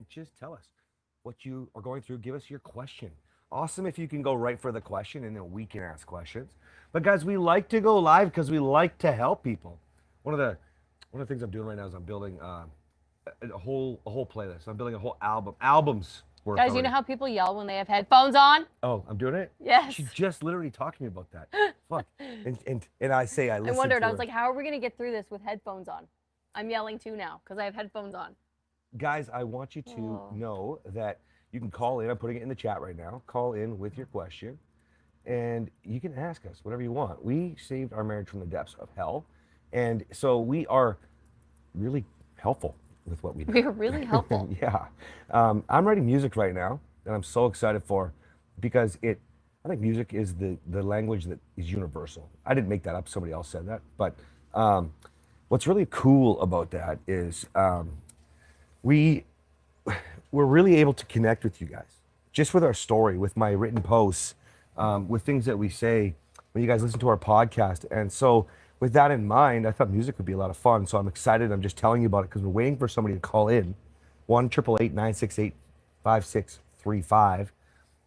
just tell us what you are going through. Give us your question. Awesome if you can go right for the question and then we can ask questions. But guys, we like to go live because we like to help people. One of the one of the things I'm doing right now is I'm building a whole playlist. I'm building a whole albums worth Guys, you know already. how people yell when they have headphones on? Oh, I'm doing it. Yes. She just literally talked to me about that. Fuck. And I say I I listen wondered. to I was her. like, how are we going to get through this with headphones on? I'm yelling too now because I have headphones on. Guys, I want you to Oh. know that you can call in. I'm putting it in the chat right now. Call in with your question and you can ask us whatever you want. We saved our marriage from the depths of hell. And so we are really helpful with what we do. We are really helpful. Yeah. I'm writing music right now that I'm so excited for because I think music is the language that is universal. I didn't make that up. Somebody else said that. But um, what's really cool about that is we we're really able to connect with you guys just with our story, with my written posts, with things that we say when you guys listen to our podcast. And so, with that in mind, I thought music would be a lot of fun. So I'm excited. I'm just telling you about it because we're waiting for somebody to call in 1-888-968-5635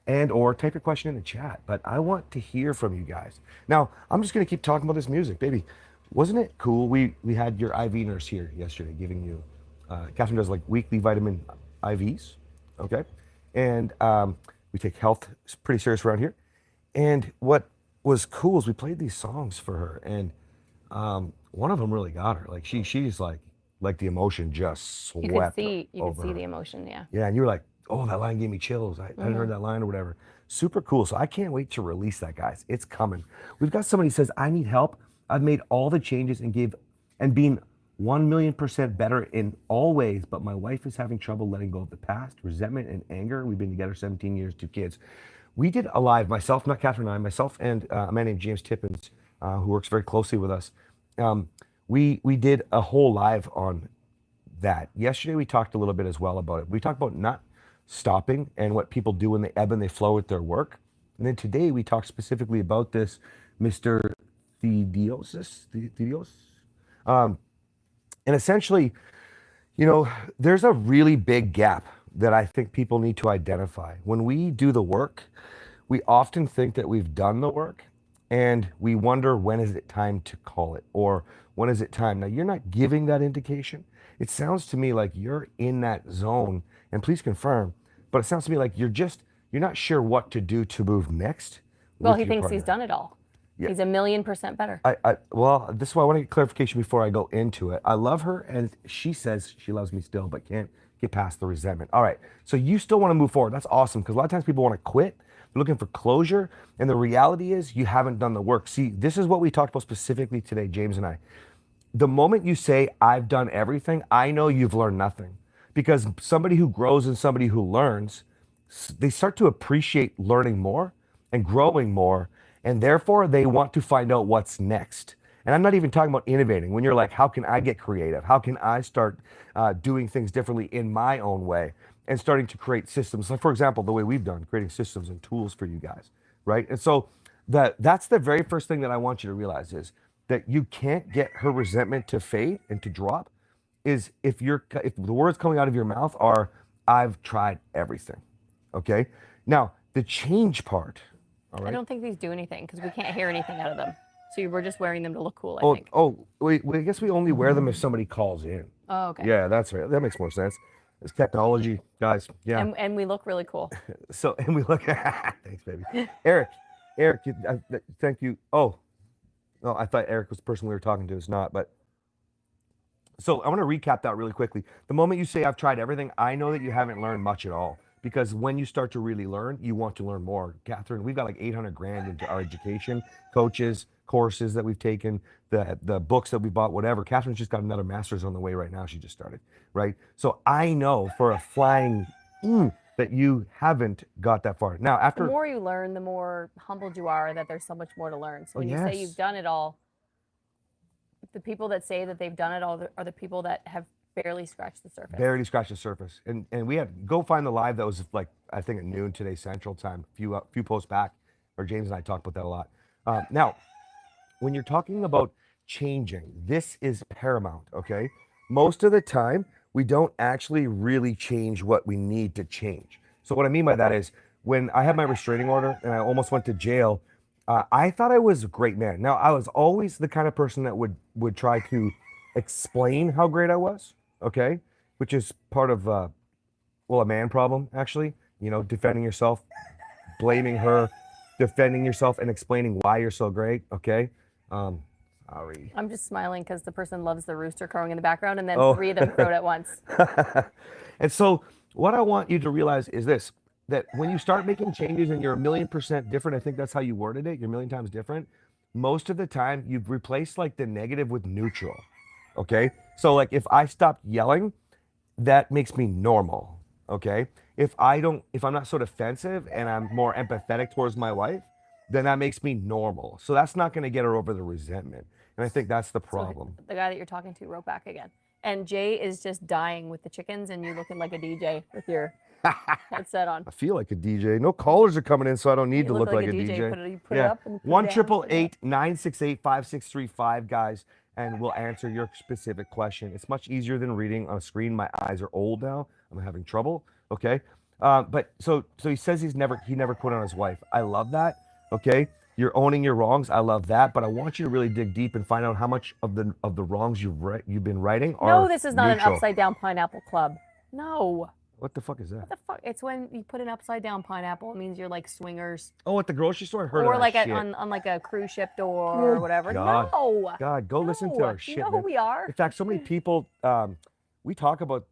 and or type your question in the chat. But I want to hear from you guys. Now, I'm just going to keep talking about this music, baby. Wasn't it cool? We had your IV nurse here yesterday giving you, Catherine does like weekly vitamin IVs, okay? And we take health pretty serious around here. And what was cool is we played these songs for her, and one of them really got her. Like she's like the emotion just swept You could over see her. the emotion. Yeah. Yeah, and you were like, oh, that line gave me chills. I hadn't heard that line or whatever. Super cool. So I can't wait to release that, guys. It's coming. We've got somebody who says, I need help. I've made all the changes and been 1,000,000% better in all ways, but my wife is having trouble letting go of the past, resentment and anger. We've been together 17 years, 2 kids. We did a live, myself, not Catherine and I, myself and a man named James Tippins, who works very closely with us. Um, we did a whole live on that. Yesterday we talked a little bit as well about it. We talked about not stopping and what people do when they ebb and they flow with their work. And then today we talked specifically about this, Mr. Thedios. Um, and essentially, there's a really big gap that I think people need to identify. When we do the work, we often think that we've done the work and we wonder when is it time to call it or when is it time. Now, you're not giving that indication. It sounds to me like you're in that zone, and please confirm, but it sounds to me like you're not sure what to do to move next Well, with he your thinks he's partner. done it all. Yeah. He's 1,000,000% better. Well, this is why I want to get clarification before I go into it. I love her, and she says she loves me still, but can't get past the resentment. All right, so you still want to move forward. That's awesome because a lot of times people want to quit, they're looking for closure, and the reality is you haven't done the work. See, this is what we talked about specifically today, James and I. The moment you say, I've done everything, I know you've learned nothing. Because somebody who grows and somebody who learns, they start to appreciate learning more and growing more. And therefore, they want to find out what's next. And I'm not even talking about innovating. When you're like, how can I get creative? How can I start doing things differently in my own way? And starting to create systems. Like, for example, the way we've done, creating systems and tools for you guys, right? And so that's the very first thing that I want you to realize is that you can't get her resentment to fade and to drop is if the words coming out of your mouth are I've tried everything. Okay? Now, the change part, all I right? don't think these do anything because we can't hear anything out of them. So we're just wearing them to look cool, I Oh, think. I guess we only wear them if somebody calls in. Oh, okay. Yeah, that's right. That makes more sense. It's technology, guys. Yeah. And we look really cool. So, and we look thanks, baby. Eric, Eric, thank you. Oh, no, I thought Eric was the person we were talking to. It's not, but so I want to recap that really quickly. The moment you say I've tried everything, I know that you haven't learned much at all. Because when you start to really learn, you want to learn more. Catherine, we've got like 800 grand into our education, coaches, courses that we've taken, the books that we bought, whatever. Catherine's just got another master's on the way right now. She just started, right? So I know for a flying that you haven't got that far. Now, The after, more you learn, the more humbled you are that there's so much more to learn. So oh, when you say you've yes. done it all, the people that say that they've done it all are the people that have barely scratched the surface. Barely scratched the surface. And we had go find the live that was like I think at noon today Central Time, few posts back, where James and I talked about that a lot. Now, when you're talking about changing, this is paramount. Okay, most of the time we don't actually really change what we need to change. So what I mean by that is when I had my restraining order and I almost went to jail, I thought I was a great man. Now I was always the kind of person that would try to explain how great I was, okay, which is part of well, a man problem actually. You know, defending yourself, blaming her, defending yourself, and explaining why you're so great. Okay. Um, Sorry. I'm just smiling because the person loves the rooster crowing in the background, and then Oh. 3 of them crowed at once. And so, what I want you to realize is this: that when you start making changes and you're 1,000,000% different, I think that's how you worded it. You're a million times different. Most of the time, you've replaced like the negative with neutral. Okay. So, like, if I stopped yelling, that makes me normal. Okay. If I'm not so defensive and I'm more empathetic towards my wife, then that makes me normal. So that's not going to get her over the resentment. And I think that's the So problem. the guy that you're talking to wrote back again. And Jay is just dying with the chickens, and you looking like a DJ with your headset on. I feel like a DJ. No callers are coming in, so I don't need You to look like a DJ. You put it up and put it One down, triple put it up. eight 968 5635, guys, and we'll answer your specific question. It's much easier than reading on a screen. My eyes are old now. I'm having trouble. Okay, but so he says he never quit on his wife. I love that. Okay, you're owning your wrongs. I love that. But I want you to really dig deep and find out how much of the wrongs you've been writing are No, this is not neutral. an upside down pineapple club. No. What the fuck is that? What the fuck? It's when you put an upside down pineapple. It means you're like swingers, Oh, at the grocery store. I heard or of that like shit. on like a cruise ship door or whatever. God. No. God, go listen to No. our shit. You know man. who we are? In fact, so many people, we talk about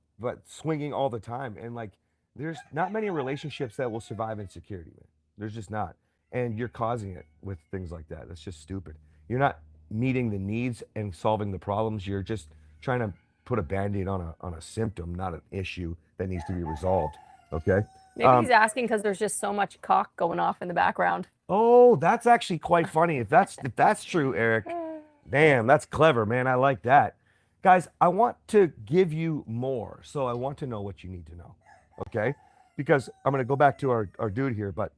swinging all the time, and like, there's not many relationships that will survive insecurity, man. There's just not, and you're causing it with things like that. That's just stupid. You're not meeting the needs and solving the problems. You're just trying to put a band-aid on a symptom, not an issue that needs to be resolved. Okay. Maybe he's asking because there's just so much cock going off in the background. Oh, that's actually quite funny. If that's true, Eric. Damn, that's clever, man. I like that. Guys, I want to give you more. So I want to know what you need to know. Okay? Because I'm going to go back to our dude here, but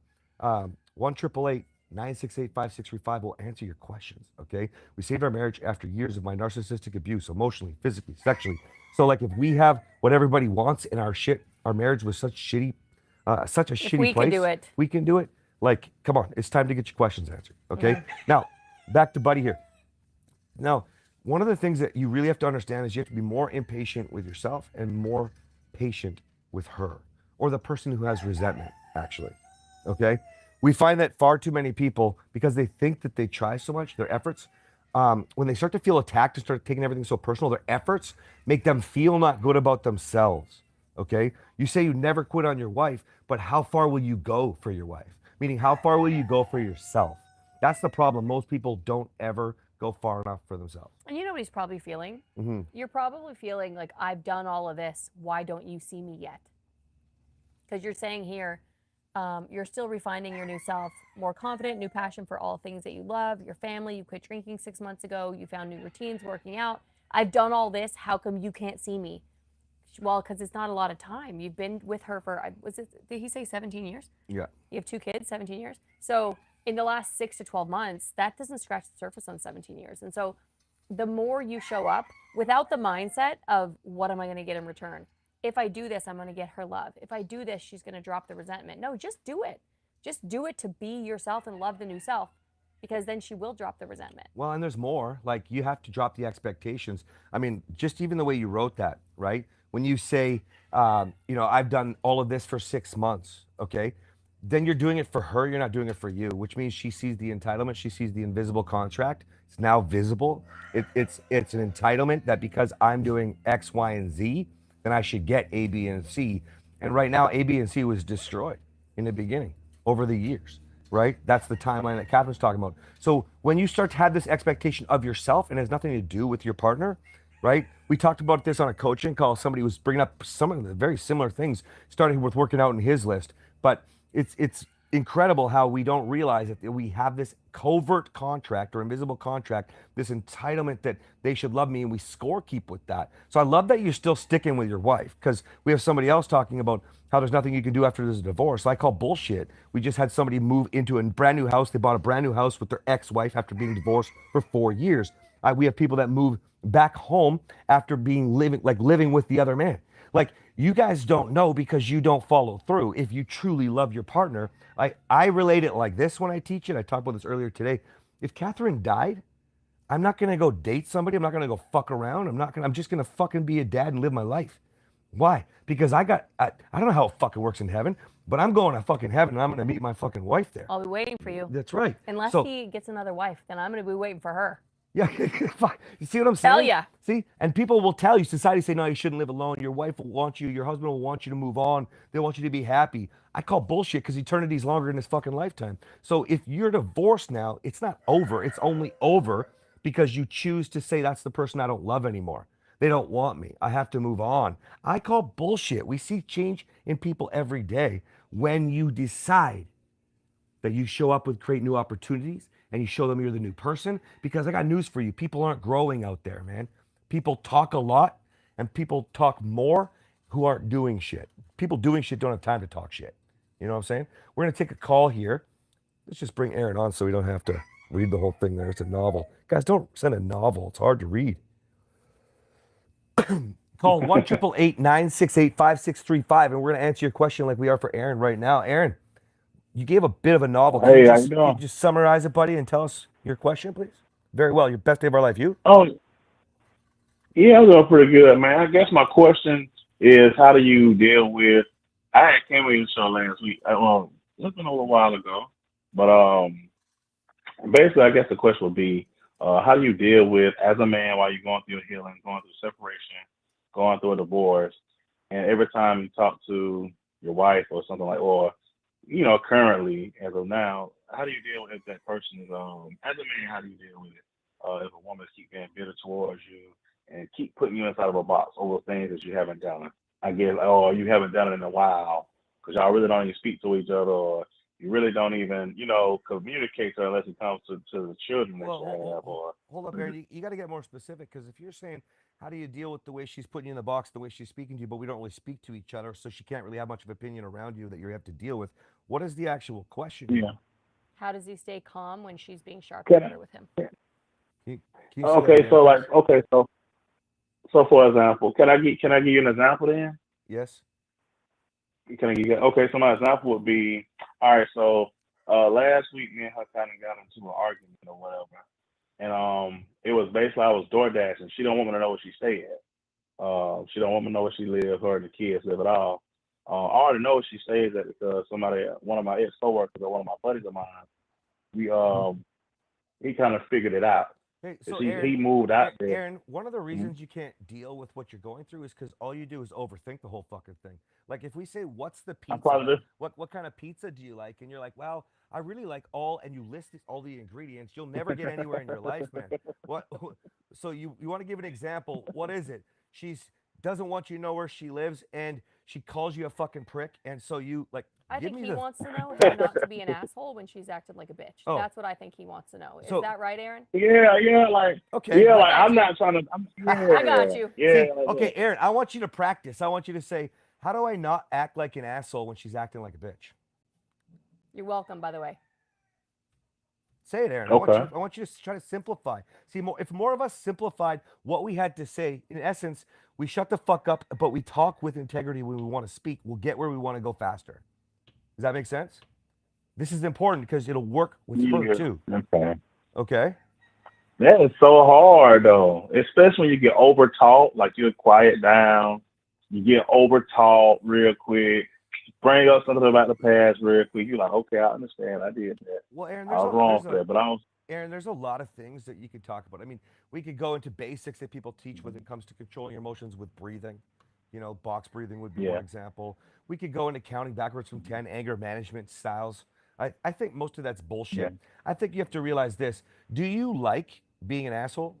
1-888-968-5635 will answer your questions. Okay? We saved our marriage after years of my narcissistic abuse, emotionally, physically, sexually. So like if we have what everybody wants in our marriage was such a shitty we place. can do it. We can do it. Like, come on, it's time to get your questions answered. Okay. Now, back to Buddy here. Now, one of the things that you really have to understand is you have to be more impatient with yourself and more patient with her or the person who has resentment, actually. Okay. We find that far too many people, because they think that they try so much, their efforts, when they start to feel attacked and start taking everything so personal, their efforts make them feel not good about themselves. Okay. You say you never quit on your wife, but how far will you go for your wife? Meaning, how far will you go for yourself? That's the problem. Most people don't ever go far enough for themselves. And you know what he's probably feeling? Mm-hmm. You're probably feeling like, I've done all of this. Why don't you see me yet? Because you're saying here, you're still refining your new self, more confident, new passion for all things that you love, your family. You quit drinking 6 months ago. You found new routines, working out. I've done all this. How come you can't see me? Well, because it's not a lot of time. You've been with her for, did he say 17 years? Yeah. You have 2 kids, 17 years. So in the last 6 to 12 months, that doesn't scratch the surface on 17 years. And so the more you show up without the mindset of what am I going to get in return? If I do this, I'm going to get her love. If I do this, she's going to drop the resentment. No, just do it. Just do it to be yourself and love the new self, because then she will drop the resentment. Well, and there's more. Like, you have to drop the expectations. I mean, just even the way you wrote that, right? When you say, I've done all of this for 6 months, okay? Then you're doing it for her, you're not doing it for you, which means she sees the entitlement, she sees the invisible contract. It's now visible. It's an entitlement that because I'm doing X, Y, and Z, then I should get A, B, and C. And right now, A, B, and C was destroyed in the beginning over the years, right? That's the timeline that Catherine's talking about. So when you start to have this expectation of yourself and it has nothing to do with your partner, right? We talked about this on a coaching call. Somebody was bringing up some of the very similar things, starting with working out in his list. But it's incredible how we don't realize that we have this covert contract or invisible contract, this entitlement that they should love me, and we score keep with that. So I love that you're still sticking with your wife, because we have somebody else talking about how there's nothing you can do after there's a divorce. I call bullshit. We just had somebody move into a brand new house. They bought a brand new house with their ex-wife after being divorced for 4 years. We have people that move back home after living with the other man. Like you guys don't know because you don't follow through. If you truly love your partner, I relate it like this when I teach it. I talked about this earlier today. If Catherine died, I'm not gonna go date somebody. I'm not gonna go fuck around. I'm just gonna fucking be a dad and live my life. Why? Because I don't know how it fucking works in heaven, but I'm going to fucking heaven and I'm gonna meet my fucking wife there. I'll be waiting for you. That's right. Unless So he gets another wife, then I'm going to be waiting for her. yeah, fuck. You see what I'm saying? Tell ya. See, and people will tell you. Society say no, you shouldn't live alone. Your wife will want you. Your husband will want you to move on. They want you to be happy. I call bullshit because eternity's longer than this fucking lifetime. So if you're divorced now, it's not over. It's only over because you choose to say that's the person I don't love anymore. They don't want me. I have to move on. I call bullshit. We see change in people every day when you decide that you show up with create new opportunities and you show them you're the new person. Because I got news for you. People aren't growing out there, man. People talk a lot and people talk more who aren't doing shit. People doing shit don't have time to talk shit. You know what I'm saying? We're going to take a call here. Let's just bring Aaron on so we don't have to read the whole thing there. It's a novel. Guys, don't send a novel. It's hard to read. Call 1-888-968-5635 and we're going to answer your question like we are for Aaron right now. Aaron, you gave a bit of a novel. Hey, how you doing? Can you just summarize it, buddy, and tell us your question, please? Very well. Your best day of our life. You? Oh, yeah, I'm doing pretty good, man. I guess my question is, how do you deal with? I had came on your show last week. It's been a little while ago, but basically, I guess the question would be, how do you deal with as a man while you're going through your healing, going through separation, going through a divorce, and every time you talk to your wife or something like, or currently as of now, how do you deal with if that person is as a man? How do you deal with it if a woman keep being bitter towards you and keep putting you inside of a box over things that you haven't done? I guess, or you haven't done it in a while because y'all really don't even speak to each other, or you really don't even, communicate to her unless it comes to the children that Well, you have. Or hold up, Aaron. You got to get more specific because if you're saying, how do you deal with the way she's putting you in the box, the way she's speaking to you, but we don't really speak to each other, so she can't really have much of opinion around you that you have to deal with. What is the actual question? yeah, How does he stay calm when she's being sharp and can, bitter with him? Can you say that okay, again, so please? so for example, can I give you an example then? Yes. Can I give you? Okay, so my example would be, all right. So last week, me and her kind of got into an argument or whatever, and it was basically I was door dashing. She don't want me to know where she stay at. She don't want me to know where she live. Her and the kids live at all. I already know where she stays at because one of my ex coworkers or one of my buddies of mine, we he kind of figured it out. Hey, 'Cause so he moved out there. Aaron, one of the Mhm. reasons you can't deal with what you're going through is because all you do is overthink the whole fucking thing. Like if we say, "What's the I'm pizza? probably What kind of pizza do you like?" and you're like, "Well, I really like all," and you list all the ingredients, you'll never get anywhere in your life, man. What? So you want to give an example? What is it? She's doesn't want you to know where she lives, and she calls you a fucking prick, and so you like I give think me he the. wants to know how not to be an asshole when she's acting like a bitch. Oh, That's what I think he wants to know. Is so that right, Aaron? okay. I got I'm you. not trying to. I got you. See, Like okay, that. Aaron, I want you to practice. I want you to say, "How do I not act like an asshole when she's acting like a bitch?" You're welcome, by the way. Say it, Aaron. Okay. I want you to try to simplify. See, if more of us simplified what we had to say, in essence, we shut the fuck up, but we talk with integrity when we want to speak. We'll get where we want to go faster. Does that make sense? This is important because it'll work with her Yeah. too. Okay. Okay. That is so hard though, especially when you get over taught, like you quiet down, you get over taught real quick, bring up something about the past real quick. You're like, okay, I understand, I did that, Well, Aaron, I was wrong for that, but I was, Aaron, there's a lot of things that you could talk about. I mean, we could go into basics that people teach when it comes to controlling your emotions with breathing. Box breathing would be one yeah, example. We could go into counting backwards from 10, anger management styles. I think most of that's yeah. bullshit. I think you have to realize this. Do you like being an asshole?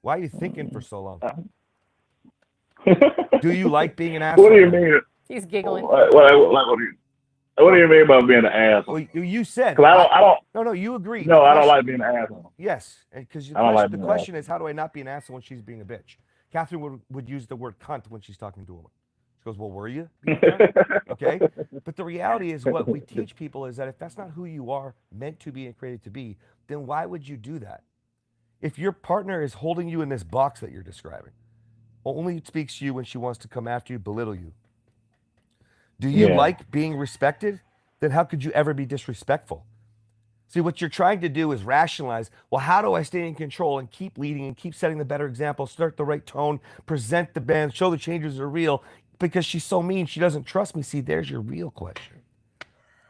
Why are you thinking for so long? Do you like being an What do asshole, you Aaron? mean? He's giggling. What do No. you mean by being an Well, asshole? you said Because I don't, no. You agreed. The no, I don't question, like being an asshole. yes, because I don't like the being an question asshole. is, how do I not be an asshole when she's being a bitch? Catherine would use the word cunt when she's talking to a woman. She goes, "Well, were you being a cunt?" Okay, but the reality is, what we teach people is that if that's not who you are meant to be and created to be, then why would you do that? If your partner is holding you in this box that you're describing, only speaks to you when she wants to come after you, belittle you. Do you Yeah. like being respected? Then how could you ever be disrespectful? See, what you're trying to do is rationalize, well, how do I stay in control and keep leading and keep setting the better example, start the right tone, present the band, show the changes are real? Because she's so mean, she doesn't trust me. See, there's your real question.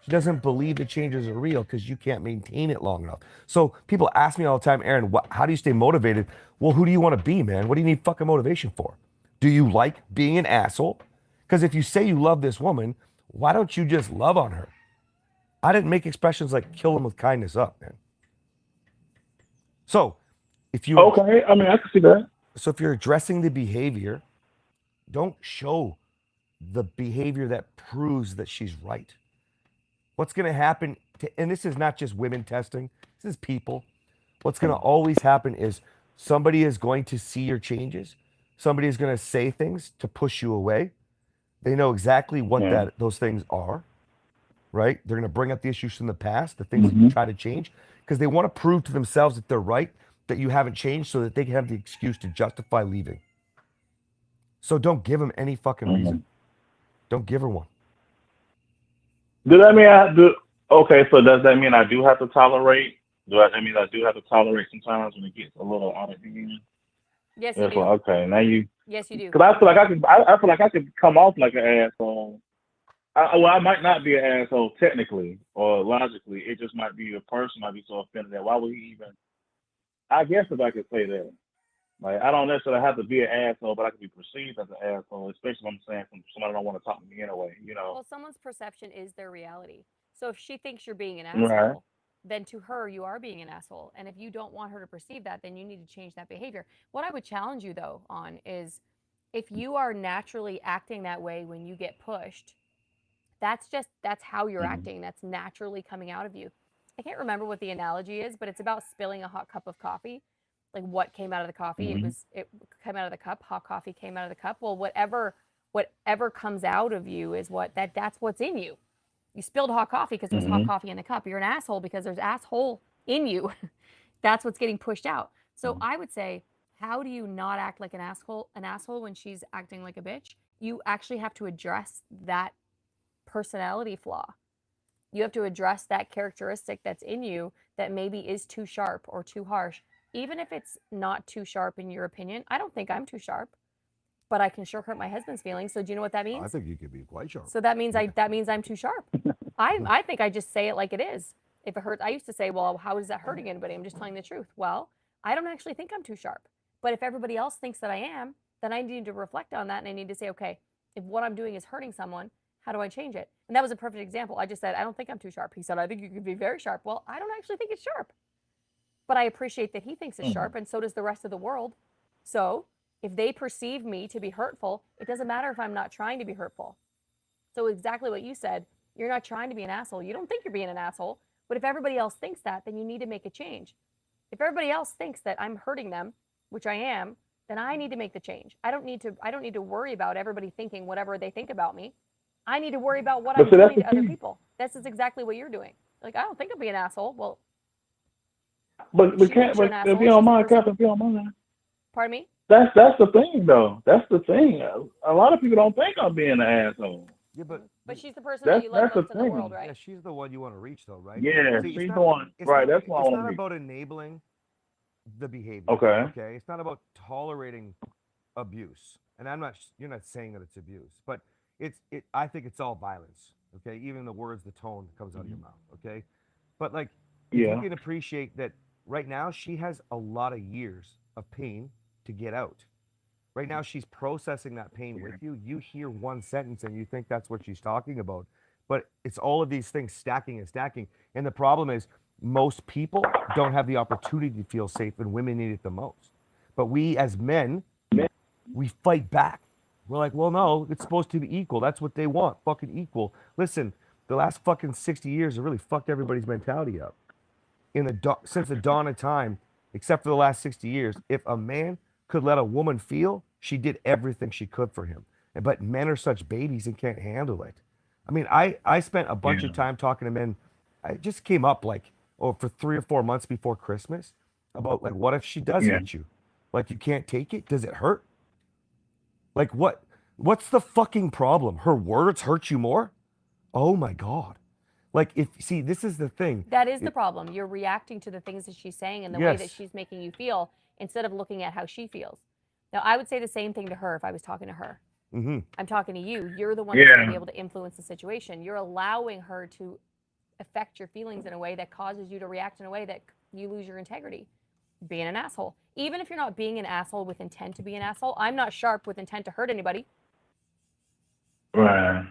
She doesn't believe the changes are real because you can't maintain it long enough. So people ask me all the time, Aaron, how do you stay motivated? Well, who do you want to be, man? What do you need fucking motivation for? Do you like being an asshole? Because if you say you love this woman, why don't you just love on her? I didn't make expressions like kill them with kindness up, man. So if you Okay. I mean, I can see that. so if you're addressing the behavior, don't show the behavior that proves that she's right. What's going to happen, and this is not just women testing, this is people. What's going to always happen is somebody is going to see your changes. Somebody is going to say things to push you away. They know exactly what Yeah. those things are, right? They're going to bring up the issues from the past, the things that you try to change, because they want to prove to themselves that they're right, that you haven't changed, so that they can have the excuse to justify leaving. So don't give them any fucking reason. Don't give her one. Does that mean I do? Okay, so does that mean I do have to tolerate? That mean I do have to tolerate sometimes when it gets a little out of hand? Yes, you It's do. like, okay, now you, Yes, you do. because I feel like I feel like I could come off like an asshole. Well, I might not be an asshole technically or logically. It just might be the person might be so offended that why would he even? I guess if I could say that, like I don't necessarily have to be an asshole, but I could be perceived as an asshole, especially if I'm saying somebody don't want to talk to me anyway. Well, someone's perception is their reality. So if she thinks you're being an Right. asshole, then to her, you are being an asshole. And if you don't want her to perceive that, then you need to change that behavior. What I would challenge you, though, on is if you are naturally acting that way when you get pushed, that's how you're acting. That's naturally coming out of you. I can't remember what the analogy is, but it's about spilling a hot cup of coffee. Like what came out of the coffee? It came out of the cup. Hot coffee came out of the cup. Well, whatever comes out of you is that's what's in you. You spilled hot coffee because there's hot coffee in the cup. You're an asshole because there's asshole in you. That's what's getting pushed out. So I would say, how do you not act like an asshole when she's acting like a bitch? You actually have to address that personality flaw. You have to address that characteristic that's in you that maybe is too sharp or too harsh. Even if it's not too sharp in your opinion, I don't think I'm too sharp, but I can sure hurt my husband's feelings. So do you know what that means? I think you could be quite sharp. So that means I'm too sharp. I think I just say it like it is. If it hurts, I used to say, well, how is that hurting anybody? I'm just telling the truth. Well, I don't actually think I'm too sharp. But if everybody else thinks that I am, then I need to reflect on that and I need to say, okay, if what I'm doing is hurting someone, how do I change it? And that was a perfect example. I just said, I don't think I'm too sharp. He said, I think you could be very sharp. Well, I don't actually think it's sharp. But I appreciate that he thinks it's sharp, and so does the rest of the world. So if they perceive me to be hurtful, it doesn't matter if I'm not trying to be hurtful. So exactly what you said, you're not trying to be an asshole. You don't think you're being an asshole. But if everybody else thinks that, then you need to make a change. If everybody else thinks that I'm hurting them, which I am, then I need to make the change. I don't need to worry about everybody thinking whatever they think about me. I need to worry about what I'm doing to other people. This is exactly what you're doing. Like, I don't think I'm being an asshole. Well, But she can't. thinks you're But an if asshole. you don't She's the mind, person. Captain, if you don't mind, Pardon me? that's the thing though. That's the thing. A lot of people don't think I'm being an asshole. Yeah, But she's the person that you love That's the most in the world, thing. right? yeah, she's the one you want to reach, though, right? Yeah, See, she's the one. Right. That's what I It's want not to be. about enabling the behavior. Okay. Okay. It's not about tolerating abuse, and You're not saying that it's abuse, but I think it's all violence. Okay. Even the words, the tone that comes out of your mouth. Okay. But like, if you Yeah. can appreciate that, right now she has a lot of years of pain to get out. Right now, she's processing that pain with you. You hear one sentence and you think that's what she's talking about. But it's all of these things stacking and stacking. And the problem is, most people don't have the opportunity to feel safe, and women need it the most. But we, as men, we fight back. We're like, well, no, it's supposed to be equal. That's what they want, fucking equal. Listen, the last fucking 60 years have really fucked everybody's mentality up. Since the dawn of time, except for the last 60 years, if a man could let a woman feel, she did everything she could for him. But men are such babies and can't handle it. I mean, I spent a bunch of time talking to men. I just came up like, for 3 or 4 months before Christmas, about like what if she does Yeah. hit you? Like you can't take it? Does it hurt? Like what's the fucking problem? Her words hurt you more? Oh my god. Like if see, this is the thing. That is the problem. You're reacting to the things that she's saying and the way that Yes. she's making you feel instead of looking at how she feels. Now, I would say the same thing to her if I was talking to her. Mm-hmm. I'm talking to you. You're the one that's going to be Yeah. able to influence the situation. You're allowing her to affect your feelings in a way that causes you to react in a way that you lose your integrity. Being an asshole. Even if you're not being an asshole with intent to be an asshole, I'm not sharp with intent to hurt anybody, Right.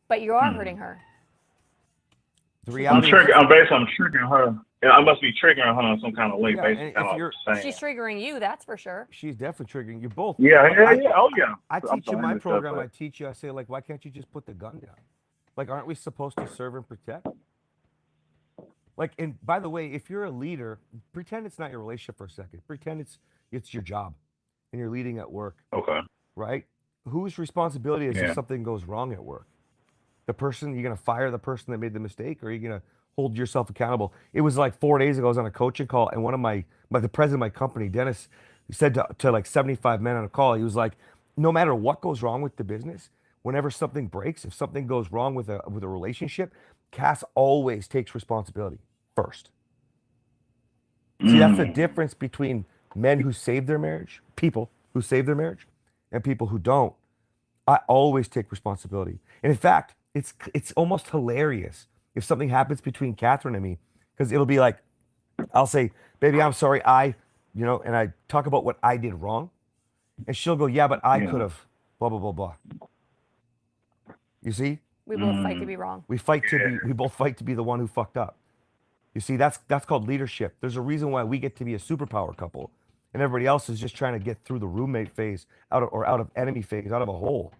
but you are hurting her. The I'm reality triggering. I'm basically triggering her. Yeah, I must be triggering her in some kind of way. Yeah, Basically, and kind if of you're- what you're She's saying. triggering you, that's for sure. she's definitely triggering you both. Yeah, But yeah, yeah. Oh yeah. I I'm teach in throwing my this stuff, program, but- I teach you, I say, like, why can't you just put the gun down? Like, aren't we supposed to serve and protect? Like, and by the way, if you're a leader, pretend it's not your relationship for a second. Pretend it's your job and you're leading at work, Okay. right? Whose responsibility is Yeah. if something goes wrong at work? The person, you're gonna fire the person that made the mistake, or are you gonna hold yourself accountable? It was like 4 days ago, I was on a coaching call, and one of the president of my company, Dennis, said to like 75 men on a call, he was like, no matter what goes wrong with the business, whenever something breaks, if something goes wrong with a relationship, Cass always takes responsibility first. See, that's the difference between men who save their marriage, people who save their marriage, and people who don't. I always take responsibility. And in fact, it's almost hilarious if something happens between Catherine and me, because it'll be like, I'll say, baby, I'm sorry, and I talk about what I did wrong. And she'll go, yeah, but I Yeah. could have, blah, blah, blah, blah. You see? We both fight to be wrong. We both fight to be the one who fucked up. You see, that's called leadership. There's a reason why we get to be a superpower couple, and everybody else is just trying to get through the roommate phase, out of enemy phase, out of a hole.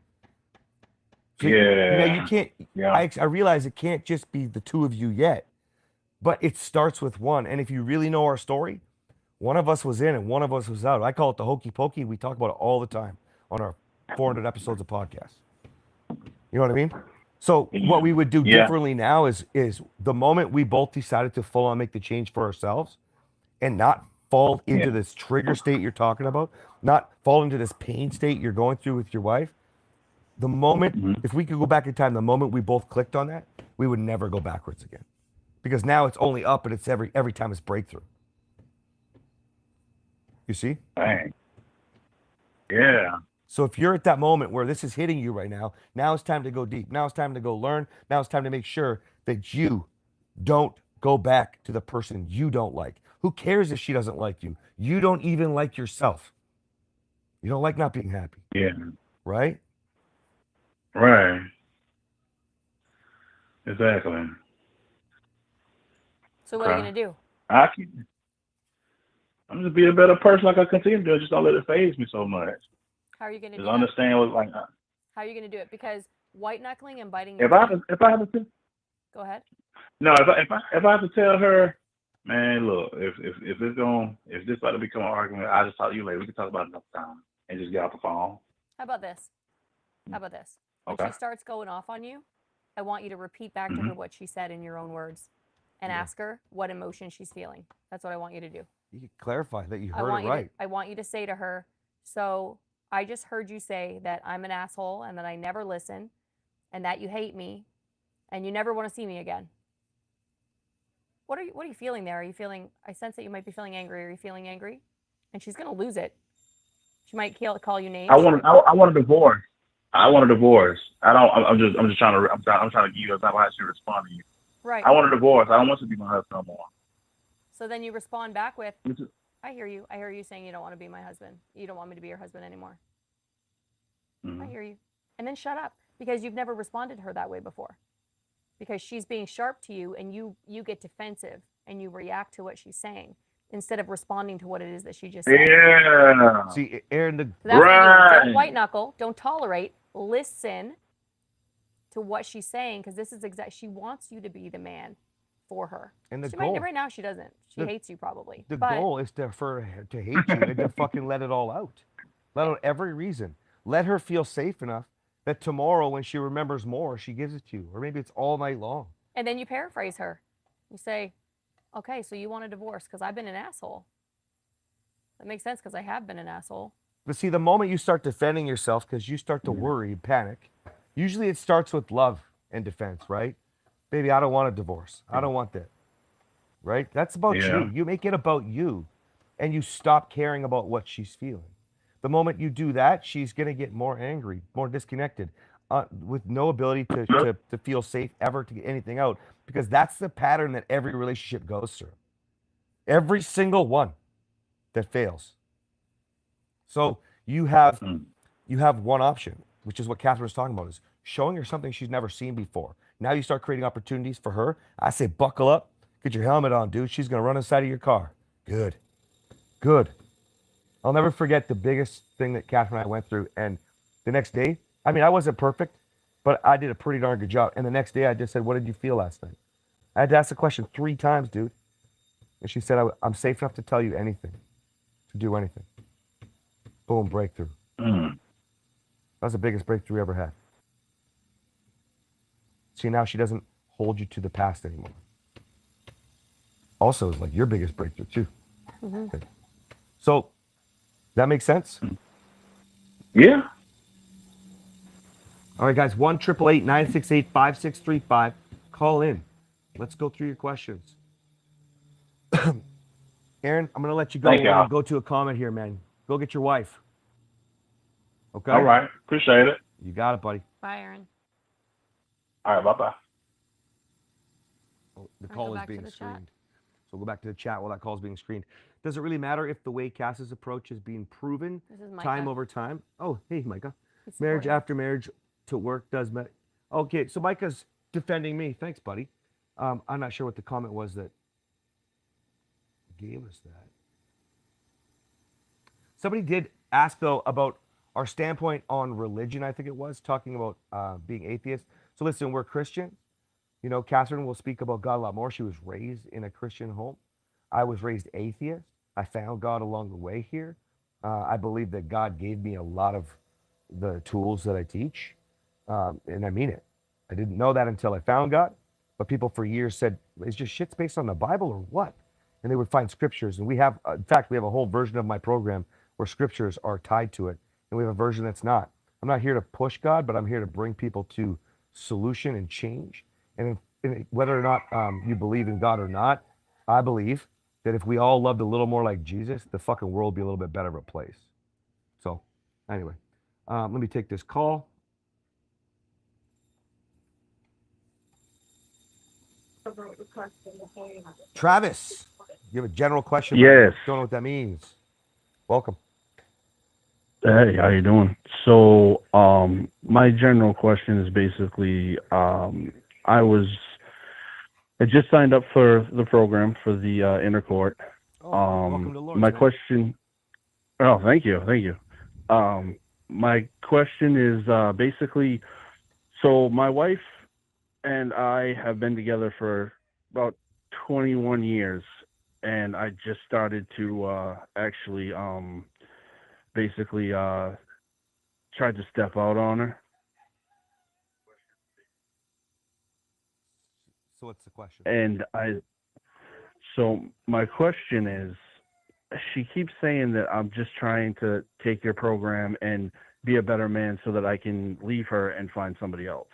So, Yeah. you can't. Yeah. I realize it can't just be the two of you yet, but it starts with one. And if you really know our story, one of us was in and one of us was out. I call it the hokey pokey. We talk about it all the time on our 400 episodes of podcasts. You know what I mean? So what we would do Yeah. differently now is the moment we both decided to full on make the change for ourselves and not fall into Yeah. this trigger state you're talking about, not fall into this pain state you're going through with your wife. The moment, if we could go back in time, the moment we both clicked on that, we would never go backwards again. Because now it's only up and it's every time it's breakthrough. You see? Dang. Yeah. So if you're at that moment where this is hitting you right now it's time to go deep. Now it's time to go learn. Now it's time to make sure that you don't go back to the person you don't like. Who cares if she doesn't like you? You don't even like yourself. You don't like not being happy, Yeah. right? Right. Exactly. So what are you Okay. going to do? I'm just be a better person like I continue to do. Just don't let it phase me so much. How are you going to do Just that? understand what like How are you going to do it? Because white knuckling and biting if your I tongue- have to Go ahead. no if I have to tell her, man, look, if this about to become an argument, I'll just talk to you later. We can talk about it another time and just get off the phone. How about this? How about this? When Okay. she starts going off on you, I want you to repeat back to her what she said in your own words and Yeah. ask her what emotion she's feeling. That's what I want you to do. You can clarify that you I heard want it you right. I want you to say to her, so I just heard you say that I'm an asshole and that I never listen and that you hate me and you never want to see me again. What are you feeling there? Are you feeling, I sense that you might be feeling angry. Are you feeling angry? And she's going to lose it. She might call you names. I want a divorce. I want a divorce. I'm just trying to give you a example how she respond to you. Right. I want a divorce. I don't want you to be my husband no more. So then you respond back with, Which is- I hear you. I hear you saying you don't want to be my husband. You don't want me to be your husband anymore. I Mhm. hear you. And then shut up because you've never responded to her that way before. Because she's being sharp to you and you get defensive and you react to what she's saying instead of responding to what it is that she just said. Yeah. See, Aaron, So that's what you do. Don't Right. white knuckle. Don't tolerate. Listen to what she's saying because this is she wants you to be the man for her. and the She goal, might, right now she doesn't. She The- hates you probably. the but goal is for her to hate you and to fucking let it all out. Let out every reason. Let her feel safe enough that tomorrow when she remembers more, she gives it to you. Or maybe it's all night long. And then you paraphrase her. You say, Okay, so you want a divorce because I've been an asshole. That makes sense because I have been an asshole. But see, the moment you start defending yourself because you start to worry and panic, usually it starts with love and defense, right? Baby, I don't want a divorce. I don't want that. Right? That's about Yeah. you. You make it about you and you stop caring about what she's feeling. The moment you do that, she's going to get more angry, more disconnected, with no ability to feel safe ever to get anything out because that's the pattern that every relationship goes through. Every single one that fails. So you have one option, which is what Catherine was talking about, is showing her something she's never seen before. Now you start creating opportunities for her. I say buckle up, get your helmet on, dude. She's gonna run inside of your car. Good. I'll never forget the biggest thing that Catherine and I went through. And the next day, I mean, I wasn't perfect, but I did a pretty darn good job. And the next day I just said, what did you feel last night? I had to ask the question 3 times, dude. And she said, I'm safe enough to tell you anything, to do anything. Boom, breakthrough. That was the biggest breakthrough we ever had. See, now she doesn't hold you to the past anymore. Also, it's like your biggest breakthrough too. Okay. So, that makes sense? Yeah. All right, guys, 1-888-968-5635. Call in. Let's go through your questions. Aaron, I'm going to let you go. Thank you. I'm gonna go to a comment here, man. Go get your wife. Okay? All right. Appreciate it. You got it, buddy. Bye, Aaron. All right. Bye-bye. Oh, the Wanna call go is back to being the chat? screened. So go back to the chat while that call is being screened. Does it really matter if the way Cass's approach is being proven This is Micah. time over time? Oh, hey, Micah. He's Marriage supporting. after marriage to work does matter. Okay, so Micah's defending me. Thanks, buddy. I'm not sure what the comment was that gave us that. Somebody did ask, though, about our standpoint on religion, I think it was, talking about being atheist. So listen, we're Christian. You know, Catherine will speak about God a lot more. She was raised in a Christian home. I was raised atheist. I found God along the way here. I believe that God gave me a lot of the tools that I teach, and I mean it. I didn't know that until I found God, but people for years said, "Is your shit's based on the Bible or what?" And they would find scriptures, and we have, in fact, we have a whole version of my program where scriptures are tied to it, and we have a version that's not. I'm not here to push God, but I'm here to bring people to solution and change. And whether or not you believe in God or not, I believe that if we all loved a little more like Jesus, the fucking world would be a little bit better of a place. So, anyway, let me take this call. Travis, you have a general question? Yes. Don't know what that means. Welcome. Hey, how you doing? So, my general question is basically, I just signed up for the program for the inner court. Oh, welcome to Lord's, My man. question. Oh, thank you. My question is basically, so my wife and I have been together for about 21 years, and I just started to actually basically tried to step out on her. So what's the question? And so my question is, she keeps saying that I'm just trying to take your program and be a better man so that I can leave her and find somebody else.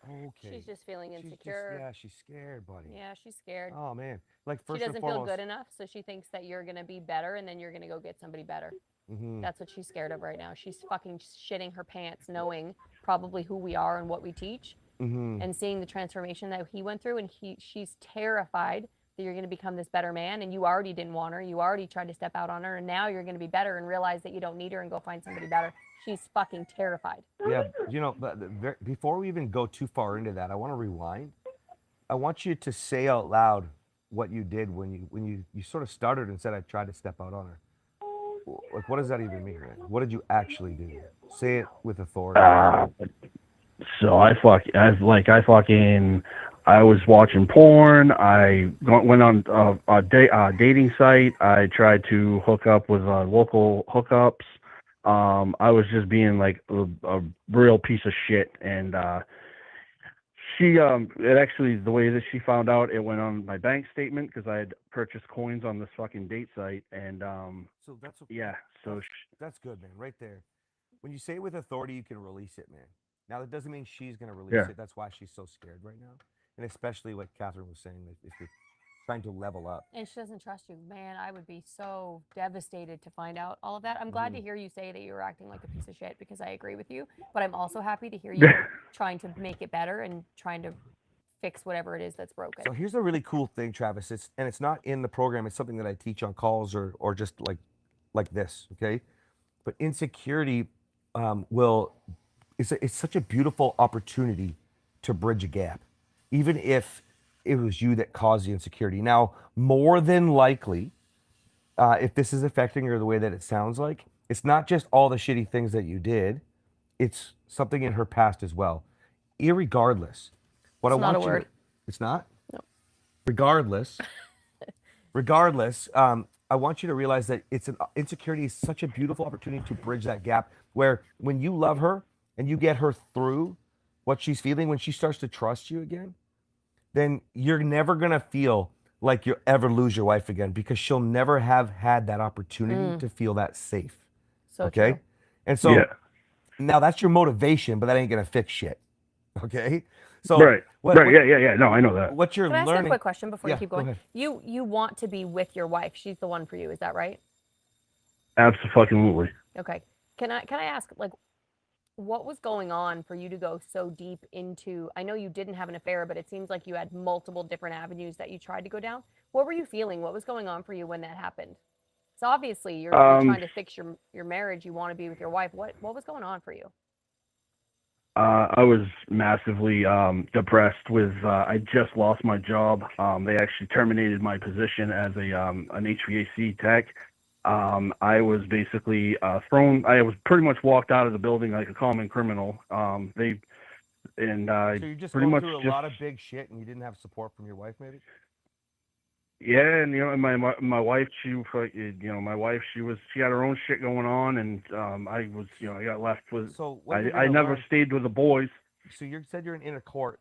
Okay. She's just feeling She's just- insecure. yeah, she's scared, buddy. Yeah, she's scared. Oh man, like She first doesn't and feel foremost. good enough, so she thinks that you're gonna be better, and then you're gonna go get somebody better. Mhm. That's what she's scared of right now. She's fucking shitting her pants, knowing probably who we are and what we teach, Mhm. and seeing the transformation that he went through. And she's terrified that you're gonna become this better man, and you already didn't want her. You already tried to step out on her, and now you're gonna be better and realize that you don't need her and go find somebody better. She's fucking terrified. Yeah, you know, but before we even go too far into that, I want to rewind. I want you to say out loud what you did when you sort of started and said, "I tried to step out on her." Like, what does that even mean, man? What did you actually do? Say it with authority. So I was watching porn. I went on a dating site. I tried to hook up with local hookups. I was just being like a real piece of shit, and it actually, the way that she found out, it went on my bank statement because I had purchased coins on this fucking date site, and So that's yeah, so that's, that's good, man. Right there. When you say it with authority, you can release it, man. Now that doesn't mean she's gonna release yeah, it. That's why she's so scared right now, and especially what Catherine was saying, like if you're trying to level up. And she doesn't trust you. Man, I would be so devastated to find out all of that. I'm glad to hear you say that you were acting like a piece of shit because I agree with you. But I'm also happy to hear you trying to make it better and trying to fix whatever it is that's broken. So here's a really cool thing, Travis. It's not in the program. It's something that I teach on calls or just like this. Okay, but insecurity will it's such a beautiful opportunity to bridge a gap, even if it was you that caused the insecurity. Now, more than likely, if this is affecting her the way that it sounds like, it's not just all the shitty things that you did, it's something in her past as well. Irregardless, what It's I not a want you word. to, it's not? No. Regardless, I want you to realize that insecurity is such a beautiful opportunity to bridge that gap where when you love her and you get her through what she's feeling, when she starts to trust you again, then you're never going to feel like you'll ever lose your wife again because she'll never have had that opportunity to feel that safe. So Okay. true. And so yeah, now that's your motivation, but that ain't going to fix shit. Okay. So right, what, right, what, yeah. No, I know that. what you're Can I ask you a learning. quick question before Yeah, you keep go going? ahead. You want to be with your wife. She's the one for you. Is that right? Absolutely. Okay. Can I ask, like, what was going on for you to go so deep into, I know you didn't have an affair, but it seems like you had multiple different avenues that you tried to go down. What were you feeling? What was going on for you when that happened? So obviously you're trying to fix your marriage. You want to be with your wife. What was going on for you? I was massively depressed with. I just lost my job. They actually terminated my position as an HVAC tech. I was basically thrown. I was pretty much walked out of the building like a common criminal. So you're just pretty going much through a just lot of big shit and you didn't have support from your wife, maybe? yeah, and and my wife, she had her own shit going on, and I was I got left with. So what you're I gonna never learn. stayed with the boys. So you said you're in inner court.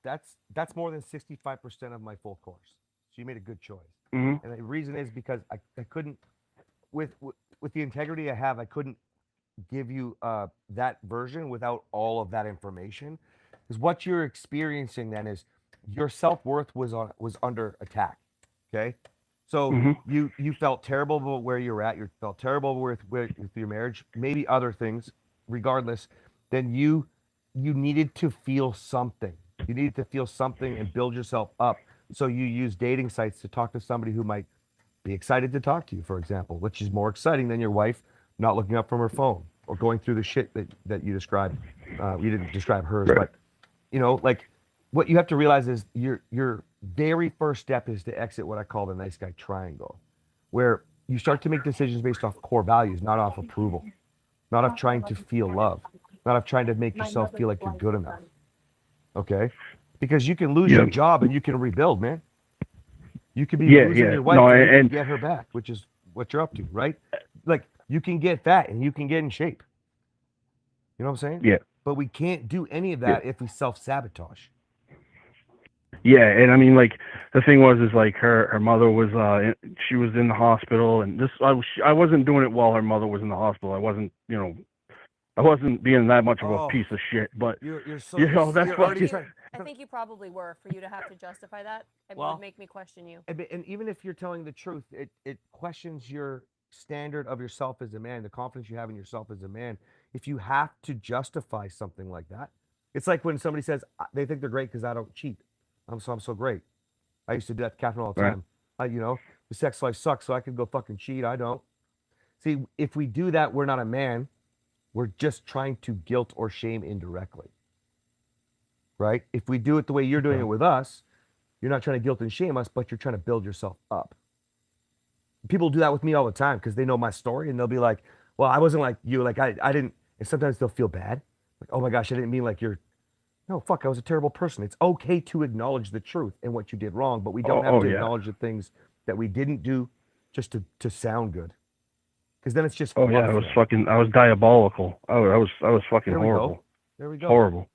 That's more than 65% of my full course. So you made a good choice. Hmm. And the reason is because I couldn't with the integrity I have, I couldn't give you that version without all of that information. Because what you're experiencing then is your self-worth was under attack. Okay. So Hmm. you felt terrible about where you're at. You felt terrible with your marriage, maybe other things. Regardless, then you needed to feel something. You needed to feel something and build yourself up. So you use dating sites to talk to somebody who might be excited to talk to you, for example, which is more exciting than your wife not looking up from her phone or going through the shit that you described. You didn't describe hers, Right. but like what you have to realize is your very first step is to exit what I call the nice guy triangle, where you start to make decisions based off core values, not off approval, not off trying to feel love, not off trying to make yourself feel like you're good enough. Okay? Because you can lose your Yeah. job and you can rebuild, man. You could be Yeah, losing yeah. your wife No, and you can and get her back, which is what you're up to, right? Like you can get fat and you can get in shape. You know what I'm saying? yeah, But we can't do any of that if we self-sabotage. yeah. And I mean, like the thing is like her mother was she was in the hospital, and I wasn't doing it while her mother was in the hospital. I wasn't I wasn't being that much of a Oh, piece of shit, but you're so that's you're why already trying. I think you probably were. For you to have to justify that, it Well, would make me question you. And even if you're telling the truth, it questions your standard of yourself as a man, the confidence you have in yourself as a man. If you have to justify something like that, it's like when somebody says they think they're great because I don't cheat. I'm so great. I used to do that to Catherine all the right, time. The sex life sucks, so I can go fucking cheat. I don't. See, if we do that, we're not a man. We're just trying to guilt or shame indirectly. Right? If we do it the way you're doing it with us, you're not trying to guilt and shame us, but you're trying to build yourself up. People do that with me all the time because they know my story and they'll be like, well, I wasn't like you. Like I didn't. And sometimes they'll feel bad. Like, oh my gosh, I didn't mean like you're. No, fuck, I was a terrible person. It's okay to acknowledge the truth and what you did wrong, but we don't have to yeah, acknowledge the things that we didn't do just to sound good. Because then it's just oh yeah, fluff, man. I was diabolical. I was fucking There we horrible. go. There we go. Horrible.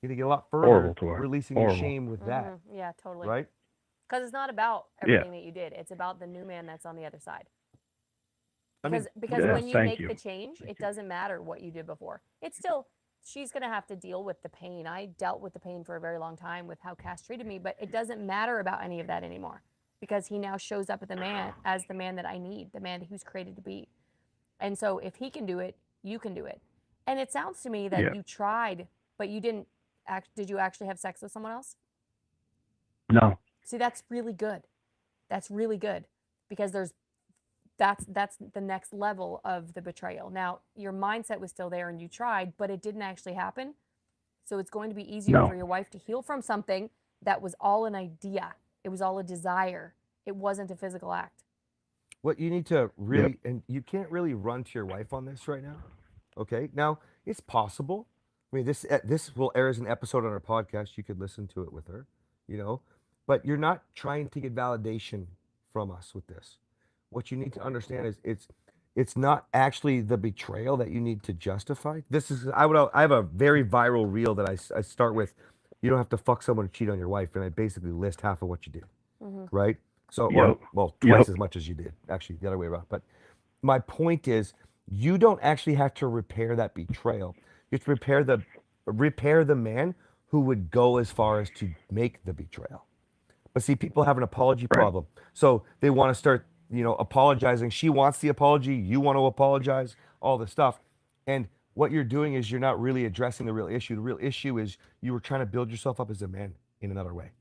You're gonna get a lot further Horrible to her. releasing your Horrible. shame with that, Yeah, totally. right? Because it's not about Yeah. everything that you did. It's about the new man that's on the other side. I mean, Because Yeah, when you thank make you. the change, it doesn't matter what you did before. It's still, she's going to have to deal with the pain. I dealt with the pain for a very long time with how Cass treated me, but it doesn't matter about any of that anymore because he now shows up as the man that I need, the man who's created to be. And so if he can do it, you can do it. And it sounds to me that Yeah. you tried, but you didn't did you actually have sex with someone else? No. See, that's really good. That's really good because that's the next level of the betrayal. Now, your mindset was still there and you tried, but it didn't actually happen. So it's going to be easier No. for your wife to heal from something that was all an idea. It was all a desire. It wasn't a physical act. what you need to really, and you can't really run to your wife on this right now. Okay, now it's possible. I mean, this will air as an episode on our podcast. You could listen to it with her, you know, but you're not trying to get validation from us with this. What you need to understand is it's not actually the betrayal that you need to justify. This is I have a very viral reel that I start with. You don't have to fuck someone to cheat on your wife, and I basically list half of what you did, right? So, or Yep. well, twice Yep. as much as you did, actually, the other way around. But my point is, you don't actually have to repair that betrayal. You have to repair the man who would go as far as to make the betrayal. But see, people have an apology Right. problem. So they want to start, apologizing. She wants the apology. You want to apologize, all this stuff. And what you're doing is you're not really addressing the real issue. The real issue is you were trying to build yourself up as a man in another way.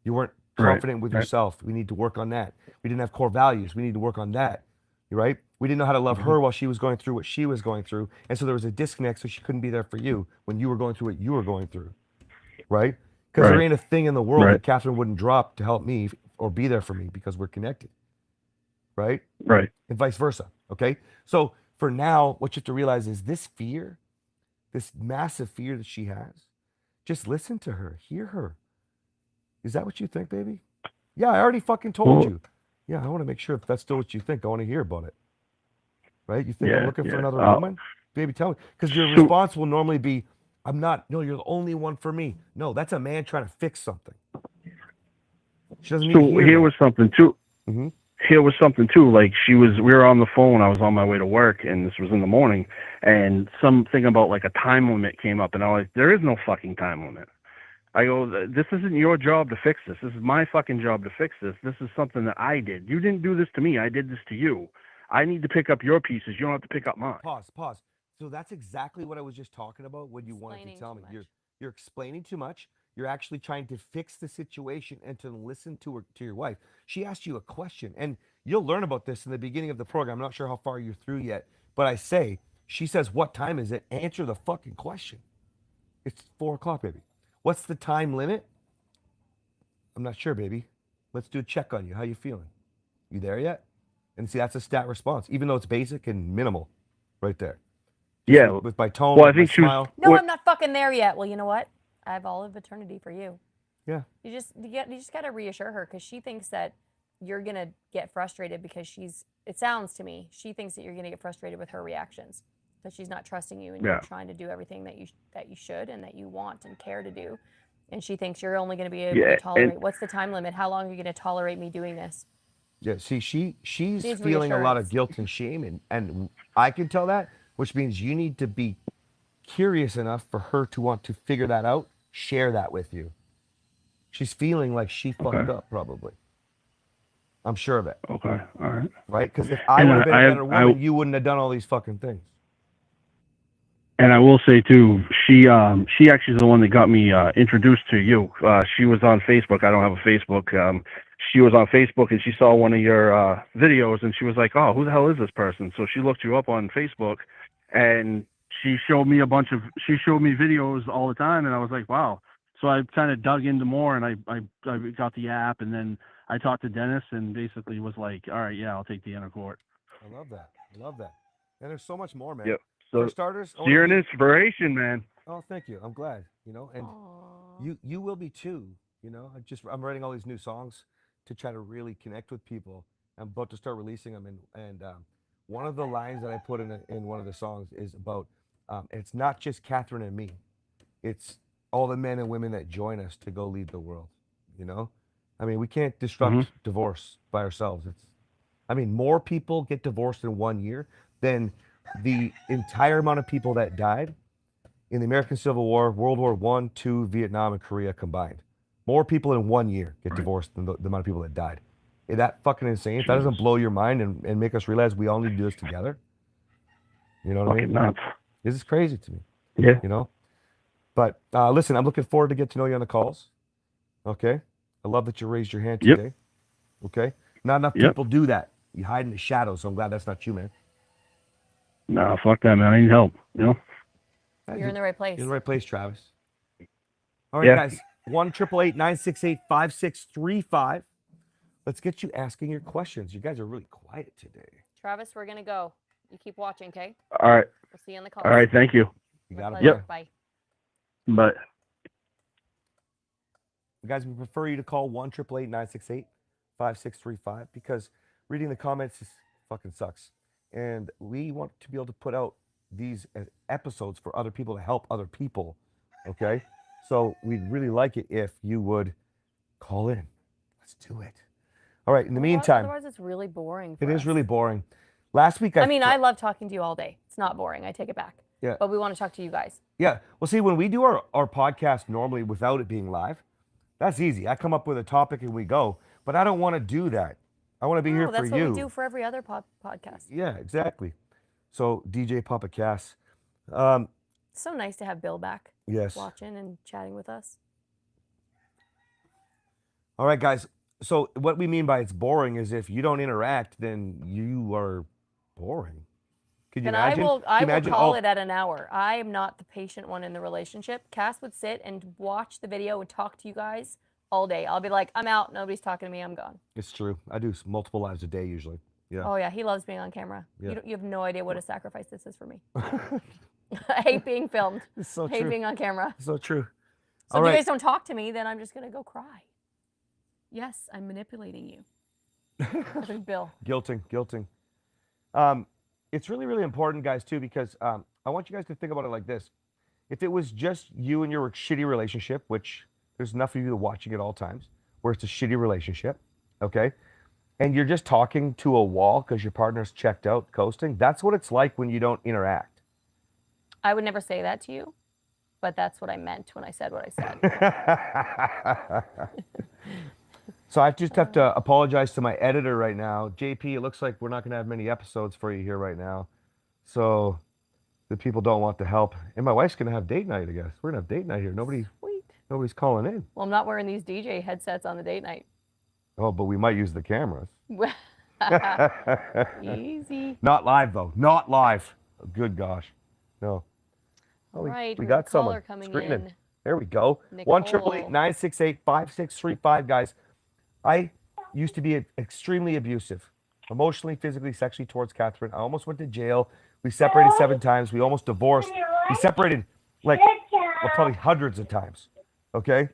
You weren't Right. confident with Right. yourself. We need to work on that. We didn't have core values. We need to work on that. Right? We didn't know how to love her while she was going through what she was going through. And so there was a disconnect, so she couldn't be there for you when you were going through what you were going through. Right? Because there Right. ain't a thing in the world Right. that Catherine wouldn't drop to help me or be there for me because we're connected. Right? Right. And vice versa. Okay? So for now, what you have to realize is this fear, this massive fear that she has, just listen to her, hear her. Is that what you think, baby? Yeah, I already fucking told Well- you. Yeah, I want to make sure if that's still what you think. I want to hear about it. Right? You think I'm Yeah, looking for yeah. another Uh, woman? Baby, tell me. Because your so- response will normally be, I'm not. No, you're the only one for me. No, that's a man trying to fix something. She doesn't need to So hear here that. was something too. Mhm. Here was something too. Like we were on the phone. I was on my way to work, and this was in the morning. And something about like a time limit came up, and I was like, "There is no fucking time limit." I go, "This isn't your job to fix this. This is my fucking job to fix this. This is something that I did. You didn't do this to me. I did this to you. I need to pick up your pieces. You don't have to pick up mine." Pause. So that's exactly what I was just talking about when you wanted to Explaining tell too me. much. You're explaining too much. You're actually trying to fix the situation and to listen to your wife. She asked you a question, and you'll learn about this in the beginning of the program. I'm not sure how far you're through yet, but I say, she says, "What time is it?" Answer the fucking question. It's 4 o'clock, baby. What's the time limit? I'm not sure, baby. Let's do a check on you. How you feeling? You there yet? And see, that's a stat response, even though it's basic and minimal, right there. Yeah. With my tone, Well, I with my think she was- smile. No, What- I'm not fucking there yet. Well, you know what? I have all of eternity for you. Yeah. You just got to reassure her because she thinks that you're going to get frustrated because it sounds to me, she thinks that you're going to get frustrated with her reactions because she's not trusting you and Yeah. you're trying to do everything that you should and that you want and care to do. And she thinks you're only going to be able Yeah, to and- tolerate. What's the time limit? How long are you going to tolerate me doing this? Yeah, see, she's Needs feeling a lot of reassurance. guilt and shame, and I can tell that, which means you need to be curious enough for her to want to figure that out, share that with you. She's feeling like she fucked Okay. up, probably. I'm sure of it, Okay. All right. right? Because if I And would have been a I- better woman, you wouldn't have done all these fucking things. And I will say too, she actually is the one that got me introduced to you. She was on Facebook. I don't have a Facebook. She was on Facebook and she saw one of your videos and she was like, "Oh, who the hell is this person?" So she looked you up on Facebook, and she showed me videos all the time, and I was like, "Wow." So I kind of dug into more, and I got the app, and then I talked to Dennis, and basically was like, "All right, yeah, I'll take the inner court." I love that. I love that. And there's so much more, man. Yep. For So starters, I wanna you're an be- inspiration, man. Oh, thank you. I'm glad. And Aww. you will be too. I'm writing all these new songs to try to really connect with people. I'm about to start releasing them, and one of the lines that I put in one of the songs is about it's not just Catherine and me. It's all the men and women that join us to go lead the world. You know, I mean, we can't disrupt divorce by ourselves. I mean, more people get divorced in 1 year than the entire amount of people that died in the American Civil War, World War I, II, Vietnam, and Korea combined. More people in 1 year get divorced than the amount of people that died. Is that fucking insane? If that doesn't blow your mind and make us realize we all need to do this together, you know what I mean? Nuts. This is crazy to me. Yeah. You know? But listen, I'm looking forward to get to know you on the calls. Okay? I love that you raised your hand Yep. today. Okay? Not enough Yep. people do that. You hide in the shadows, so I'm glad that's not you, man. No, fuck that, man. I need help. You know. You're in the right place. You're in the right place, Travis. All right, Yeah. guys. 1-888-968-5635. Let's get you asking your questions. You guys are really quiet today. Travis, we're gonna go. You keep watching, okay? All right. We'll see you on the call. All right. Thank you. You My got it. pleasure. Bye. Bye. But Guys, we prefer you to call 1-888-968-5635 because reading the comments is fucking sucks. And we want to be able to put out these episodes for other people to help other people. Okay? So we'd really like it if you would call in. Let's do it. All right. In the meantime, Otherwise, it's really boring. it for is us. really boring. Last week, I mean, I love talking to you all day. It's not boring. I take it back. Yeah. But we want to talk to you guys. Yeah. Well, see, when we do our podcast normally without it being live, that's easy. I come up with a topic and we go. But I don't want to do that. I want to be here for That's you. what we do for every other podcast. Yeah, exactly. So, DJ Papa Cass. It's so nice to have Bill back Yes. watching and chatting with us. All right, guys. So, what we mean by it's boring is if you don't interact, then you are boring. Could you And imagine? I Can you will imagine call all- it at an hour. I am not the patient one in the relationship. Cass would sit and watch the video and talk to you guys all day. I'll be like, I'm out. Nobody's talking to me. I'm gone. It's true. I do multiple lives a day usually. Yeah. Oh, yeah. He loves being on camera. Yeah. You have no idea what a sacrifice this is for me. I hate being filmed. It's so I hate true. being on camera. So true. So All if right. you guys don't talk to me, then I'm just going to go cry. Yes, I'm manipulating you. There's Bill. Guilting. It's really, really important, guys, too, because I want you guys to think about it like this. If it was just you and your shitty relationship, which there's enough of you watching at all times, where it's a shitty relationship, okay? And you're just talking to a wall because your partner's checked out, coasting, that's what it's like when you don't interact. I would never say that to you, but that's what I meant when I said what I said. So I just have to apologize to my editor right now. JP, it looks like we're not going to have many episodes for you here right now. So the people don't want the help. And my wife's going to have date night, I guess. We're going to have date night here. Sweet. Nobody's calling in. Well, I'm not wearing these DJ headsets on the date night. Oh, but we might use the cameras. Easy. Not live, though. Not live. Good gosh. No. All we- right, we we have got a caller someone coming screening. in. There we go. Nicole. 1-888-968-5635, guys. I used to be extremely abusive, emotionally, physically, sexually towards Catherine. I almost went to jail. We separated 7 times. We almost divorced. We separated like probably hundreds of times. Okay?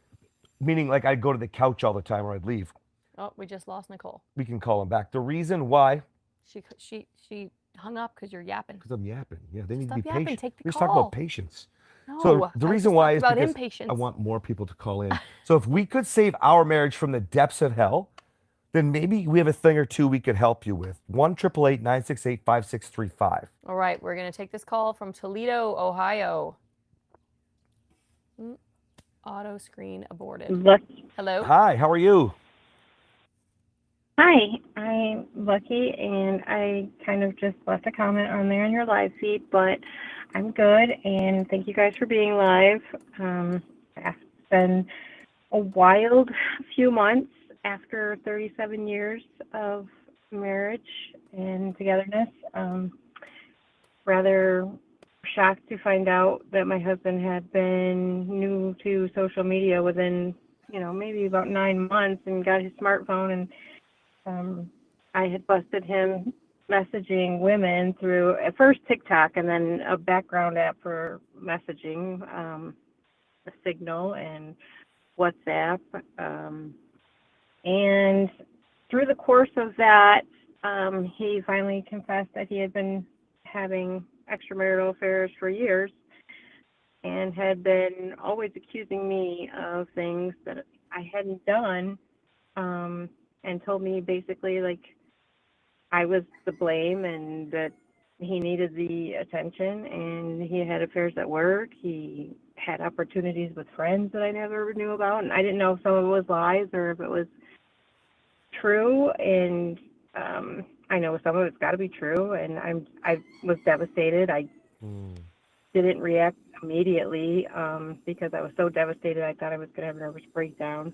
Meaning like I'd go to the couch all the time or I'd leave. Oh, we just lost Nicole. We can call him back. The reason why, She hung up because you're yapping. because I'm yapping. Yeah, they need Stop to be yapping, patient. take the We just talk call. about patience. No, So the I reason just why talked is about because impatience. I want more people to call in. So if we could save our marriage from the depths of hell, then maybe we have a thing or two we could help you with. 1-888-968-5635. All right, we're going to take this call from Toledo, Ohio. Auto screen aborted. Hello? Hi, how are you? Hi, I'm Lucky, and I kind of just left a comment on there in your live feed, but I'm good, and thank you guys for being live. It's been a wild few months after 37 years of marriage and togetherness. Rather shocked to find out that my husband had been new to social media within, maybe about 9 months, and got his smartphone, and I had busted him messaging women through at first TikTok and then a background app for messaging, Signal and WhatsApp. And through the course of that, he finally confessed that he had been having extramarital affairs for years. and had been always accusing me of things that I hadn't done, and told me basically like I was to blame and that he needed the attention, and he had affairs at work. He had opportunities with friends that I never knew about, and I didn't know if some of it was lies or if it was true. And I know some of it's got to be true, and I was devastated. I Mm. didn't react immediately because I was so devastated. I thought I was going to have a nervous breakdown.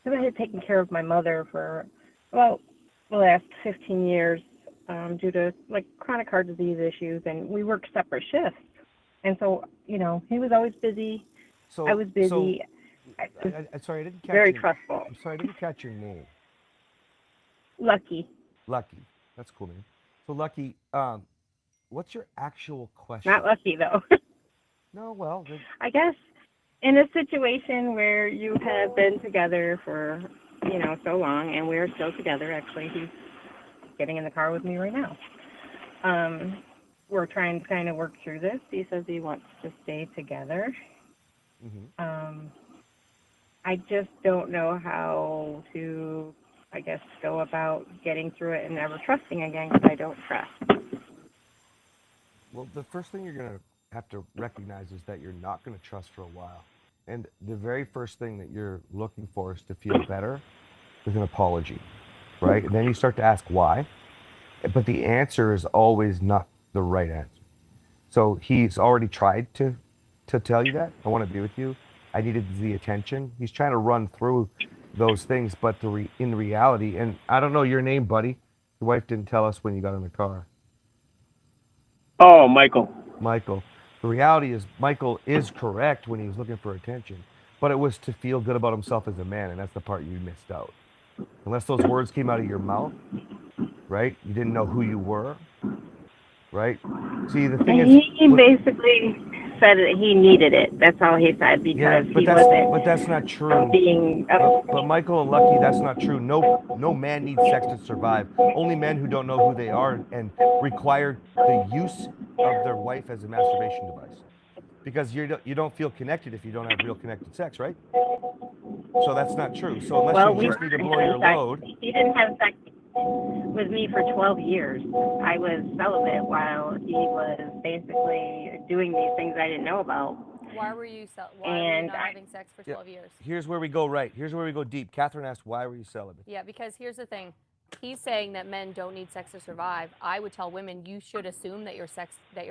Because I had taken care of my mother for about the last 15 years due to like chronic heart disease issues, and we worked separate shifts. And so, you know, he was always busy. So I was busy. I was sorry, I didn't catch very your. trustful. I'm sorry, I didn't catch your name. Lucky. Lucky. That's a cool name. So Lucky, what's your actual question? Not lucky, though. No, well, I guess in a situation where you have been together for, you know, so long, and we're still together, actually, he's getting in the car with me right now. We're trying to kind of work through this. He says he wants to stay together. mm-hmm. I just don't know how to, I guess, go about getting through it and never trusting again because I don't trust. Well, the first thing you're going to have to recognize is that you're not going to trust for a while. And the very first thing that you're looking for is to feel better with an apology, right? And then you start to ask why. But the answer is always not the right answer. So he's already tried to tell you that. I want to be with you. I needed the attention. He's trying to run through those things, but in reality, and I don't know your name, buddy. Your wife didn't tell us when you got in the car. Oh, Michael. Michael. The reality is Michael is correct when he was looking for attention, but it was to feel good about himself as a man, and that's the part you missed out. Unless those words came out of your mouth, right? You didn't know who you were, right? See, the thing is, He basically said that he needed it. That's all he said yeah, because but he wasn't that's not true. being. But Michael and Lucky, that's not true. No man needs sex to survive. Only men who don't know who they are and require the use of their wife as a masturbation device. Because you don't feel connected if you don't have real connected sex, right? So that's not true. So unless Well, you just need to blow your load, he didn't have sex with me for 12 years. I was celibate while he was basically doing these things I didn't know about. Why were you not having sex for Yeah. 12 years? here's where we go right. Here's where we go deep. Catherine asked, why were you celibate? Yeah, because here's the thing. He's saying that men don't need sex to survive. I would tell women you should assume that your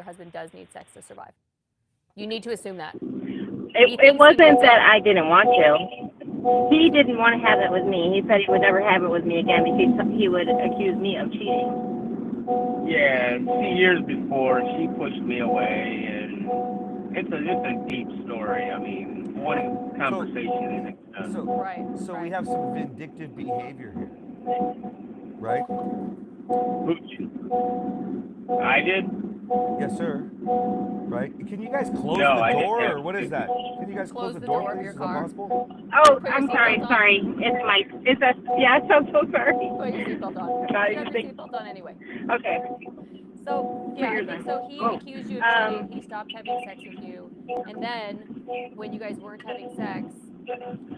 husband does need sex to survive. You need to assume that. It wasn't that I didn't want to. He didn't want to have it with me. He said he would never have it with me again because he would accuse me of cheating. Yeah, years before she pushed me away, and it's a deep story. I mean, one conversation isn't done. So we have some vindictive behavior here, right? I did? Yes, sir. Right? Can you guys close No, the I door, didn't. or what is that? Can you guys close the door door, of please? your Is that car. possible? Oh, I'm sorry. Yes, I'm so sorry. Put your seatbelt on. You should have your seatbelt on anyway. Okay. So, yeah, I think so. He accused you of cheating. He stopped having sex with you. And then, when you guys weren't having sex,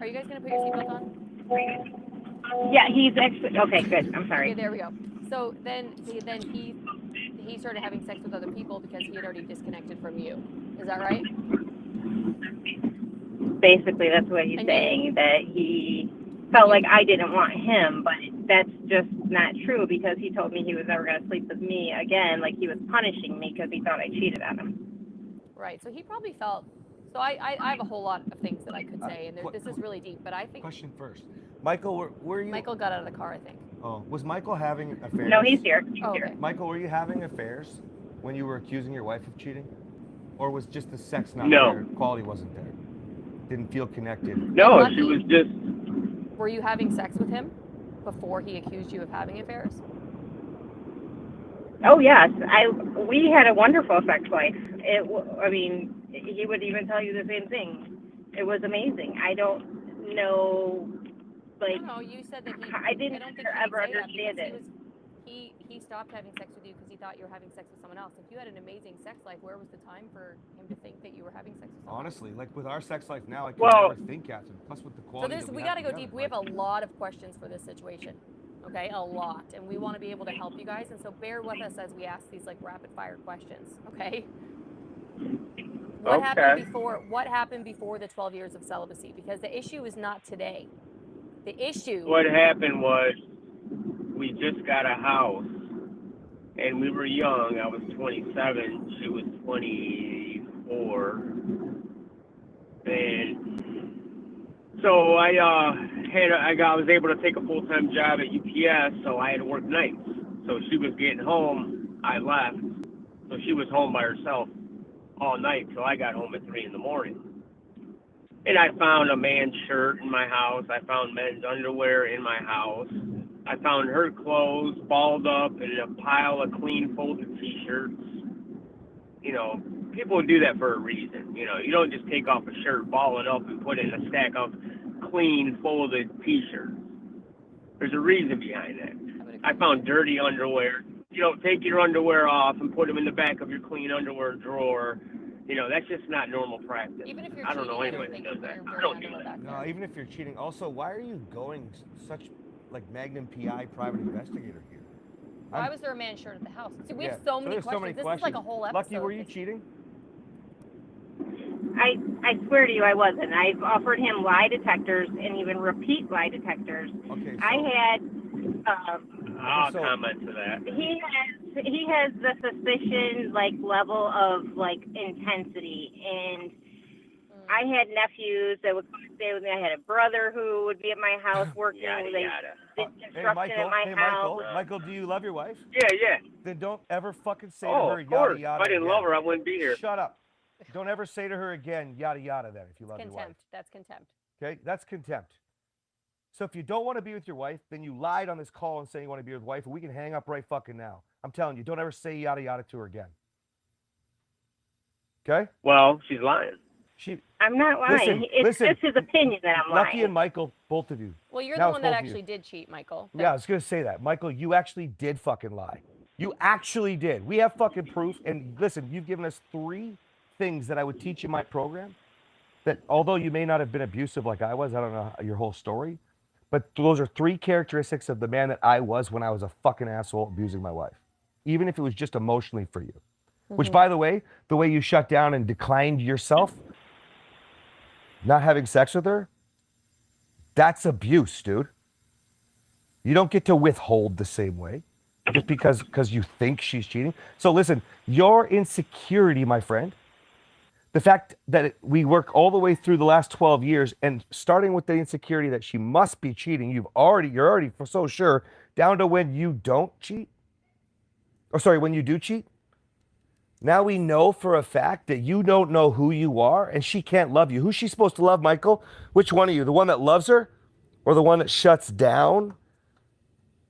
are you guys going to put your seatbelt on? Yeah, he's actually, okay, good. I'm sorry. Okay, there we go. So then he started having sex with other people because he had already disconnected from you. Is that right? Basically, that's what he's saying, that he felt like I didn't want him, but that's just not true because he told me he was never going to sleep with me again, like he was punishing me because he thought I cheated on him. Right. So he probably felt. So I have a whole lot of things that I could say, and this is really deep. But I think. Question first, Michael, were you? Michael got out of the car, I think. Oh, was Michael having affairs? No, he's here. Okay. Michael, were you having affairs when you were accusing your wife of cheating, or was just the sex not No. there? Quality wasn't there. Didn't feel connected. No, she was just. Were you having sex with him before he accused you of having affairs? Oh, yes. We had a wonderful sex life. He would even tell you the same thing. It was amazing. I don't know, like. No, you said that he. I didn't don't think ever he could say that understand because it. He stopped having sex with you because he thought you were having sex with someone else. If you had an amazing sex life, where was the time for him to think that you were having sex with someone else? Honestly, like with our sex life now, I can Well- never think, Catherine. Plus with the So quality. this, that we have got to go together, deep. We have a like- lot of questions for this situation. Okay, a lot, and we want to be able to help you guys. And so bear with us as we ask these like rapid fire questions. Okay. What happened Okay. before? What happened before the 12 years of celibacy? Because the issue is not today. The issue. What happened was we just got a house, and we were young. I was 27. She was 24. And so I was able to take a full-time job at UPS, so I had to work nights. So she was getting home, I left. So she was home by herself all night till I got home at 3 in the morning. And I found a man's shirt in my house. I found men's underwear in my house. I found her clothes balled up in a pile of clean folded T-shirts. You know, people would do that for a reason. You know, you don't just take off a shirt, ball it up, and put it in a stack of clean folded T-shirts. There's a reason behind that. I found dirty underwear. You don't take your underwear off and put them in the back of your clean underwear drawer. You know, that's just not normal practice. Even if you're I don't know cheating, I anybody don't that think does you that. wear I don't dirty do that. underwear back No, there. even if you're cheating. Also, why are you going such like Magnum PI private investigator here? Why was there a man's shirt at the house? See, we have Yeah, so many there's questions. This is like a whole episode. Lucky, were you cheating? I swear to you, I wasn't. I've offered him lie detectors and even repeat lie detectors. Okay, so, I had. I'll so- comment to that. He has the suspicion like level of like intensity, and I had nephews that would come and stay with me. I had a brother who would be at my house working. Yada They yada. did hey construction Michael, at my hey house. Michael, do you love your wife? Yeah. Then don't ever fucking say Oh, to her of course. yada yada. If I didn't again. love her, I wouldn't be here. Shut up. Don't ever say to her again yada yada. Then if you love your wife, Contempt. That's contempt. okay, that's contempt. So if you don't want to be with your wife, then you lied on this call and saying you want to be with your wife, and we can hang up right fucking now. I'm telling you, don't ever say yada yada to her again. Okay? Well, she's lying. I'm not lying. It's just his opinion that I'm Lucky lying. and Michael, both of you. Well, you're Now the it's one that both of you. actually did cheat, Michael. Yeah, I was gonna say that, Michael. You actually did fucking lie. You actually did. We have fucking proof. And listen, you've given us 3 things that I would teach in my program. That although you may not have been abusive like I was, I don't know your whole story, but those are 3 characteristics of the man that I was when I was a fucking asshole abusing my wife, even if it was just emotionally for you. Which, by the way you shut down and declined yourself, not having sex with her, that's abuse, dude. You don't get to withhold the same way just because you think she's cheating. So listen, your insecurity, my friend, the fact that we work all the way through the last 12 years and starting with the insecurity that she must be cheating, you're already for so sure, down to when you don't cheat. When you do cheat. Now we know for a fact that you don't know who you are and she can't love you. Who's she supposed to love, Michael? Which one of you? The one that loves her or the one that shuts down?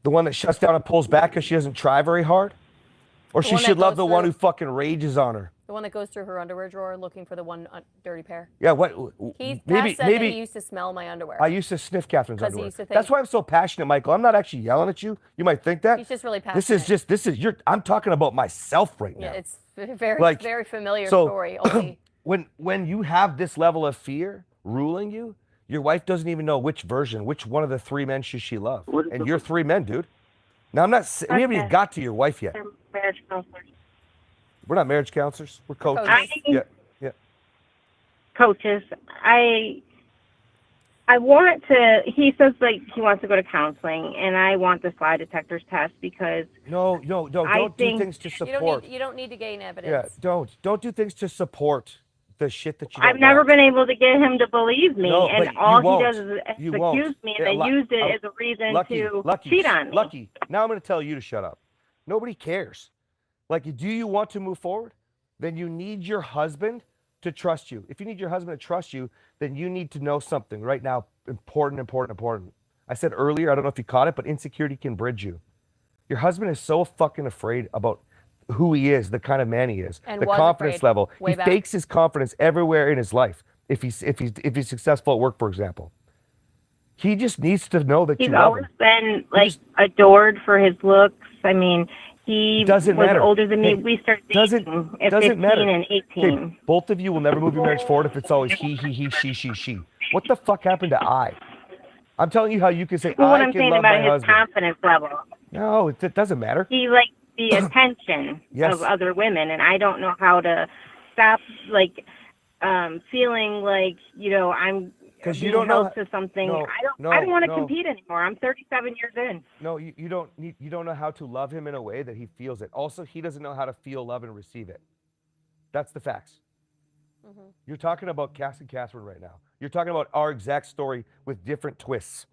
The one that shuts down and pulls back because she doesn't try very hard? Or she one that should love goes the one through- who fucking rages on her? The one that goes through her underwear drawer looking for the one dirty pair. Yeah, what? He maybe said that he used to smell my underwear. I used to sniff Catherine's 'Cause he underwear. used to That's think- why I'm so passionate, Michael. I'm not actually yelling at you. You might think that. He's just really passionate. I'm talking about myself right now. Yeah, it's very, Like, very familiar so- story. Only When you have this level of fear ruling you, your wife doesn't even know which one of the 3 men should she love. What is And the- you're 3 men, dude. Now we haven't even Okay. got to your wife yet. They're marriage counselors. We're not marriage counselors. We're coaches. coaches. Yeah. Coaches, I want to. He says like he wants to go to counseling, and I want this lie detectors test because No, don't do think- things to you support. don't need to gain Yeah, evidence. don't do things to support the shit that you don't I've never want. been able to get him to believe me, No, and but all you won't. he does is You won't. accuse me and Yeah, then used it as a reason to cheat on me. Lucky. Now I'm going to tell you to shut up. Nobody cares. Like, do you want to move forward? Then you need your husband to trust you. If you need your husband to trust you, then you need to know something right now. Important. I said earlier, I don't know if you caught it, but insecurity can bridge you. Your husband is so fucking afraid about who he is, the kind of man he is, And the was confidence afraid level. way He back. fakes his confidence everywhere in his life. If he's successful at work, for example, he just needs to know that He's you love always him. been just- adored for his looks. I mean, he Doesn't was matter. older than me. Hey, We started doesn't- dating at doesn't 15 matter. and 18. Okay, both of you will never move your marriage forward if it's always he, she. What the fuck happened to I? I'm telling you how you can say Well, what I I'm can saying love about my his husband. confidence level, No, it doesn't matter. he likes the attention Yes. of other women, and I don't know how to stop, like, feeling like, you know, I'm 'Cause you being don't know held to something. no, I don't want to no. compete anymore. I'm 37 years in. No, you don't know how to love him in a way that he feels it. Also, he doesn't know how to feel love and receive it. That's the facts. You're talking about Cass and Catherine right now. You're talking about our exact story with different twists,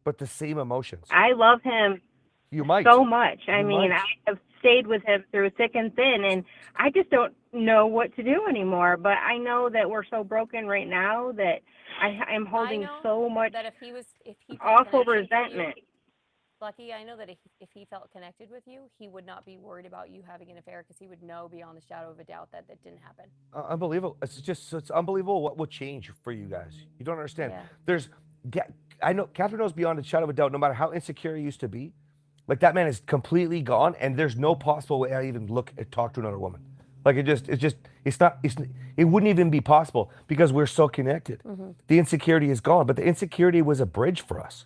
but the same emotions. I love him You might. so much. I You mean, might. I have stayed with him through thick and thin, and I just don't know what to do anymore. But I know that we're so broken right now that I'm holding know so much That if he felt awful connected with you- resentment. Lucky, I know that if he felt connected with you, he would not be worried about you having an affair because he would know beyond the shadow of a doubt that that didn't happen. Unbelievable. It's unbelievable what will change for you guys. You don't understand. Yeah. I know Catherine knows beyond a shadow of a doubt, no matter how insecure he used to be, like that man is completely gone, and there's no possible way I even talk to another woman. Like it wouldn't even be possible because we're so connected. The insecurity is gone, but the insecurity was a bridge for us.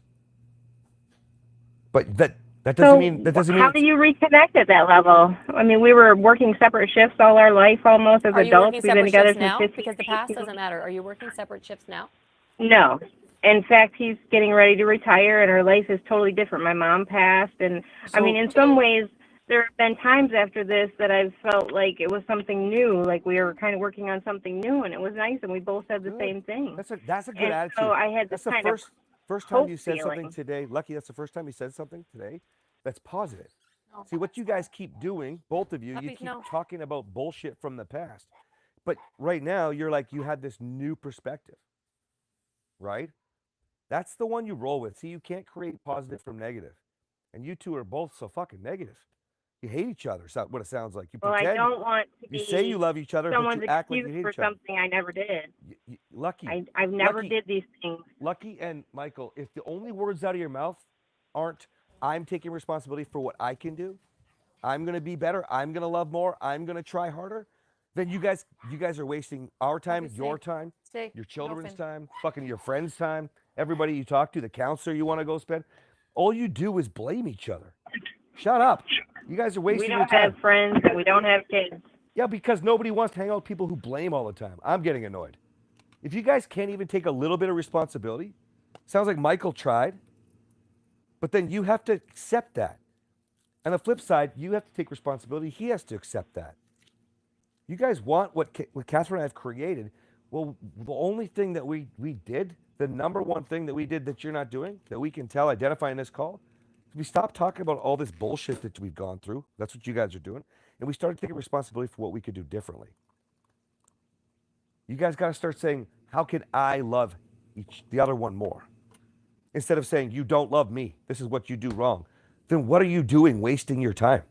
But that doesn't mean How do you reconnect at that level? I mean, we were working separate shifts all our life almost as Are you adults. working We've been separate together shifts since now? 15. Because the past doesn't matter. Are you working separate shifts now? No. In fact, he's getting ready to retire, and our life is totally different. My mom passed, and I mean, in some ways, there have been times after this that I've felt like it was something new, like we were kind of working on something new, and it was nice, and we both said the same thing. That's a good And attitude. so I had That's this the kind of first time hope you said something feeling. today. Lucky, that's the first time you said something today that's positive. Oh, See, what you guys keep doing, both of you, you Puppies, keep no. talking about bullshit from the past. But right now, you're like, you had this new perspective, right? That's the one you roll with. See, you can't create positive from negative. And you two are both so fucking negative. You hate each other, what it sounds like. You Well, pretend, I don't want to you be say you love each other, but someone's you act like you excuse hate for each other. something I never did. Lucky. I've never Lucky. did these things. Lucky and Michael, if the only words out of your mouth aren't, I'm taking responsibility for what I can do, I'm going to be better, I'm going to love more, I'm going to try harder, then you guys are wasting our time, Obviously. your time, Stay. your children's Dolphin. time, fucking your friends' time, everybody you talk to, the counselor you want to go spend. All you do is blame each other. Shut up. You guys are We wasting your don't time. have friends, and we don't have kids. Yeah, because nobody wants to hang out with people who blame all the time. I'm getting annoyed. If you guys can't even take a little bit of responsibility, sounds like Michael tried, but then you have to accept that. On the flip side, you have to take responsibility. He has to accept that. You guys want what Catherine and I have created. Well, the only thing that we did, the number one thing that we did that you're not doing, that we can tell, identify in this call, is we stopped talking about all this bullshit that we've gone through. That's what you guys are doing. And we started taking responsibility for what we could do differently. You guys got to start saying, how can I love the other one more? Instead of saying, you don't love me. This is what you do wrong. Then what are you doing wasting your time?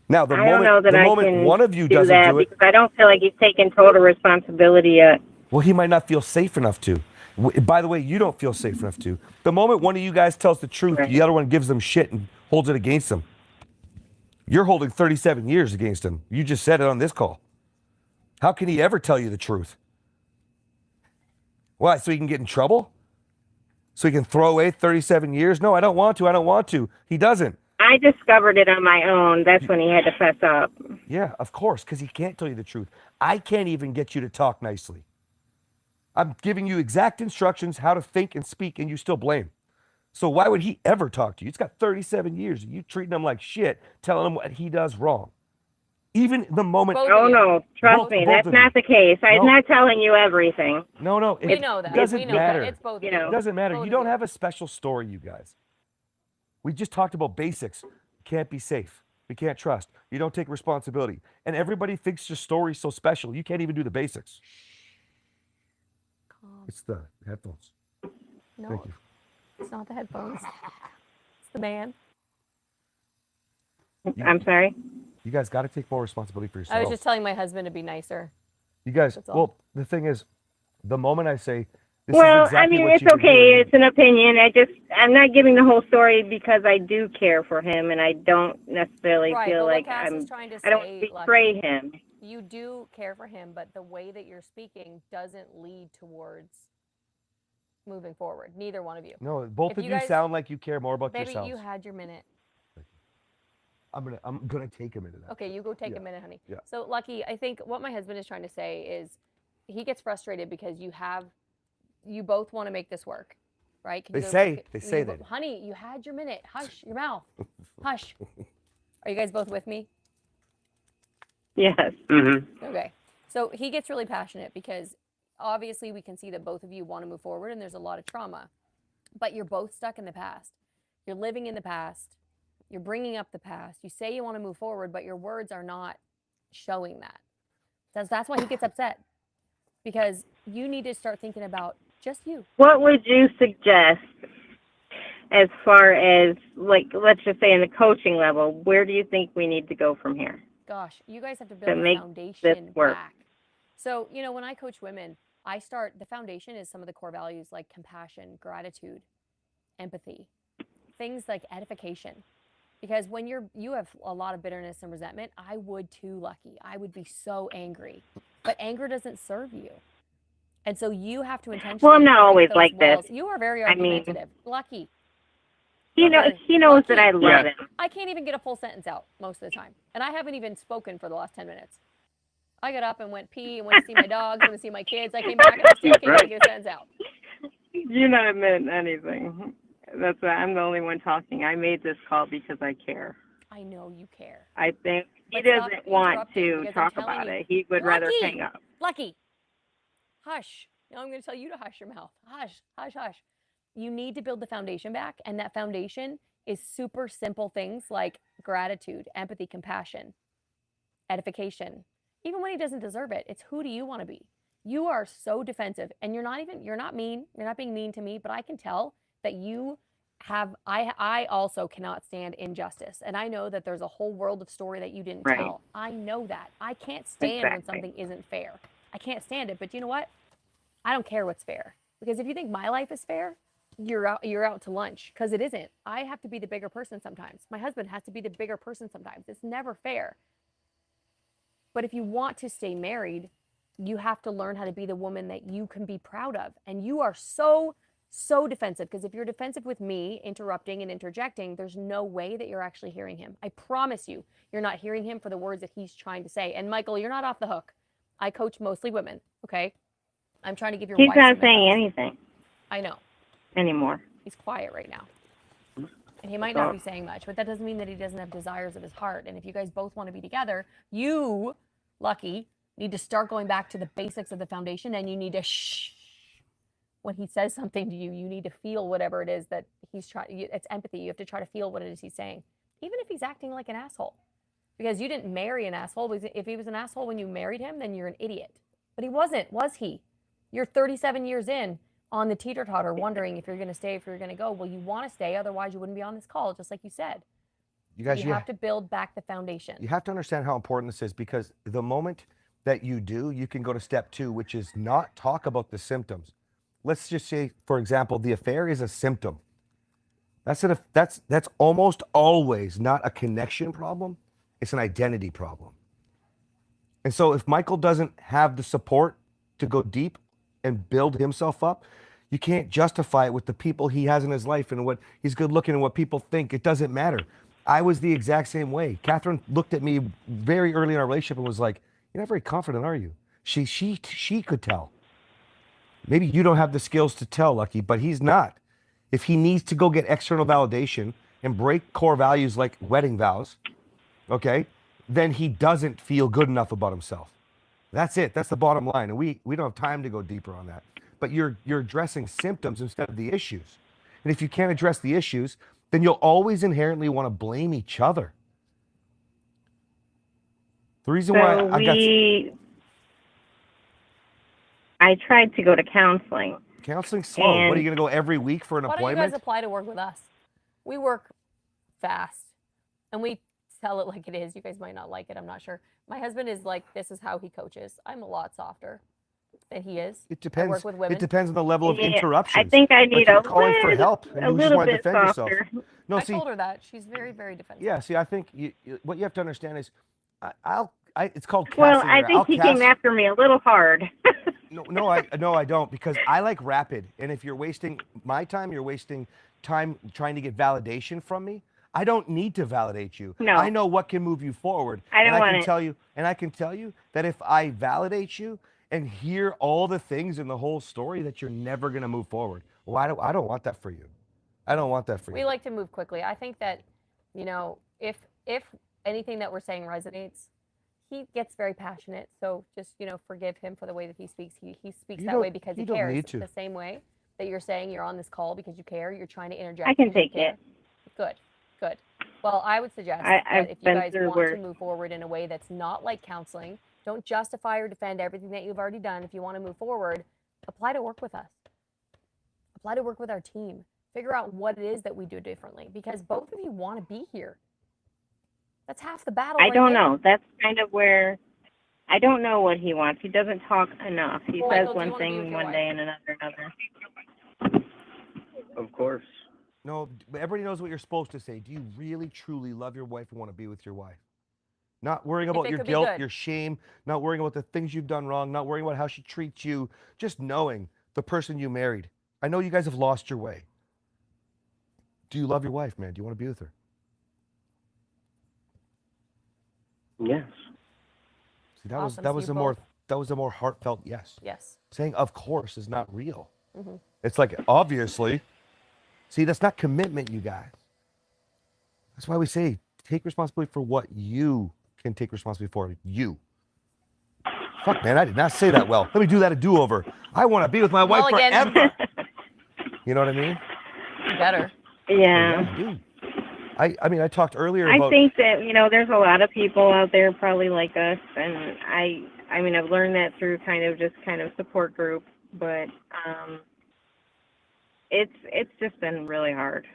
Now, the I don't know that the I moment can one of you do doesn't that do it, because I don't feel like he's taking total responsibility yet. well, he might not feel safe enough to. By the way, you don't feel safe enough to. The moment one of you guys tells the truth, Right. the other one gives them shit and holds it against them. You're holding 37 years against him. You just said it on this call. How can he ever tell you the truth? Why? So he can get in trouble? So he can throw away 37 years? No, I don't want to. I don't want to. He doesn't. I discovered it on my own. That's when he had to fess up. Yeah, of course, because he can't tell you the truth. I can't even get you to talk nicely. I'm giving you exact instructions how to think and speak, and you still blame. So why would he ever talk to you? It's got 37 years. You treating him like shit, telling him what he does wrong. Even the moment. Both Oh, of you. no. Trust Both- me. both That's of you. not the case. I'm No. not telling you everything. No, We know that. doesn't We know matter. that. It's both You of know. It doesn't matter. Both You of don't you. have a special story, you guys. We just talked about basics. Can't be safe. We can't trust. You don't take responsibility. And everybody thinks your story's so special. You can't even do the basics. Calm. It's the headphones. No, Thank you. it's not the headphones. It's the man. I'm sorry. You guys got to take more responsibility for I yourself. was just telling my husband to be nicer. You guys, That's all. well, the thing is, the moment I say, This is Well, I exactly mean, what it's you could do. okay. It's an opinion. I'm not giving the whole story because I do care for him, and I don't necessarily Right, feel but like what Cass is trying to I don't say, betray Lucky, him. you do care for him, but the way that you're speaking doesn't lead towards moving forward. Neither one of you. No, both If of you you guys- sound like you care more about Baby, yourselves. you had your minute. I'm gonna take a minute. Okay, you go take Yeah. a minute, honey. Yeah. So, Lucky, I think what my husband is trying to say is he gets frustrated because you both want to make this work, right? They say that. Honey, you had your minute. Hush your mouth. Hush. Are you guys both with me? Yes. Mm-hmm. Okay. So he gets really passionate because obviously we can see that both of you want to move forward and there's a lot of trauma, but you're both stuck in the past. You're living in the past. You're bringing up the past. You say you want to move forward, but your words are not showing that. That's why he gets upset, because you need to start thinking about just you. What would you suggest as far as, like, let's just say in the coaching level? Where do you think we need to go from here? Gosh, you guys have to To build a make foundation this work. back. So, when I coach women, the foundation is some of the core values like compassion, gratitude, empathy, things like edification. Because when you have a lot of bitterness and resentment, I would too, Lucky. I would be so angry. But anger doesn't serve you. And so you have to intentionally Well, I'm not break always those like this. walls. You are very I mean- argumentative. Lucky. He knows that I Lucky. love Yeah. him. I can't even get a full sentence out most of the time. And I haven't even spoken for the last 10 minutes. I got up and went pee and went to see my dogs, went to see my kids. I came back and I still can't even get a sentence out. You're not admitting anything. That's why I'm the only one talking. I made this call because I care. I know you care. I think he But stop doesn't want interrupting, to because I'm talk telling about you- it. He would rather Lucky! hang up. Lucky. Hush. Now I'm going to tell you to hush your mouth. Hush, hush, hush. You need to build the foundation back. And that foundation is super simple things like gratitude, empathy, compassion, edification. Even when he doesn't deserve it, it's who do you want to be? You are so defensive, and you're not mean. You're not being mean to me, but I can tell that you have, I also cannot stand injustice. And I know that there's a whole world of story that you didn't Right. tell. I know that. I can't stand when Exactly. something isn't fair. I can't stand it. But you know what? I don't care what's fair. Because if you think my life is fair, you're out to lunch, because it isn't. I have to be the bigger person sometimes. My husband has to be the bigger person sometimes. It's never fair. But if you want to stay married, you have to learn how to be the woman that you can be proud of. And you are so defensive, because if you're defensive with me interrupting and interjecting, there's no way that you're actually hearing him. I promise you, you're not hearing him for the words that he's trying to say. And Michael, you're not off the hook. I coach mostly women, okay? I'm trying to give your He's wife not some saying advice. anything I know. anymore. He's quiet right now. And he might not be saying much, but that doesn't mean that he doesn't have desires of his heart. And if you guys both want to be together, you, Lucky, need to start going back to the basics of the foundation, and you need to shh. When he says something to you, you need to feel whatever it is that he's trying. It's empathy. You have to try to feel what it is he's saying, even if he's acting like an asshole. Because you didn't marry an asshole. If he was an asshole when you married him, then you're an idiot. But he wasn't, was he? You're 37 years in on the teeter-totter, wondering if you're going to stay, if you're going to go. Well, you want to stay, otherwise you wouldn't be on this call, just like you said. You guys, You have to build back the foundation. you have to understand how important this is, because the moment that you do, you can go to step 2, which is not talk about the symptoms. Let's just say, for example, the affair is a symptom. That's almost always not a connection problem. It's an identity problem. And so if Michael doesn't have the support to go deep and build himself up, you can't justify it with the people he has in his life and what he's good looking and what people think. It doesn't matter. I was the exact same way. Catherine looked at me very early in our relationship and was like, "You're not very confident, are you?" She could tell. Maybe you don't have the skills to tell, Lucky, but he's not. If he needs to go get external validation and break core values like wedding vows, okay, then he doesn't feel good enough about himself. That's it. That's the bottom line. And we don't have time to go deeper on that. But you're addressing symptoms instead of the issues. And if you can't address the issues, then you'll always inherently want to blame each other. The reason why So I got I tried to go to counseling. counseling slow. What are And- you going to go every week for an Why don't you appointment? guys apply to work with us? We work fast, and we tell it like it is. You guys might not like it. I'm not sure. My husband is like, this is how he coaches. I'm a lot softer. that he is. It I depends. work with women. It depends on the level of Yeah, interruptions. I think I Like need you're a calling for help, and a you just little want to bit defend yourself. softer. No, I see, told her that. She's very, very defensive. yeah, see, I think what you have to understand is, it's called Well, casting. I her. think I'll he cast. came after me a little hard. No, I don't, because I like rapid. And if you're wasting my time, you're wasting time trying to get validation from me. I don't need to validate you. No. I know what can move you forward. I don't and I want can it. tell you, and I can tell you that if I validate you and hear all the things in the whole story, that you're never going to move forward. Well, I don't want that for you. I don't want that for you. We like to move quickly. I think that, if anything that we're saying resonates, he gets very passionate. So just, forgive him for the way that he speaks. He speaks You that don't- way because he you don't cares. need to. The same way that you're saying you're on this call because you care. You're trying to interject. I can because you take care. it. Good. Well, I would suggest I've that if you been guys through want to worse. move forward in a way that's not like counseling, don't justify or defend everything that you've already done. If you want to move forward, apply to work with us. Apply to work with our team. Figure out what it is that we do differently, because both of you want to be here. That's half the battle. I right don't there. know. That's kind of where I don't know what he wants. He doesn't talk enough. He Well, says Michael, do you one wanna be with thing your one wife? day and another. Of course. No, but everybody knows what you're supposed to say. Do you really, truly love your wife and want to be with your wife? Not worrying about it your could be guilt, good. your shame, not worrying about the things you've done wrong, not worrying about how she treats you, just knowing the person you married. I know you guys have lost your way. Do you love your wife, man? Do you want to be with her? Yes. See, that Awesome. was So a you more both- heartfelt yes. Yes. Saying of course is not real. Mhm. It's like obviously. See, that's not commitment, you guys. That's why we say take responsibility for what you can take responsibility for. You. Fuck, man, I did not say that well. Let me do that a do-over. I want to be with my wife Mulligan. forever. You know what I mean? You better. Yeah. I do. I mean, I talked earlier I about. think that, there's a lot of people out there probably like us, and I mean, I've learned that through kind of support group, but it's just been really hard.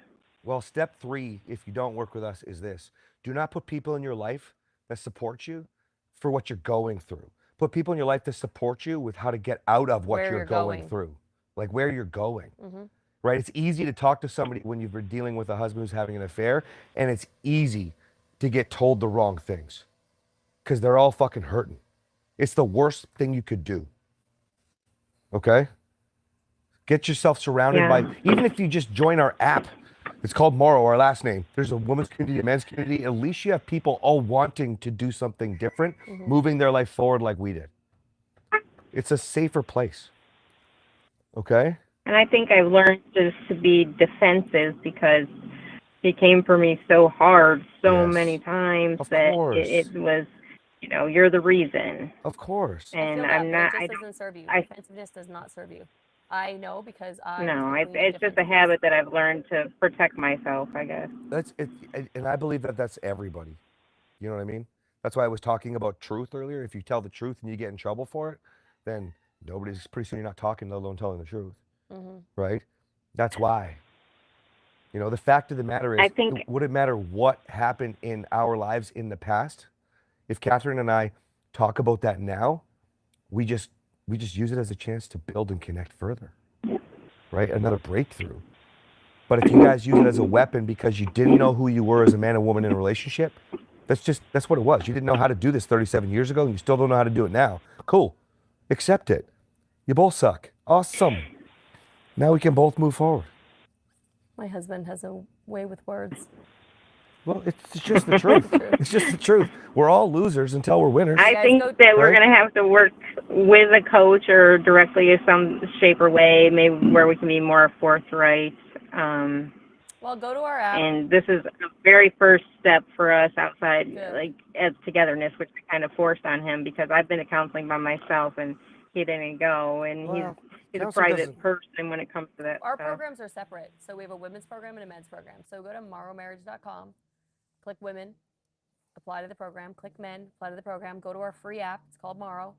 Well, step 3, if you don't work with us, is this: do not put people in your life that support you for what you're going through. Put people in your life that support you with how to get out of what Where you're you're going going. through, like where you're going. Hmm. Right? It's easy to talk to somebody when you've been dealing with a husband who's having an affair, and it's easy to get told the wrong things because they're all fucking hurting. It's the worst thing you could do. Okay? Get yourself surrounded by, even if you just join our app, it's called Morrow, our last name. There's a women's community, a men's community. At least you have people all wanting to do something different, moving their life forward like we did. It's a safer place. Okay? And I think I've learned just to be defensive because he came for me so hard so Yes. many times Of that course. it was, you're the reason. Of course. I And feel that, I'm but not, it I just don't, doesn't serve you. I- Defensiveness does not serve you. I know because I. no, was the queen of it's just a defensiveness. habit that I've learned to protect myself, I guess. That's it, and I believe that that's everybody. You know what I mean? That's why I was talking about truth earlier. If you tell the truth and you get in trouble for it, then nobody's, pretty soon you're not talking, let alone telling the truth, Mhm. right? That's why. The fact of the matter is, I think- it wouldn't matter what happened in our lives in the past. If Catherine and I talk about that now, we just use it as a chance to build and connect further, right? Another breakthrough. But if you guys use it as a weapon because you didn't know who you were as a man and woman in a relationship, that's what it was. You didn't know how to do this 37 years ago, and you still don't know how to do it now. Cool. Accept it. You both suck. Awesome. Now we can both move forward. My husband has a way with words. Well, it's just the truth. It's just the truth. We're all losers until we're winners. I guys think go- that we're Right? going to have to work with a coach or directly in some shape or way, maybe where we can be more forthright. Well, go to our app. And this is the very first step for us outside, Good. as togetherness, which I kind of forced on him because I've been to counseling by myself and he didn't go. And Well, he's a counseling private doesn't- person when it comes to that Our stuff. programs are separate. So we have a women's program and a men's program. So go to morrowmarriage.com, click women, apply to the program, click men, apply to the program, go to our free app. It's called Morrow.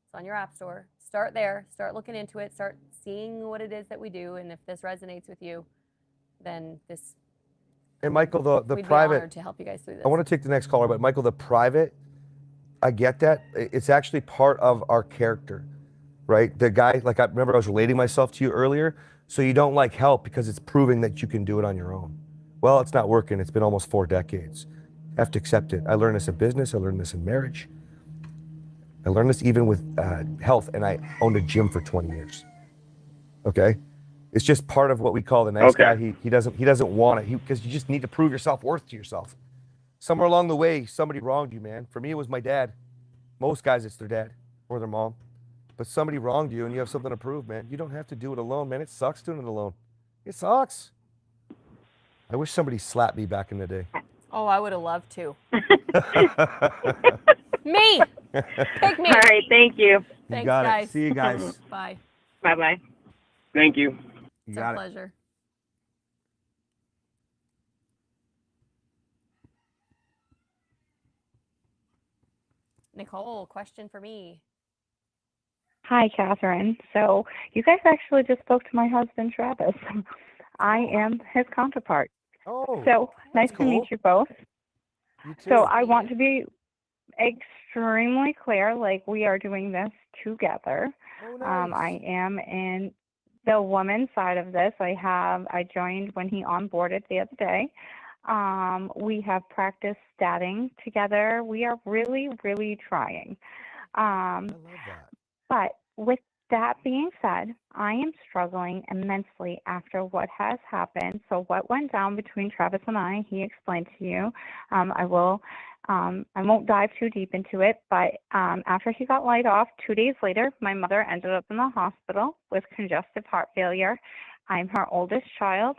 It's on your app store. Start there, start looking into it, start seeing what it is that we do. And if this resonates with you, then And Michael, the we'd be private, honored to help you guys through this. I want to take the next caller, but Michael, the private, I get that. It's actually part of our character. right? The guy, like I remember I was relating myself to you earlier. So you don't like help because it's proving that you can do it on your own. Well, it's not working. It's been almost 4 decades. You have to accept it. I learned this in business. I learned this in marriage. I learned this even with health, and I owned a gym for 20 years. Okay, it's just part of what we call the nice Okay. guy. He doesn't want it because you just need to prove your self-worth to yourself. Somewhere along the way, somebody wronged you, man. For me, it was my dad. Most guys, it's their dad or their mom. But somebody wronged you, and you have something to prove, man. You don't have to do it alone, man. It sucks doing it alone. It sucks. I wish somebody slapped me back in the day. Oh, I would have loved to. Me! Pick me! All right, thank you. You Thanks, got guys. it. See you guys. Bye. Bye-bye. Thank you. You It's a got it. pleasure. Nicole, question for me. Hi, Catherine. So you guys actually just spoke to my husband, Travis. I am his counterpart. Oh, So nice that's to meet cool. you both. You too. So I want to be extremely clear, like we are doing this together. Oh, nice. I am in the woman's side of this. I joined when he onboarded the other day. We have practiced statting together. We are really, really trying. I love that. But with that being said, I am struggling immensely after what has happened. So what went down between Travis and I, he explained to you. I won't dive too deep into it, but after he got laid off, 2 days later, my mother ended up in the hospital with congestive heart failure. I'm her oldest child,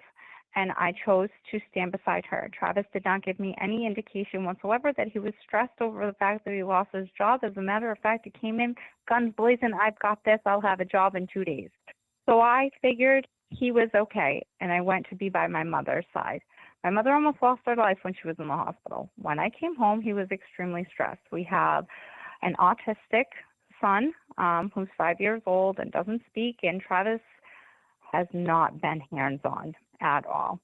and I chose to stand beside her. Travis did not give me any indication whatsoever that he was stressed over the fact that he lost his job. As a matter of fact, he came in guns blazing, I've got this, I'll have a job in 2 days. So I figured he was okay, and I went to be by my mother's side. My mother almost lost her life when she was in the hospital. When I came home, he was extremely stressed. We have an autistic son who's 5 years old and doesn't speak, and Travis has not been hands-on at all.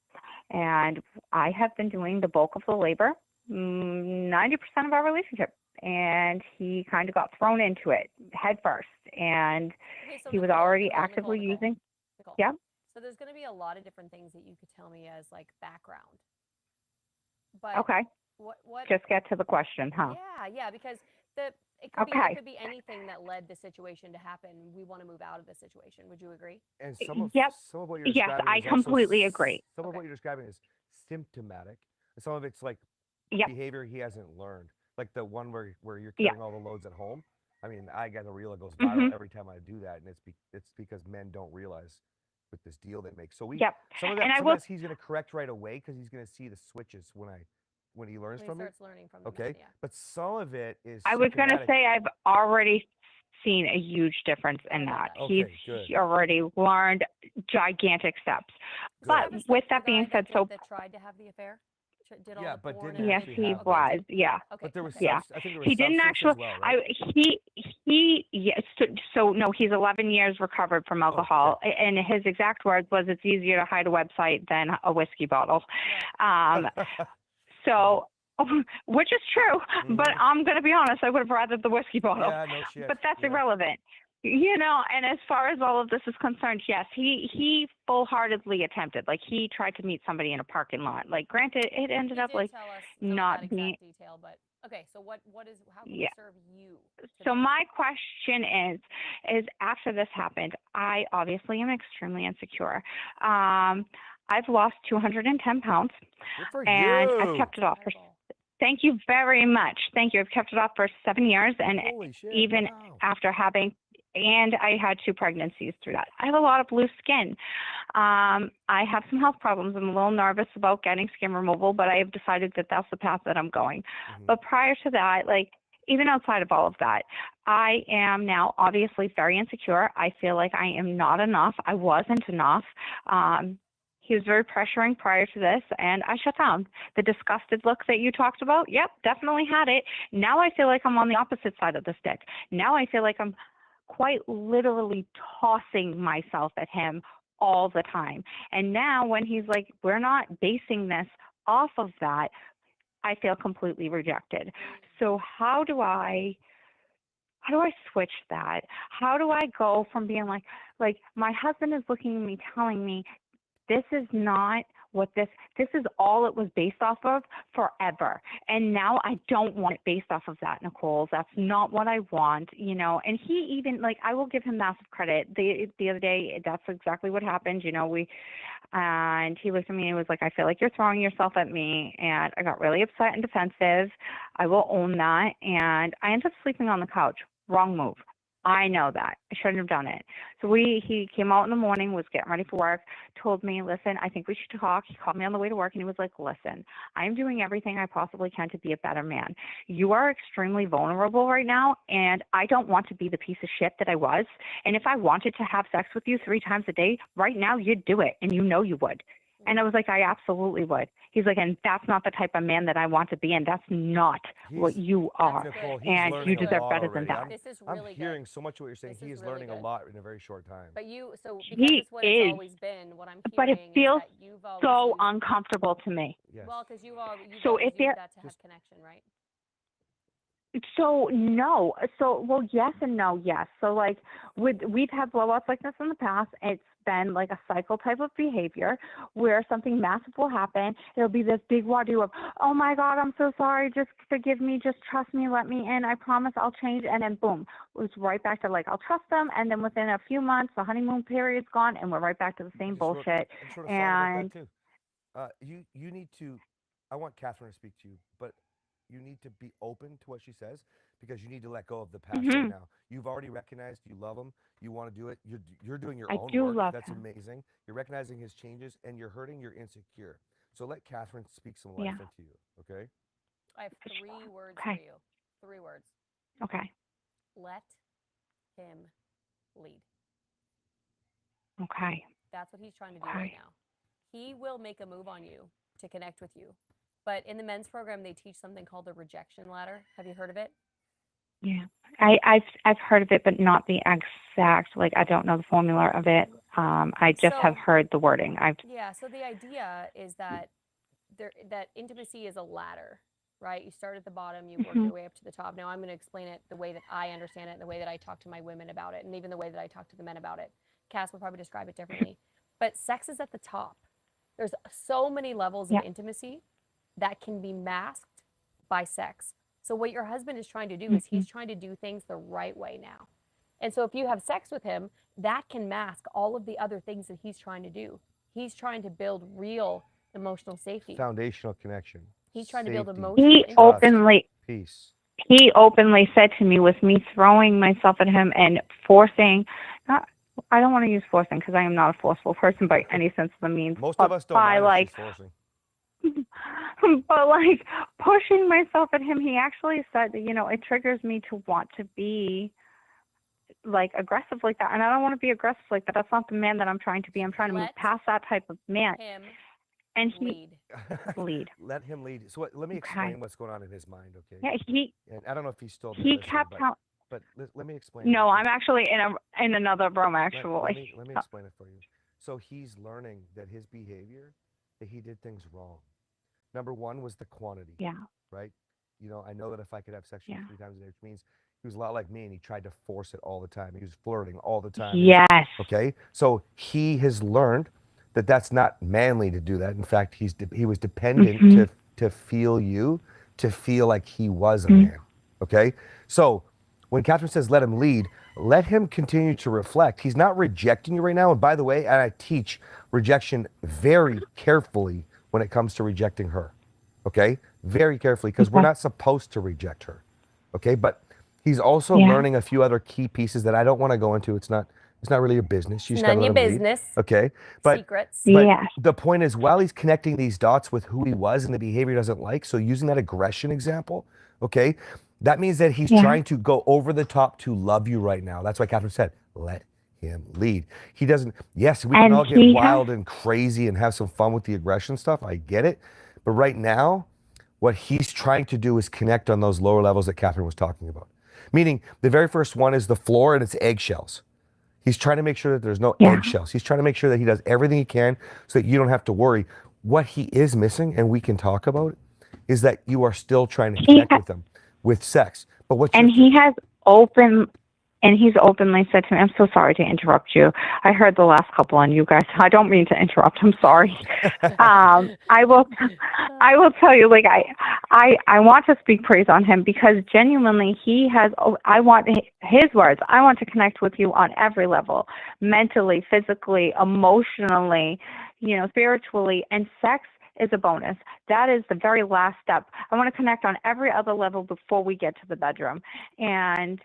And I have been doing the bulk of the labor, 90% of our relationship. And he kind of got thrown into it head first. And Okay, so he was Nicole, already Nicole, actively Nicole, using, Nicole. yeah. So there's going to be a lot of different things that you could tell me as like background. But Okay, what just get to the question, huh? Yeah, because it could be Okay. it could be anything that led the situation to happen. We want to move out of the situation. Would you agree? And Yep. some of what you're Yes, describing I is also completely agree. Some of Okay. what you're describing is symptomatic, and some of it's like Yep. behavior he hasn't learned. Like the one where you're Yeah. carrying all the loads at home. I mean, I got a reel that goes Mhm. viral every time I do that, and it's because men don't realize with this deal they make. So Yep. some of And that I will, sometimes he's going to correct right away because he's going to see the switches when he learns When he from me. starts learning from the Okay, men, yeah. but some of it is I was going to symptomatic. say I've already seen a huge difference in I love that. that. Okay, He's good. already learned gigantic steps. Good. But Travis with was the that being guy said, that so that tried to have the affair, did all Yeah, the but porn didn't and yes, actually he have it. was. Yeah. Okay. But there was Okay. Yeah. I think there was He didn't substance actually. as well, right? Yes. So no, he's 11 years recovered from alcohol, and his exact words was, "It's easier to hide a website than a whiskey bottle." So, which is true, but Mhm. I'm going to be honest. I would have rather the whiskey bottle. Yeah, no shit. But that's Yeah. irrelevant. And as far as all of this is concerned, yes, he full-heartedly attempted. Like, he tried to meet somebody in a parking lot. Like, granted, it ended He up did like tell us not that being. exact detail, but okay. So how can Yeah. we serve you? So today? my question is after this happened, I obviously am extremely insecure. I've lost 210 pounds, Good for and you. I've kept it off for. Incredible. Thank you very much. Thank you. I've kept it off for 7 years, and Holy shit. even Wow. after having, and I had 2 pregnancies through that. I have a lot of loose skin. I have some health problems. I'm a little nervous about getting skin removal, but I have decided that that's the path that I'm going. Mhm. But prior to that, like, even outside of all of that, I am now obviously very insecure. I feel like I am not enough. I wasn't enough. He was very pressuring prior to this, and I shut down. The disgusted look that you talked about, yep, definitely had it. Now I feel like I'm on the opposite side of the stick. Now I feel like I'm quite literally tossing myself at him all the time. And now when he's like, we're not basing this off of that, I feel completely rejected. So how do I how do I switch that? How do I go from being like my husband is looking at me, telling me this is not what this is all it was based off of forever. And now I don't want it based off of that, Nicole. That's not what I want, you know. And he even, like, I will give him massive credit. The other day, that's exactly what happened. You know, and he looked at me and was like, I feel like you're throwing yourself at me. And I got really upset and defensive. I will own that. And I ended up sleeping on the couch. Wrong move. I know that. I shouldn't have done it. So he came out in the morning, was getting ready for work, told me, listen, I think we should talk. He called me on the way to work and he was like, listen, I'm doing everything I possibly can to be a better man. You are extremely vulnerable right now, and I don't want to be the piece of shit that I was. And if I wanted to have sex with you 3 times a day, right now you'd do it, and you know you would. And I was like, I absolutely would. He's like, and that's not the type of man that I want to be, and that's not what you are. Nicole, he's And learning you a deserve lot better than already. that. This is I'm really hearing good. so much of what you're saying. This He is is really learning a good. lot in a very short time. But because He it's what is, it's always been, what I'm but hearing it feels is that you've always so used, uncomfortable to me. Yes. well, because you've always So if used there, that to have connection, right? so no, so well, yes and no, yes. So like we've had blowouts like this in the past. It's been like a cycle type of behavior where something massive will happen. It'll be this big wado of, oh my God, I'm so sorry. Just forgive me. Just trust me. Let me in. I promise I'll change. And then boom, it's right back to like, I'll trust them. And then within a few months, the honeymoon period's gone and we're right back to the same bullshit. I just wrote a song about that too. You need to, I want Catherine to speak to you, but you need to be open to what she says because you need to let go of the past right now. You've already recognized you love him. You want to do it. You're doing your I own do work. love That's him. amazing. You're recognizing his changes and you're hurting. You're insecure. So let Catherine speak some life Yeah. into you. Okay. I have 3 words Okay. for you. 3 words. Okay. Let him lead. Okay. That's what he's trying to do right Okay. now. He will make a move on you to connect with you. But in the men's program, they teach something called the rejection ladder. Have you heard of it? Yeah. I've heard of it, but not the exact, like, I don't know the formula of it. I just have So- heard the wording. Yeah, so the idea is that that intimacy is a ladder, right? You start at the bottom, you work your way up to the top. Now I'm going to explain it the way that I understand it and the way that I talk to my women about it and even the way that I talk to the men about it. Cass will probably describe it differently. But sex is at the top. There's so many levels of intimacy that can be masked by sex. So what your husband is trying to do is he's trying to do things the right way now. And so if you have sex with him, that can mask all of the other things that he's trying to do. He's trying to build real emotional safety. Foundational connection. He's trying to build Safety. emotional He intimacy. openly Peace. he openly said to me, with me throwing myself at him and forcing, not, I don't want to use forcing because I am not a forceful person by any sense of the means. Most but of us don't by mind like, if she's forcing. but like pushing myself at him, he actually said that, you know, it triggers me to want to be like aggressive like that. And I don't want to be aggressive like that. That's not the man that I'm trying to be. I'm trying to move Let past that type of man. him And he lead. lead. Let him lead. So let me Okay. explain what's going on in his mind, okay? Yeah, And I don't know if he's still there he listening, kept telling. but let me explain. No, it, okay? I'm actually in another room Let actually. me explain it for you. So he's learning that his behavior, that he did things wrong. Number one was the quantity. Yeah. Right? You know, I know that if I could have sex with you Yeah. 3 times a day, which means he was a lot like me and he tried to force it all the time. He was flirting all the time. Yes. Okay. So he has learned that that's not manly to do that. In fact, he was dependent to feel you, to feel like he was a man. Okay. So when Catherine says let him lead, let him continue to reflect. He's not rejecting you right now. And by the way, I teach rejection very carefully when it comes to rejecting her. Okay. Very carefully, because we're not supposed to reject her. Okay. But he's also learning a few other key pieces that I don't want to go into. It's not really your business. You just None gotta your let him lead. business. Okay. But Secrets. but Yes. the point is, while he's connecting these dots with who he was and the behavior he doesn't like, so using that aggression example, okay, that means that he's trying to go over the top to love you right now. That's why Catherine said, let him lead. He doesn't, yes, we can And all get he wild and crazy and have some fun with the aggression stuff. I get it. But right now, what he's trying to do is connect on those lower levels that Catherine was talking about. Meaning the very first one is the floor and it's eggshells. He's trying to make sure that there's no eggshells. He's trying to make sure that he does everything he can so that you don't have to worry. What he is missing, and we can talk about it, is that you are still trying to connect with him with sex. But what And he has openly said to me, I'm so sorry to interrupt you. I heard the last couple on you guys. I don't mean to interrupt. I'm sorry. I will tell you, like, I want to speak praise on him because genuinely I want his words. I want to connect with you on every level, mentally, physically, emotionally, spiritually, and sex is a bonus. That is the very last step. I want to connect on every other level before we get to the bedroom. And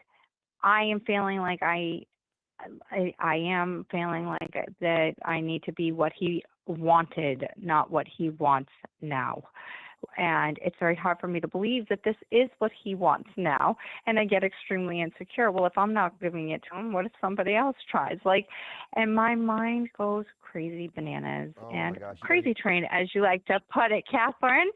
I am feeling like I am feeling like that I need to be what he wanted, not what he wants now. And it's very hard for me to believe that this is what he wants now. And I get extremely insecure. Well, if I'm not giving it to him, what if somebody else tries? And my mind goes crazy bananas Oh my and gosh, crazy train, as you like to put it, Catherine.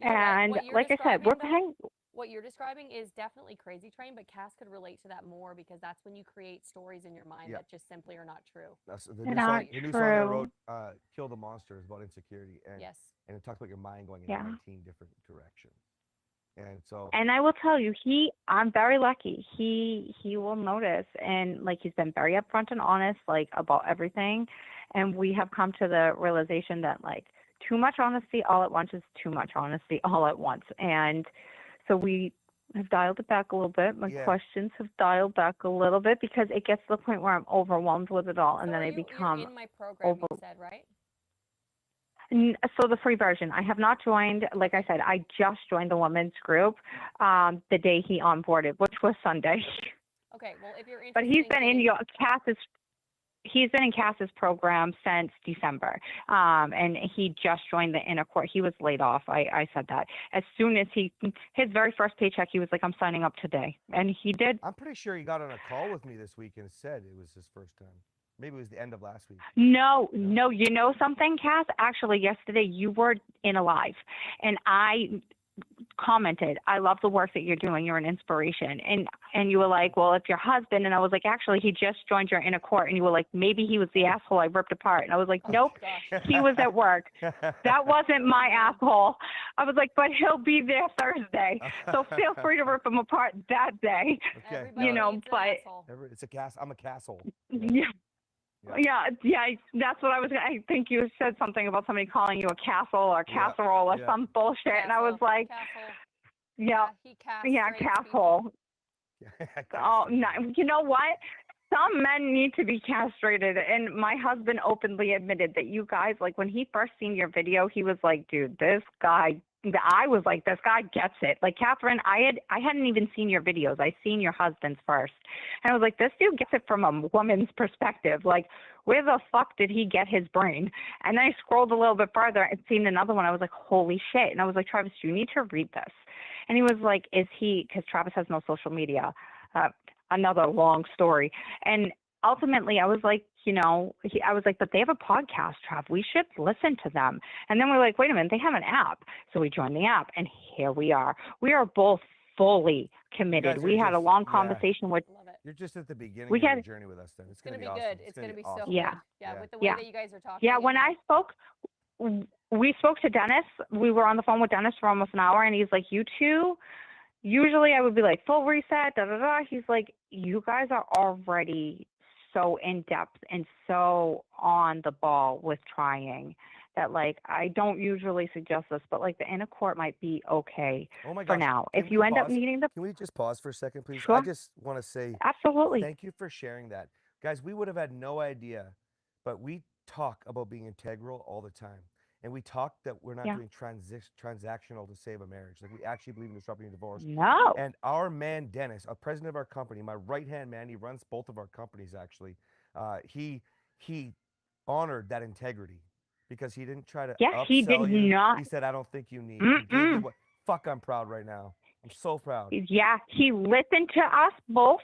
You know what? And What you're like I said, we're describing, paying. what you're describing is definitely crazy train, but Cass could relate to that more because that's when you create stories in your mind Yeah. that just simply are not true. That's the Not new song I true. wrote, "Kill the Monster," is about insecurity, Yes. and it talks about your mind going in Yeah. 19 different directions. And so, And I will tell you, I'm very lucky. He will notice, and like he's been very upfront and honest, like about everything. And we have come to the realization that like too much honesty all at once is too much honesty all at once. And so we have dialed it back a little bit. My Yeah. questions have dialed back a little bit because it gets to the point where I'm overwhelmed with it all, and So then I you're become in my program, over. you said, right? So the free version, I have not joined. Like I said, I just joined the women's group the day he onboarded, which was Sunday. Okay, well, if you're interested But he's been in getting- he's been in Cass's program since December, and he just joined the inner court. He was laid off. I said that as soon as his very first paycheck, he was like, "I'm signing up today," and he did. I'm pretty sure he got on a call with me this week and said it was his first time. Maybe it was the end of last week. No, you know something, Cass? Actually, yesterday you were in a live, and I commented, "I love the work that you're doing. You're an inspiration." And you were like, "Well, if your husband," and I was like, "Actually, he just joined your inner court," and you were like, "Maybe he was the asshole I ripped apart," and I was like, "Nope, Gosh. he was at work. That wasn't my asshole." I was like, "But he'll be there Thursday, so feel free to rip him apart that day." Okay. Everybody You know, needs an but- asshole. It's a cast. I'm a castle. Yeah. That's what I was. I think you said something about somebody calling you a castle or casserole or some bullshit, and I was Castle, like, castle. yeah, He castrates yeah, people. castle. Oh, no, you know what? Some men need to be castrated, and my husband openly admitted that you guys, like when he first seen your video, he was like, "Dude, this guy." I was like, "This guy gets it." Like Catherine, I hadn't even seen your videos. I seen your husband's first, and I was like, "This dude gets it from a woman's perspective. Like, where the fuck did he get his brain?" And then I scrolled a little bit further and seen another one. I was like, "Holy shit!" And I was like, "Travis, you need to read this." And he was like, "Is he?" Because Travis has no social media. Another long story. And ultimately, I was like, I was like, "But they have a podcast, Trav. We should listen to them." And then we're like, "Wait a minute, they have an app." So we joined the app, and here we are. We are both fully committed. guys We are had a just- long yeah. conversation with. Love it. You're just at the beginning We of the had- journey with us. Then it's It's gonna be be awesome. good. It's gonna be so awesome. Yeah. good. Yeah, Yeah. with the way Yeah. that you guys are talking. Yeah, when I spoke, we spoke to Dennis. We were on the phone with Dennis for almost an hour, and he's like, "You two." Usually I would be like, "Full reset, da da da." He's like, "You guys are already so in depth and so on the ball with trying that like I don't usually suggest this, but like the inner court might be okay Oh my for gosh. now. Can If we you end up pause? needing the Can we just pause for a second, please? Sure. I just want to say absolutely. thank you for sharing that. Guys, we would have had no idea, but we talk about being integral all the time. And we talk that we're not Yeah. doing transactional to save a marriage. Like we actually believe in disrupting divorce. No. And our man, Dennis, our president of our company, my right-hand man, he runs both of our companies actually. He honored that integrity because he didn't try to Yeah, he did upsell you. not. He said, "I don't think you need." He gave you Mm-mm. what? Fuck, I'm proud right now. I'm so proud. Yeah, he listened to us both,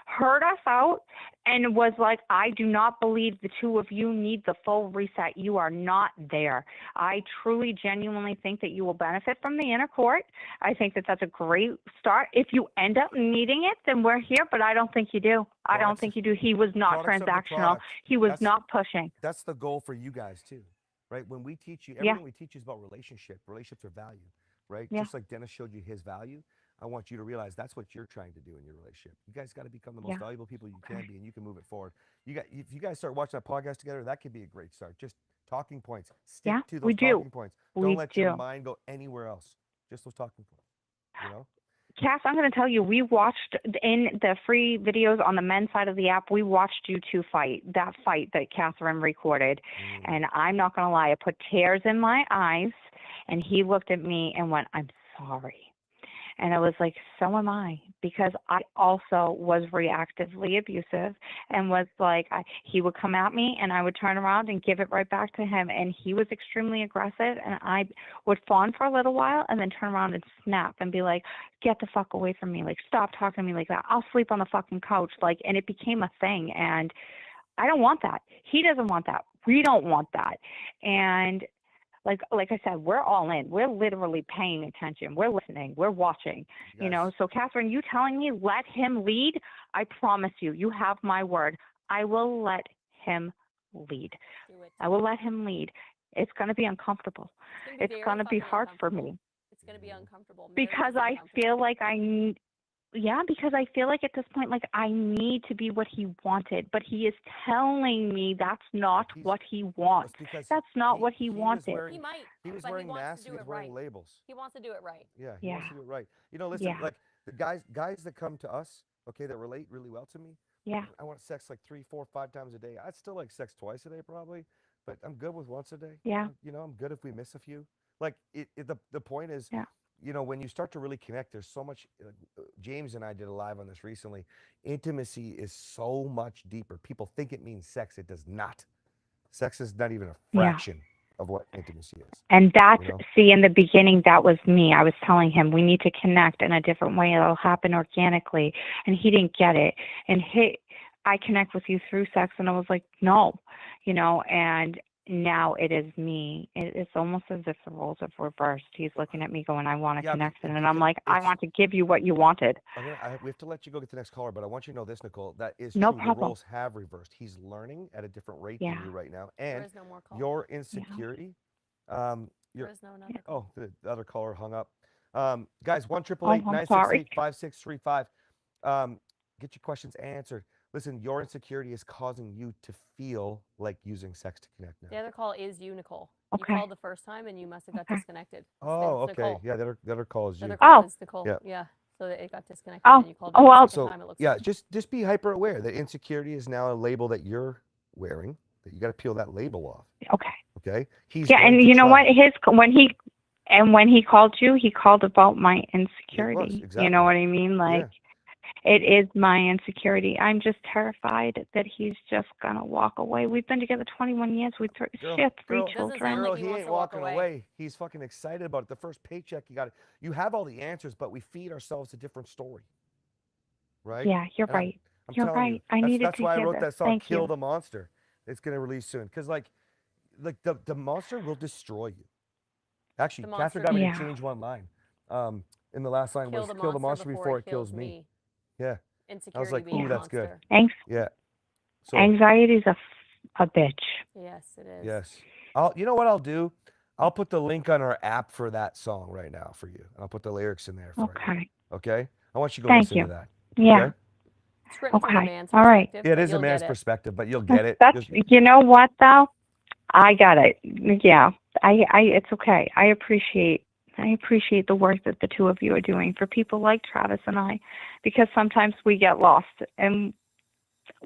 heard us out, and was like, "I do not believe the two of you need the full reset. You are not there. I truly, genuinely think that you will benefit from the inner court. I think that that's a great start. If you end up needing it, then we're here, but I don't think you do. I don't think you do." He was not Products of the transactional. products. He was That's- not pushing. That's the goal for you guys too, right? When we teach you, Yeah. everything we teach you is about relationship. Relationships are value, right? Yeah. Just like Dennis showed you his value. I want you to realize that's what you're trying to do in your relationship. You guys got to become the most Yeah. valuable people you Okay. can be, and you can move it forward. If you guys start watching that podcast together, that could be a great start. Just talking points. Stick Yeah, to we those do. talking points. Don't We let your do. mind go anywhere else. Just those talking points. You know? Cass, I'm going to tell you, we watched in the free videos on the men's side of the app, we watched you two fight, that fight that Catherine recorded. And I'm not going to lie, it put tears in my eyes. And he looked at me and went, I'm sorry. And I was like, so am I, because I also was reactively abusive and was like, he would come at me and I would turn around and give it right back to him. And he was extremely aggressive, and I would fawn for a little while and then turn around and snap and be like, get the fuck away from me. Like, stop talking to me like that. I'll sleep on the fucking couch. Like, and it became a thing. And I don't want that. He doesn't want that. We don't want that. And like I said, we're all in. We're literally paying attention. We're listening. We're watching. You know, Yes. so Catherine, you telling me let him lead? I promise you, you have my word. I will let him lead. Do it. I will let him lead. It's going to be uncomfortable. It's very going to be fucking hard for uncomfortable. me It's going to be uncomfortable. Marriage because is I uncomfortable. feel like because I feel like at this point, like I need to be what he wanted, but he is telling me that's not He's- what he It's wants. because That's not what he was wanted. wearing- He might. He was but wearing he wants masks. to He do was it wearing right. labels. He wants to do it right. Yeah, he wants to Yeah. do it right. You know, listen, Yeah. like the guys that come to us, okay, that relate really well to me. Yeah. I want sex like 3, 4, 5 times a day. I'd still like sex twice a day probably, but I'm good with once a day. Yeah. You know, I'm good if we miss a few. Like the point is, Yeah. you know, when you start to really connect, there's so much. James and I did a live on this recently. Intimacy is so much deeper. People think it means sex. It does not. Sex is not even a Yeah. fraction of what intimacy is. And that's, You know? see, in the beginning, that was me. I was telling him we need to connect in a different way. It'll happen organically. And he didn't get it. And I connect with you through sex. And I was like, no, you know, and now it is me. It's almost as if the roles have reversed. He's looking at me going, I want a Yeah, connection. And I'm because like, I it's- want to give you what you wanted. we have to let you go get the next caller, but I want you to know this, Nicole. That is No true. The problem. roles have reversed. He's learning at a different rate Yeah. than you right now, There and is no more call. your insecurity. There Your is no another call. the other caller hung up. Guys, 1-888-968-5635. Get your questions answered. Listen, your insecurity is causing you to feel like using sex to connect now. The other call is you, Nicole. Okay. You called the first time and you must have got Okay. disconnected. Oh, It's okay. Nicole. Yeah, the other call is The you. other call Oh. is Nicole. Yeah. Yeah. So that it got disconnected Oh. and you called Oh, me well. the second So time, it looks yeah, like. just be hyper aware that insecurity is now a label that you're wearing. That you got to peel that label off. Okay. Okay. He's Yeah, going and to you know try. what? When he called you, he called about my insecurity. You exactly. know what I mean? Like, it is my insecurity. I'm just terrified that he's just gonna walk away. We've been together 21 years. We Girl, have three girl, Doesn't children. sound Girl, like he he wants ain't to walk walking away. He's fucking excited about it. The first paycheck you got it. You have all the answers, but we feed ourselves a different story. Right? Yeah, you're And I'm- right. I'm You're telling you, right. I needed that's to why I hear wrote this. that song, Thank Kill you. the Monster. It's gonna release soon. Because like the monster will destroy you. Actually, The Catherine monster got me to Yeah. change one line. In the last line was kill the monster before it kills me. Yeah. Insecurity like, being ooh, a that's good. monster. Yeah. So Anxiety's a bitch. Yes, it is. yes. You know what I'll do? I'll put the link on our app for that song right now for you. I'll put the lyrics in there for you. Okay. Okay? I want you to go Thank listen you. to that. Yeah. Okay? It's written from a Okay. man's All right. perspective. Yeah, it but is a you'll man's get it. perspective, but you'll get it. That's, you know what though? I got it. Yeah. It's okay. I appreciate the work that the two of you are doing for people like Travis and I, because sometimes we get lost and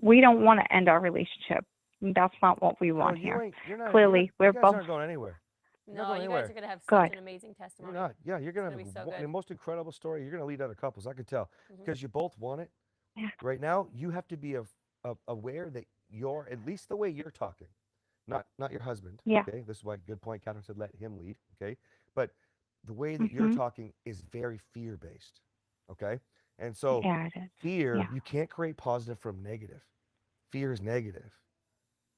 we don't want to end our relationship. That's not what we want here. You're not, Clearly, you we're guys both aren't going anywhere. You're not No, going you anywhere. guys are going to have Good. such an amazing You're testimony. not. Yeah, you're going to gonna have be so the good. most incredible story. You're going to lead other couples. I can tell. Mhm. Because you both want it. Yeah. Right now, you have to be aware that you're, at least the way you're talking, not your husband. Yeah. Okay. This is why, good point. Catherine said, let him lead. Okay. But the way that you're talking is very fear based. Okay. And so Yeah, it is. fear, Yeah. you can't create positive from negative. Fear is negative.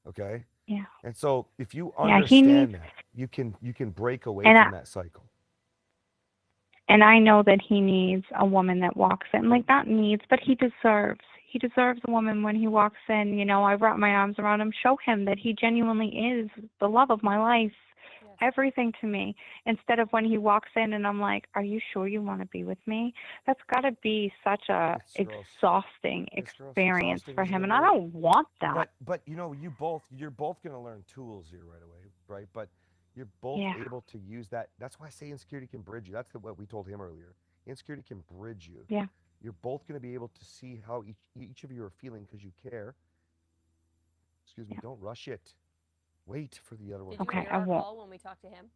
Okay. Yeah. And so if you Yeah, he understand needs- that, you can break away And from that cycle. And I know that he needs a woman that walks in, like not needs, but he deserves a woman when he walks in. You know, I wrap my arms around him, show him that he genuinely is the love of my life. Yes. everything to me, instead of when he walks in and I'm like, are you sure you want to be with me? That's got to be such a It's gross. exhausting It's gross. experience Exhausting for is a him, good and I word. don't want that. But you know, you're both gonna learn tools here right away, right? But you're both Yeah. able to use that. That's why I say insecurity can bridge you. That's what we told him earlier. Insecurity can bridge you. Yeah. You're both gonna be able to see how each of you are feeling because you care. Excuse me. Yeah. Don't rush it. Wait for the other one Did to you Okay, hear I our won't. call when we talked to him?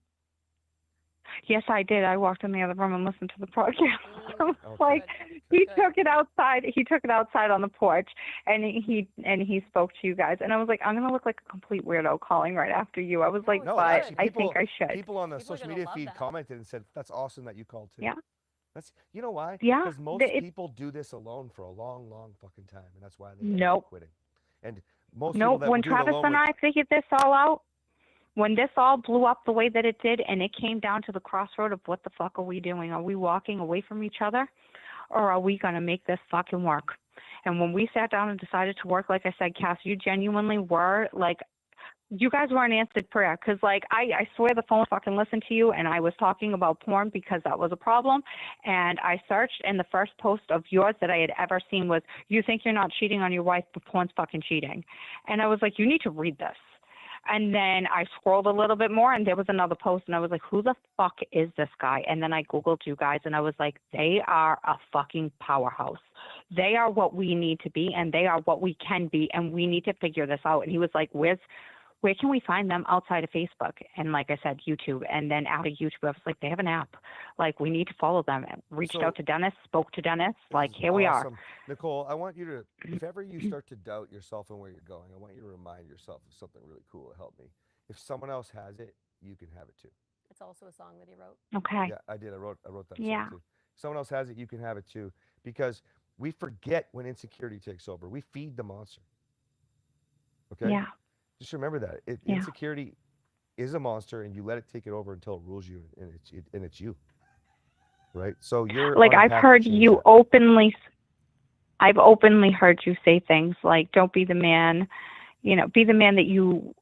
Yes, I did. I walked in the other room and listened to the podcast. I was Okay. like, Good. he Good. took it outside. He took it outside on the porch, and he spoke to you guys. And I was like, I'm gonna look like a complete weirdo calling right after you. I was No, like, it's No, but actually, I think I should. people on the People are social gonna media love feed that. commented and said, "That's awesome that you called too." Yeah. That's you know why? Yeah, Because most the- it- people do this alone for a long, long fucking time, and that's why they end up Nope. quitting. And most people Nope. that When do it Travis alone and with, I figured this all out, when this all blew up the way that it did, and it came down to the crossroad of what the fuck are we doing? Are we walking away from each other, or are we going to make this fucking work? And when we sat down and decided to work, like I said, Cass, you genuinely were like, you guys were an answered prayer. Because, like, I swear the phone fucking listened to you, and I was talking about porn because that was a problem. And I searched, and the first post of yours that I had ever seen was, you think you're not cheating on your wife, but porn's fucking cheating. And I was like, you need to read this. And then I scrolled a little bit more, and there was another post, and I was like, who the fuck is this guy? And then I Googled you guys, and I was like, they are a fucking powerhouse. They are what we need to be, and they are what we can be, and we need to figure this out. And he was like, where can we find them outside of Facebook? And like I said, YouTube. And then out of YouTube, I was like, they have an app. Like, we need to follow them. And reached So- out to Dennis, spoke to Dennis. This Like, is here we are. awesome. Nicole, I want you to, if ever you start to doubt yourself and where you're going, I want you to remind yourself of something really cool to help me. If someone else has it, you can have it too. It's also a song that he wrote. Okay. Yeah, I did. I wrote that Yeah. song too. If someone else has it, you can have it too. Because we forget when insecurity takes over. We feed the monster. Okay? Yeah. Just remember that. Yeah. Insecurity is a monster, and you let it take it over until it rules you, and it's you. Right? So you're Like, on a I've path to heard change you that. I've openly heard you say things like, don't be the man, be the man that you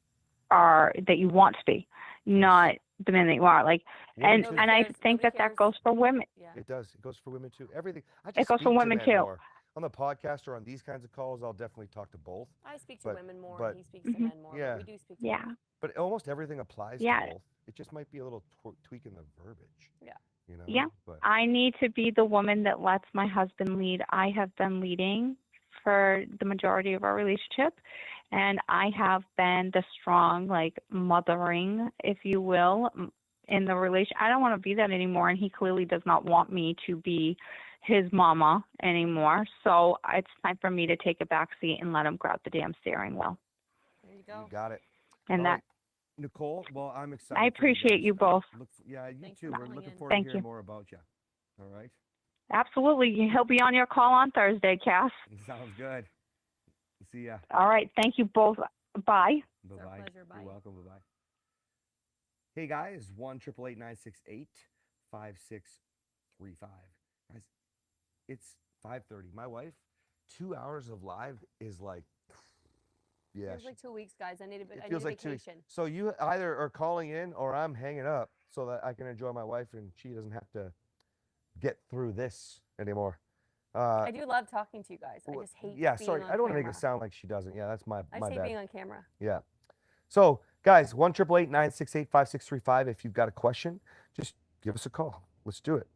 are, that you want to be, not the man that you are. Like, Women and too. and I cares. think Nobody that goes for women. Yeah. It does. It goes for women too. Everything. I It just goes speak for to women men too. more. On the podcast or on these kinds of calls, I'll definitely talk to both. I speak to But- women more, but- and he speaks to Mhm. men more. Yeah. But we do speak to Yeah. men. But almost everything applies Yeah. to both. It just might be a little tweak in the verbiage. Yeah. You know? Yeah. But I need to be the woman that lets my husband lead. I have been leading for the majority of our relationship, and I have been the strong, like, mothering, if you will, in the relation. I don't want to be that anymore, and he clearly does not want me to be his mama anymore. So it's time for me to take a back seat and let him grab the damn steering wheel. There you go. you got it. And All that right. Nicole, well, I'm excited. I for you appreciate guys. you both. Yeah, you Thanks too. for We're calling looking in. forward to Thank hearing you. more about you. All right. Absolutely. He'll be on your call on Thursday, Cass. Sounds good. See ya. All right. Thank you both. Bye. It's our pleasure. Bye. You're welcome. Bye bye. Hey guys, 1-888-968-5635. Guys, it's 5:30. My wife, 2 hours of live is like, yeah. Feels like 2 weeks, guys. I need a It I feels need a like 2 weeks. vacation. So you either are calling in or I'm hanging up so that I can enjoy my wife and she doesn't have to get through this anymore. I do love talking to you guys. I Wh- just hate yeah, being sorry. on I don't want to make camera. it sound like she doesn't. Yeah, that's my I my hate bad. being on camera. Yeah. So, guys, 1-888-968-5635. If you've got a question, just give us a call. Let's do it.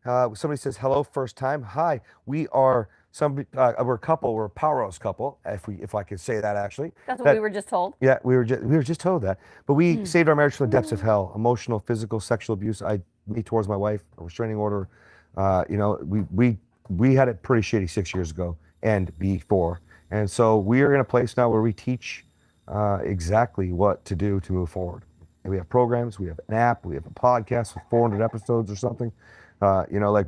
Somebody says, hello, first time. Hi, we are we're a couple. We're a powerhouse couple, if I could say that actually. That's what That- we were just told. Yeah, we were just told that. But we saved our marriage from the depths of hell. Emotional, physical, sexual abuse. Me towards my wife, a restraining order. We had it pretty shitty 6 years ago and before. And so we are in a place now where we teach exactly what to do to move forward. And we have programs, we have an app, we have a podcast with 400 episodes or something.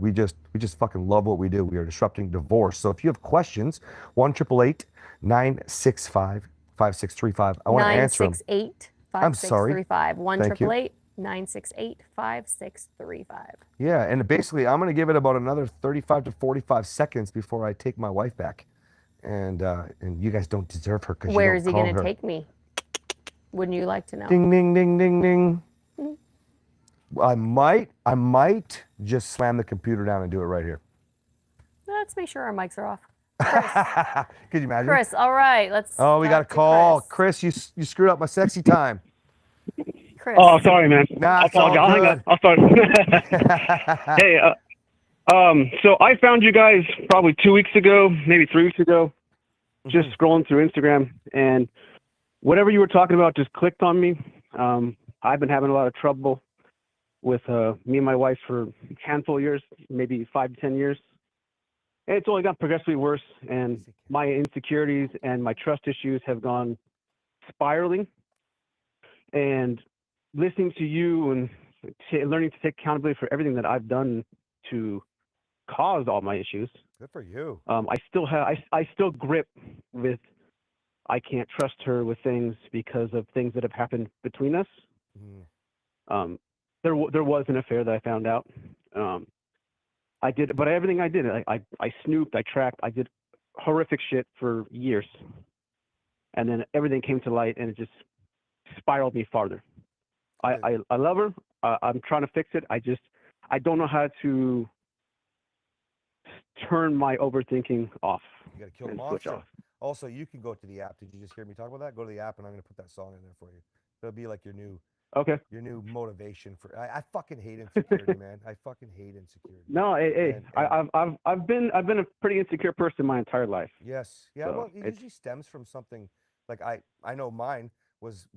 We just fucking love what we do. We are disrupting divorce. So if you have questions, 1-888-965-5635. I want to answer them. 968 I'm sorry. 5635. Thank you. 1-888-968-5635. Yeah, and basically, I'm going to give it about another 35 to 45 seconds before I take my wife back, and you guys don't deserve her because Where you is don't he call going to her. take me? Wouldn't you like to know? Ding ding ding ding ding. I might just slam the computer down and do it right here. Let's make sure our mics are off. Could you imagine? Chris, all right, let's. Oh, we got a talk to call. Chris, you screwed up my sexy time. Chris. Oh, sorry, man. Nah, I it's all apologize. I'll hang good. up. I'll start. Hey, so I found you guys probably 2 weeks ago, maybe 3 weeks ago, just scrolling through Instagram, and whatever you were talking about just clicked on me. I've been having a lot of trouble with me and my wife for a handful of years, maybe 5 to 10 years. And it's only gotten progressively worse, and my insecurities and my trust issues have gone spiraling. And listening to you and learning to take accountability for everything that I've done to cause all my issues. Good for you. I still grip with I can't trust her with things because of things that have happened between us. There was an affair that I found out. I did, but everything I did, I snooped, I tracked, I did horrific shit for years, and then everything came to light, and it just spiraled me farther. I love her. I'm trying to fix it. I don't know how to turn my overthinking off. You got to kill the and switch monster. off. Also, you can go to the app. Did you just hear me talk about that? Go to the app, and I'm going to put that song in there for you. It'll be like your new motivation for. I fucking hate insecurity, man. I fucking hate insecurity. No, I've been a pretty insecure person my entire life. Yes, yeah. So Well, it usually stems from something. Like I know mine was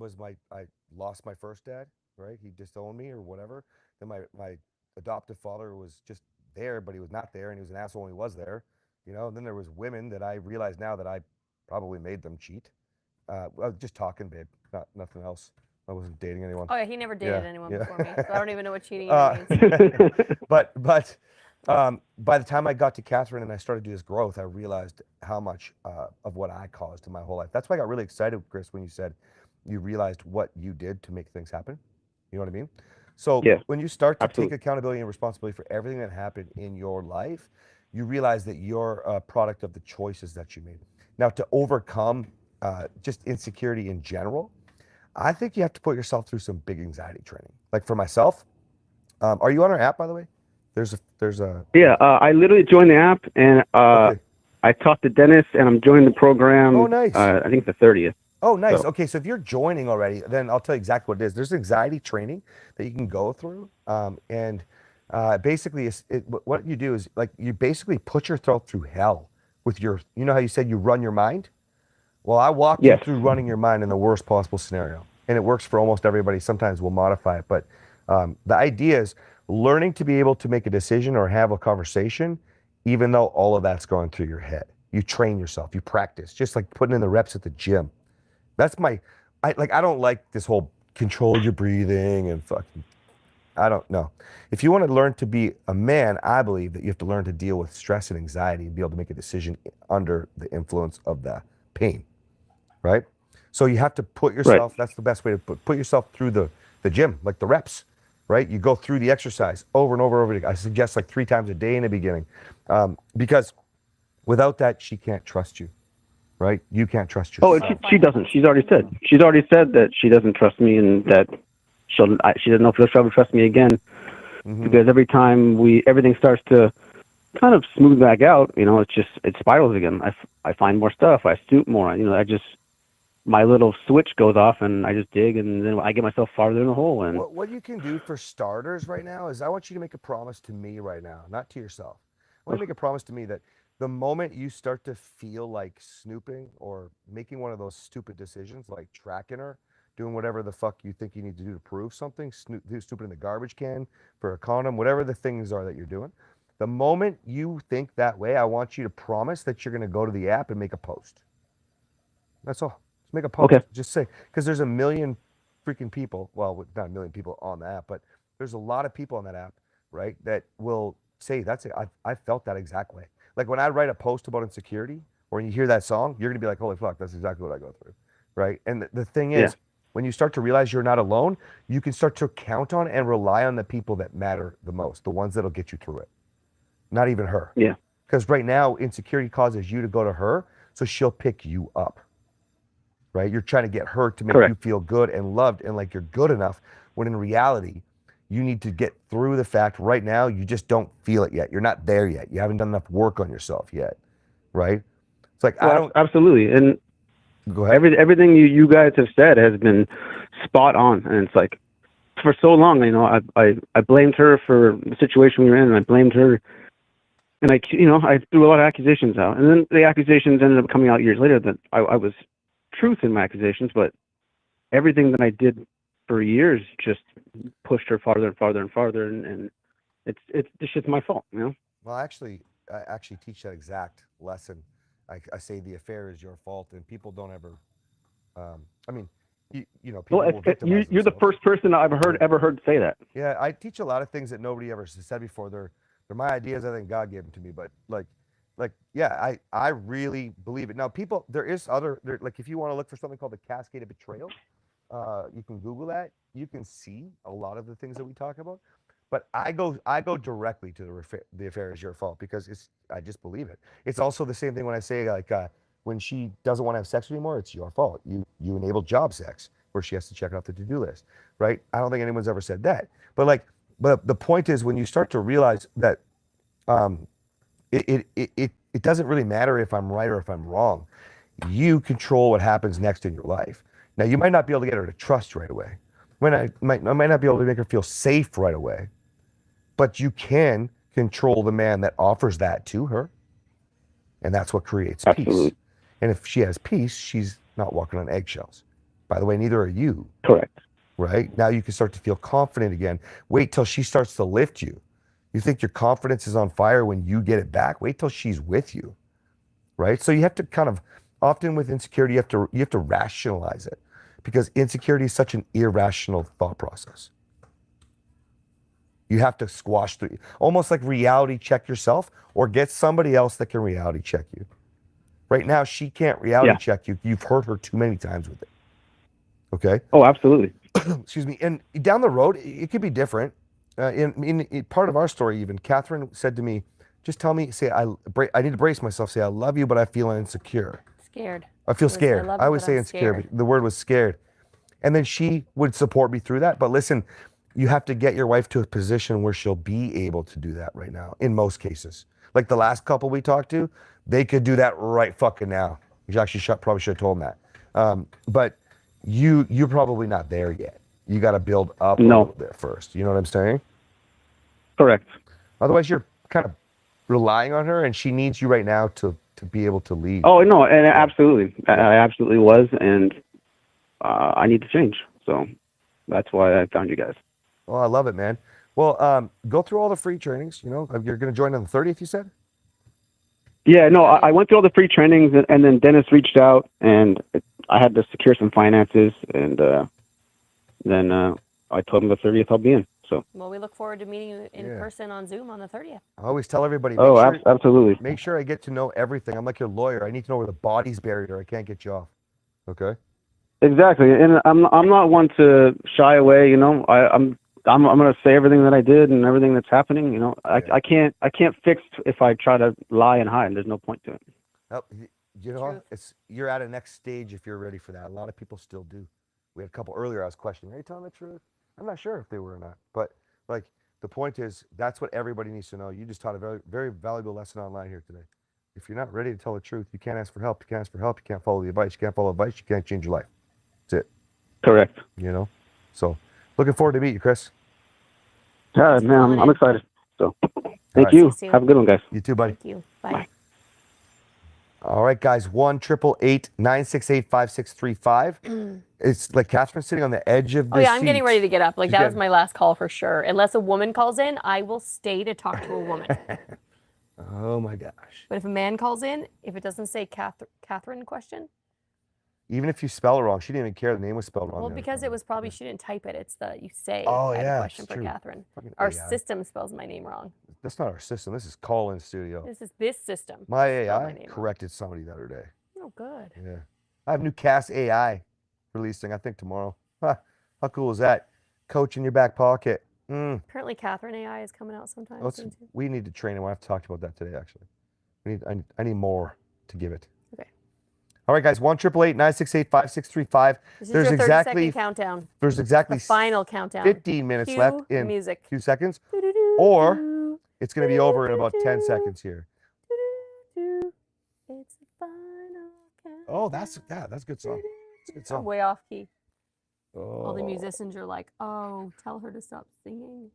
I lost my first dad, right? He disowned me or whatever. Then my adoptive father was just there, but he was not there, and he was an asshole when he was there. You know. And then there was women that I realize now that I probably made them cheat. Well, just talking, babe, nothing else. I wasn't dating anyone. Oh yeah, he never dated anyone before me, so I don't even know what cheating means. But by the time I got to Catherine and I started to do this growth, I realized how much of what I caused in my whole life. That's why I got really excited, Chris, when you said you realized what you did to make things happen. You know what I mean? So when you start to take accountability and responsibility for everything that happened in your life, you realize that you're a product of the choices that you made. Now, to overcome just insecurity in general, I think you have to put yourself through some big anxiety training. Like for myself, are you on our app, by the way? There's a. Yeah, I literally joined the app, and I talked to Dennis, and I'm joining the program. Oh, nice. I think the 30th. Oh, nice. So. Okay, so if you're joining already, then I'll tell you exactly what it is. There's anxiety training that you can go through, and basically, what you do is like you basically put yourself through hell with your. You know how you said you run your mind? Well, I walked you through running your mind in the worst possible scenario, and it works for almost everybody. Sometimes we'll modify it, but the idea is learning to be able to make a decision or have a conversation, even though all of that's going through your head. You train yourself, you practice, just like putting in the reps at the gym. That's I don't like this whole control your breathing and fucking, I don't know. If you want to learn to be a man, I believe that you have to learn to deal with stress and anxiety and be able to make a decision under the influence of the pain. Right? So you have to put yourself, that's the best way to put yourself through the gym, like the reps, right? You go through the exercise over and over and over again. I suggest like 3 times a day in the beginning, because without that, she can't trust you, right? You can't trust yourself. Oh, she doesn't. She's already said that she doesn't trust me, and that she doesn't know if she'll ever trust me again, because every time everything starts to kind of smooth back out, you know, it spirals again. I find more stuff. I snoop more. You know, my little switch goes off, and I just dig, and then I get myself farther in the hole. And what you can do for starters right now is I want you to make a promise to me right now, not to yourself. I want you to make a promise to me that the moment you start to feel like snooping or making one of those stupid decisions, like tracking her, doing whatever the fuck you think you need to do to prove something, snooping in the garbage can for a condom, whatever the things are that you're doing, the moment you think that way, I want you to promise that you're going to go to the app and make a post. That's all. Just make a post. Okay. Just say, because there's a million freaking people, well, not a million people on the app, but there's a lot of people on that app, right, that will say, that's it. I felt that exact way. Like when I write a post about insecurity, or when you hear that song, you're going to be like, holy fuck, that's exactly what I go through, right? And the thing is, when you start to realize you're not alone, you can start to count on and rely on the people that matter the most, the ones that'll get you through it. Not even her. Yeah. Because right now, insecurity causes you to go to her, so she'll pick you up. right? You're trying to get her to make Correct. you feel good and loved and like you're good enough, when in reality, you need to get through the fact right now you just don't feel it yet. You're not there yet. You haven't done enough work on yourself yet, right? It's like, I Well, don't, absolutely. And go ahead. everything you guys have said has been spot on. And it's like, for so long, you know, I blamed her for the situation we were in, and I blamed her, and I threw a lot of accusations out, and then the accusations ended up coming out years later that I was truth in my accusations, but everything that I did for years just pushed her farther and farther and farther, and it's just my fault, you know. Well, actually, I actually teach that exact lesson. I say the affair is your fault, and people don't ever. I mean, you know, people Well, will victimize you're the themselves. first person I've ever heard say that. Yeah, I teach a lot of things that nobody ever said before. They're my ideas. I think God gave them to me, but like yeah, I really believe it. Now, people, there is like if you want to look for something called the cascade of betrayal, you can Google that. You can see a lot of the things that we talk about. But I go directly to the affair is your fault because I just believe it. It's also the same thing when I say like when she doesn't want to have sex anymore, it's your fault. You enabled job sex where she has to check it off the to-do list, right? I don't think anyone's ever said that. But the point is when you start to realize that it doesn't really matter if I'm right or if I'm wrong. You control what happens next in your life. Now you might not be able to get her to trust right away. I might not be able to make her feel safe right away. But you can control the man that offers that to her. And that's what creates Absolutely. peace. And if she has peace, she's not walking on eggshells. By the way, neither are you. Correct. Right? Now you can start to feel confident again. Wait till she starts to lift you. You think your confidence is on fire when you get it back? Wait till she's with you. Right? So you have to kind of, often with insecurity, you have to rationalize it because insecurity is such an irrational thought process. You have to squash through, almost like reality check yourself or get somebody else that can reality check you. Right now, she can't reality check you. You've hurt her too many times with it. Okay? Oh, absolutely. Excuse me. And down the road, it could be different. In part of our story, even, Catherine said to me, just tell me, say, I need to brace myself, say, I love you, but I feel insecure. Scared. I feel scared. love I you, would but say I'm insecure, scared. but the word was scared. And then she would support me through that. But listen, you have to get your wife to a position where she'll be able to do that right now, in most cases. Like the last couple we talked to, they could do that right fucking now. You actually probably should have told them that. But you're probably not there yet. You got to build up a little bit first. You know what I'm saying? Correct. Otherwise, you're kind of relying on her, and she needs you right now to be able to lead. Oh, no, and absolutely. I absolutely was, and I need to change. So that's why I found you guys. Oh, I love it, man. Well, go through all the free trainings. You know, you're going to join on the 30th, you said? Yeah, no, I went through all the free trainings, and then Dennis reached out, and I had to secure some finances, and then I told him the 30th I'll be in. So. Well, we look forward to meeting you in person on Zoom on the 30th. I always tell everybody, Absolutely. Make sure I get to know everything. I'm like your lawyer. I need to know where the body's buried or I can't get you off. Okay? Exactly. And I'm not one to shy away, you know. I'm going to say everything that I did and everything that's happening, you know. I can't fix if I try to lie and hide. There's no point to it. Oh, you know, you're at a next stage if you're ready for that. A lot of people still do. We had a couple earlier I was questioning, are you telling the truth? I'm not sure if they were or not, but like the point is that's what everybody needs to know. You just taught a very, very valuable lesson online here today. If you're not ready to tell the truth, you can't ask for help. You can't ask for help. You can't follow the advice. You can't follow advice. You can't change your life. That's it. Correct. You know? So looking forward to meet you, Chris. Yeah, man, I'm excited. So thank you. Have a good one, guys. You too, buddy. Thank you. Bye. All right, guys. 1-888-968-5635. It's like Catherine's sitting on the edge of the Oh yeah, I'm seat. getting ready to get up. Like She's that was getting- my last call for sure. Unless a woman calls in, I will stay to talk to a woman. Oh my gosh. But if a man calls in, if it doesn't say Catherine question, Even if you spell it wrong, she didn't even care the name was spelled wrong. well, the other because time. it was probably she didn't type it. It's the you say. Oh, I have yeah, a question it's for true. Catherine. Fucking Our AI. system spells my name wrong. That's not our system. This is call-in studio. This is this system. My spelled AI name wrong. corrected somebody the other day. Oh, good. Yeah. I have new Cast AI releasing, I think, tomorrow. Huh, how cool is that? Coach in your back pocket. Apparently, Catherine AI is coming out sometime soon too. We need to train it. We'll have to talk about that today, actually. I need more to give it. Okay. All right, guys, 1-888-968-5635. This is There's your 30-second exactly countdown. there's exactly The final countdown. 15 minutes Cue left the in music. 2 seconds, Doo-doo-doo, or doo, it's going to be over in about 10 doo-doo-doo, seconds here. doo-doo-doo. It's the final countdown. Oh, that's a good song. It's a good I'm song. way off key. Oh. All the musicians are like, "Oh, tell her to stop singing."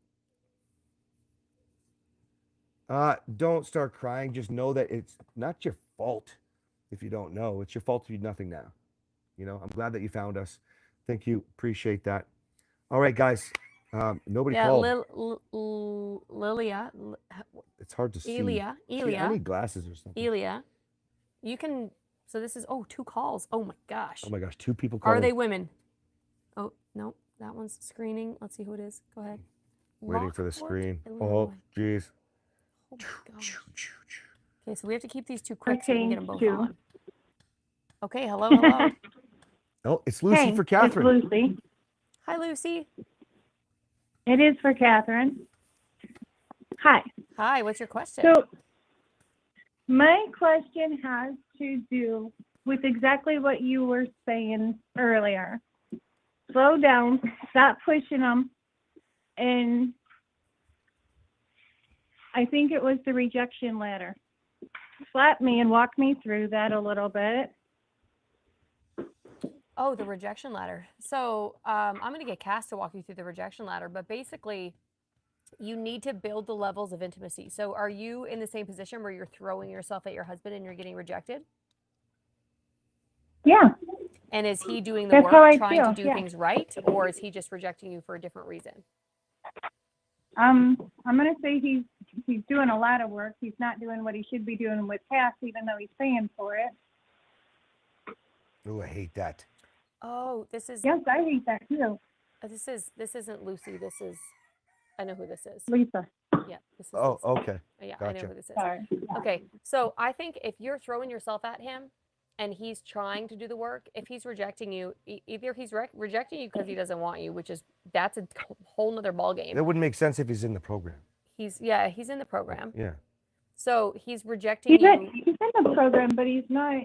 Don't start crying. Just know that it's not your fault if you don't know. It's your fault if you do nothing now. You know, I'm glad that you found us. Thank you. Appreciate that. All right, guys. Nobody Yeah, called. Lilia, It's hard to see. Elia, See, I Elia, need glasses or something. Elia. You can. So this is 2 calls. Oh my gosh. Oh my gosh, 2 people calling. Are they women? Oh no, that one's screening. Let's see who it is. Go ahead. waiting for the Lockport, screen? Oh, Illinois. geez. Oh my gosh. Okay, so we have to keep these 2 quick so we can get them both two. on. Okay, hello. Oh, it's Lucy Hey, for Catherine. It's Lucy. Hi, Lucy. It is for Catherine. Hi. Hi, what's your question? So my question has to do with exactly what you were saying earlier. Slow down, stop pushing them, and I think it was the rejection ladder. Slap me and walk me through that a little bit. Oh, the rejection ladder. So I'm going to get Cass to walk you through the rejection ladder, but basically you need to build the levels of intimacy. So are you in the same position where you're throwing yourself at your husband and you're getting rejected? Yeah. And is he doing the That's work, how I trying feel, to do yeah. things right, or is he just rejecting you for a different reason? I'm going to say he's doing a lot of work. He's not doing what he should be doing with Cass, even though he's paying for it. Oh, I hate that. Oh, this is Yes, I hate that too. this isn't Lucy. This is I know who this is. Lisa. Yeah, this is Oh, Lisa. okay. Yeah, I know Gotcha. who this is. Sorry. Okay, so I think if you're throwing yourself at him and he's trying to do the work, if he's rejecting you, either he's rejecting you because he doesn't want you, that's a whole nother ballgame. That wouldn't make sense if he's in the program. He's in the program. Yeah. So he's rejecting you. He's in the program, but he's not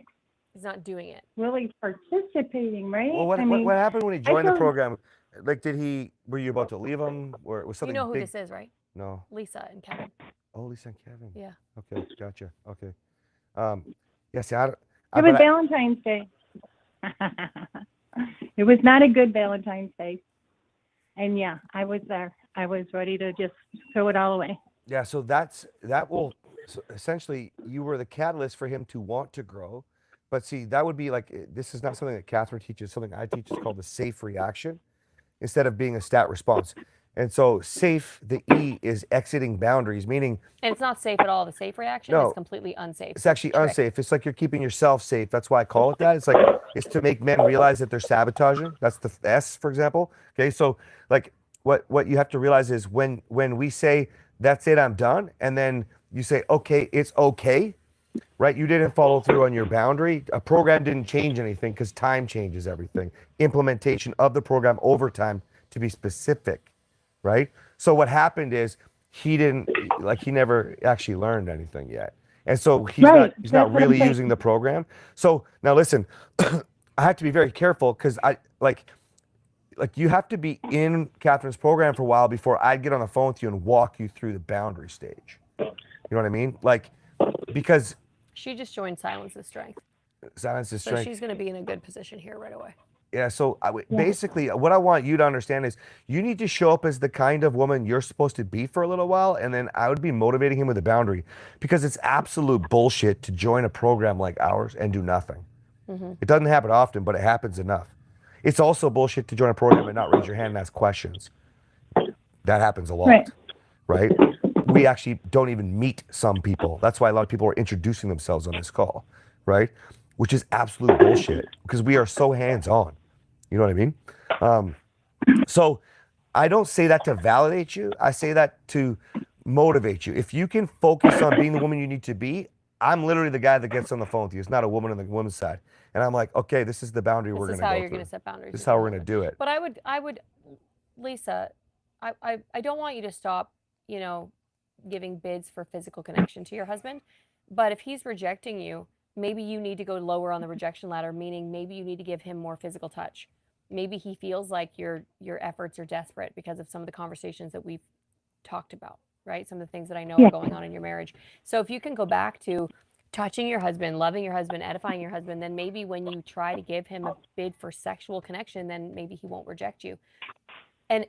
He's not doing it. really participating, right? Well, what happened when he joined the program? Like, were you about to leave him, or was You something know who big? this is, right? No. Lisa and Kevin. Oh, Lisa and Kevin. Yeah. Okay, gotcha. Okay. Yeah, see, It was Valentine's Day. It was not a good Valentine's Day. And yeah, I was there. I was ready to just throw it all away. Yeah, so so essentially, you were the catalyst for him to want to grow. But see, that would be like, this is not something that Catherine teaches. Something I teach is called the safe reaction instead of being a stat response. And so safe, the E is exiting boundaries, meaning And it's not safe at all. The safe reaction No. is completely unsafe. it's actually Trick. unsafe. It's like you're keeping yourself safe. That's why I call it that. It's to make men realize that they're sabotaging. That's the S, for example. Okay, so like what you have to realize is when we say, that's it, I'm done, and then you say, okay, it's okay, right? You didn't follow through on your boundary. A program didn't change anything because time changes everything. Implementation of the program over time, to be specific, right? So what happened is he never actually learned anything yet. And so he's Right, not that's what I'm really saying. using the program. So now listen, I have to be very careful because like you have to be in Catherine's program for a while before I'd get on the phone with you and walk you through the boundary stage. You know what I mean? Like, because She just joined Silence is Strength. silence is So strength. she's going to be in a good position here right away. Yeah, so basically what I want you to understand is you need to show up as the kind of woman you're supposed to be for a little while, and then I would be motivating him with a boundary, because it's absolute bullshit to join a program like ours and do nothing. It doesn't happen often, but it happens enough. It's also bullshit to join a program and not raise your hand and ask questions. That happens a lot, right? We actually don't even meet some people. That's why a lot of people are introducing themselves on this call, right? Which is absolute bullshit, because we are so hands-on. You know what I mean? So I don't say that to validate you. I say that to motivate you. If you can focus on being the woman you need to be, I'm literally the guy that gets on the phone with you. It's not a woman on the woman's side. And I'm like, okay, this is the boundary we're This going is to go how you're through. going to set boundaries. This is with how your we're going to husband. do it. But I would, Lisa, I don't want you to stop, giving bids for physical connection to your husband. But if he's rejecting you, maybe you need to go lower on the rejection ladder, meaning maybe you need to give him more physical touch. Maybe he feels like your efforts are desperate because of some of the conversations that we've talked about, right? Some of the things that I know are going on in your marriage. So if you can go back to touching your husband, loving your husband, edifying your husband, then maybe when you try to give him a bid for sexual connection, then maybe he won't reject you. And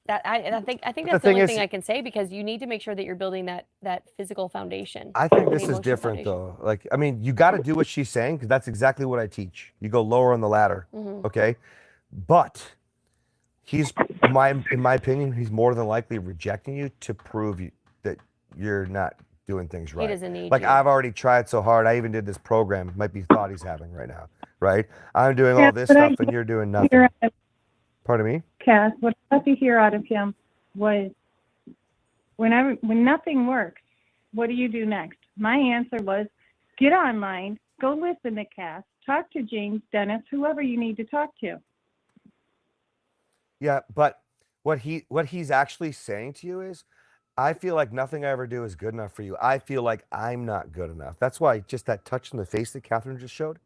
that I think that's the only thing I can say, because you need to make sure that you're building that physical foundation. I think the this is emotional different foundation. though. Like, I mean, you got to do what she's saying, because that's exactly what I teach. You go lower on the ladder, okay? But he's, in my opinion, he's more than likely rejecting you to prove that you're not doing things right. He doesn't need like you. I've already tried so hard. I even did this program. Might be thought he's having right now, right? I'm doing all this stuff and you're doing nothing. Pardon me? Cass, what I got to hear out of him was, when nothing works, what do you do next? My answer was, get online, go listen to Cass, talk to James, Dennis, whoever you need to talk to. Yeah, but what he's actually saying to you is, I feel like nothing I ever do is good enough for you. I feel like I'm not good enough. That's why just that touch in the face that Catherine just showed.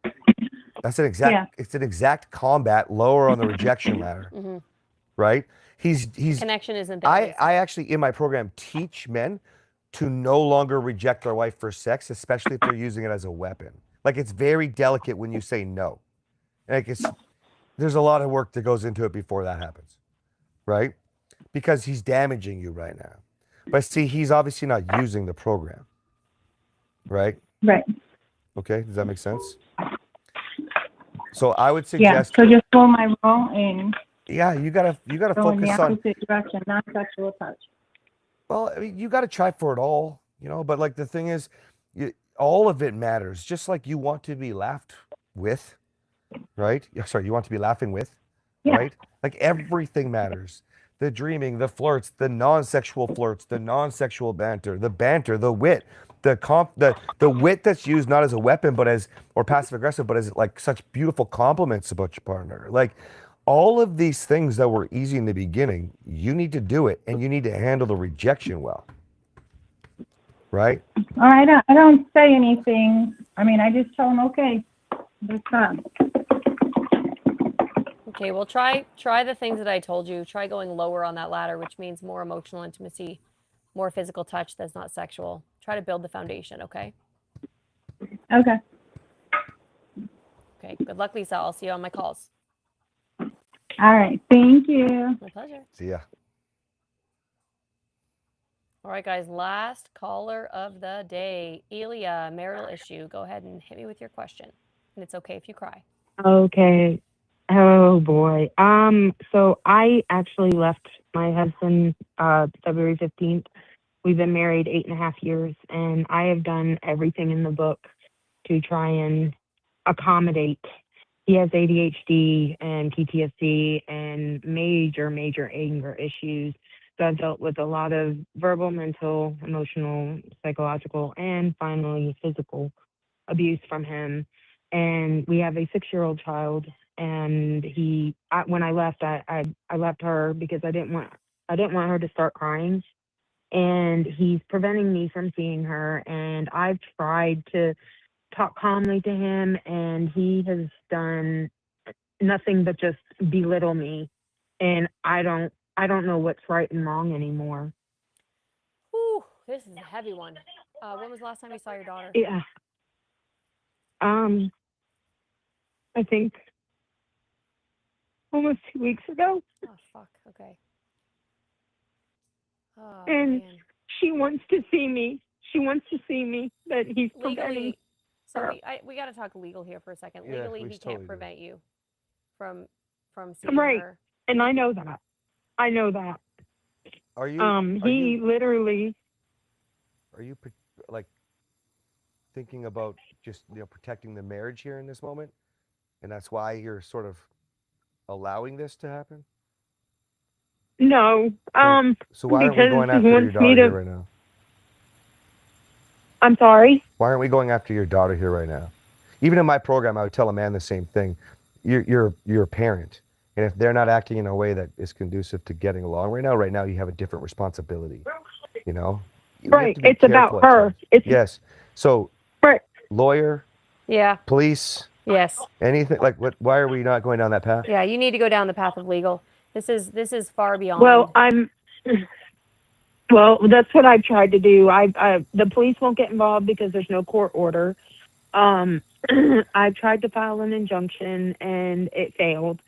That's an exact. It's an exact combat lower on the rejection ladder, right? He's Connection isn't there. I actually in my program teach men to no longer reject their wife for sex, especially if they're using it as a weapon. Like, it's very delicate when you say no. Like, there's a lot of work that goes into it before that happens, right? Because he's damaging you right now. But see, he's obviously not using the program, right? Right. Okay, does that make sense? So I would Yeah, suggest. so just go my role and Yeah, you gotta go in the focus on. opposite direction, non-sexual touch. Well, I mean, you got to try for it all, but like the thing is, all of it matters. Just like you want to be laughed with, right? Sorry, you want to be laughing with, right? Like everything matters. The dreaming, the flirts, the non-sexual flirts, the non-sexual banter, the wit, the wit that's used not as a weapon, but or passive aggressive, but as like such beautiful compliments about your partner. Like all of these things that were easy in the beginning, you need to do it, and you need to handle the rejection well, right? I don't say anything. I mean, I just tell him, okay, that's fine. Okay, well, try the things that I told you. Try going lower on that ladder, which means more emotional intimacy, more physical touch that's not sexual. Try to build the foundation, okay? Okay. Okay, good luck, Lisa. I'll see you on my calls. All right. Thank you. My pleasure. See ya. All right, guys, last caller of the day. Elia, marital issue. Go ahead and hit me with your question. And it's okay if you cry. Okay. Oh boy. So I actually left my husband February 15th. We've been married 8.5 years, and I have done everything in the book to try and accommodate. He has ADHD and PTSD and major anger issues. So I've dealt with a lot of verbal, mental, emotional, psychological, and finally physical abuse from him. And we have a 6-year-old child. And when I left, I left her because I didn't want her to start crying. And he's preventing me from seeing her. And I've tried to talk calmly to him, and he has done nothing but just belittle me. And I don't know what's right and wrong anymore. Ooh, this is a heavy one. When was the last time you saw your daughter? Yeah. I think almost 2 weeks ago. Oh, fuck. Okay. Oh, And man. she wants to see me. She wants to see me, but he's preventing Legally, so her. we got to talk legal here for a second. Yeah, Legally, we he totally can't do. prevent you from seeing Right. her. And I know that. I know that. Are you? He literally. Are you like thinking about just protecting the marriage here in this moment, and that's why you're sort of allowing this to happen? No. So why aren't we because going he after your wants daughter me to. here right now? I'm sorry. Why aren't we going after your daughter here right now? Even in my program, I would tell a man the same thing. You're a parent, and if they're not acting in a way that is conducive to getting along right now you have a different responsibility. You have Right. to be It's about careful at her. times. It's Yes. So right. lawyer, Yeah. police, Yes. anything like what? Why are we not going down that path? Yeah. You need to go down the path of legal. This is far beyond. Well, well, that's what I've tried to do. The police won't get involved because there's no court order. I've tried to file an injunction and it failed.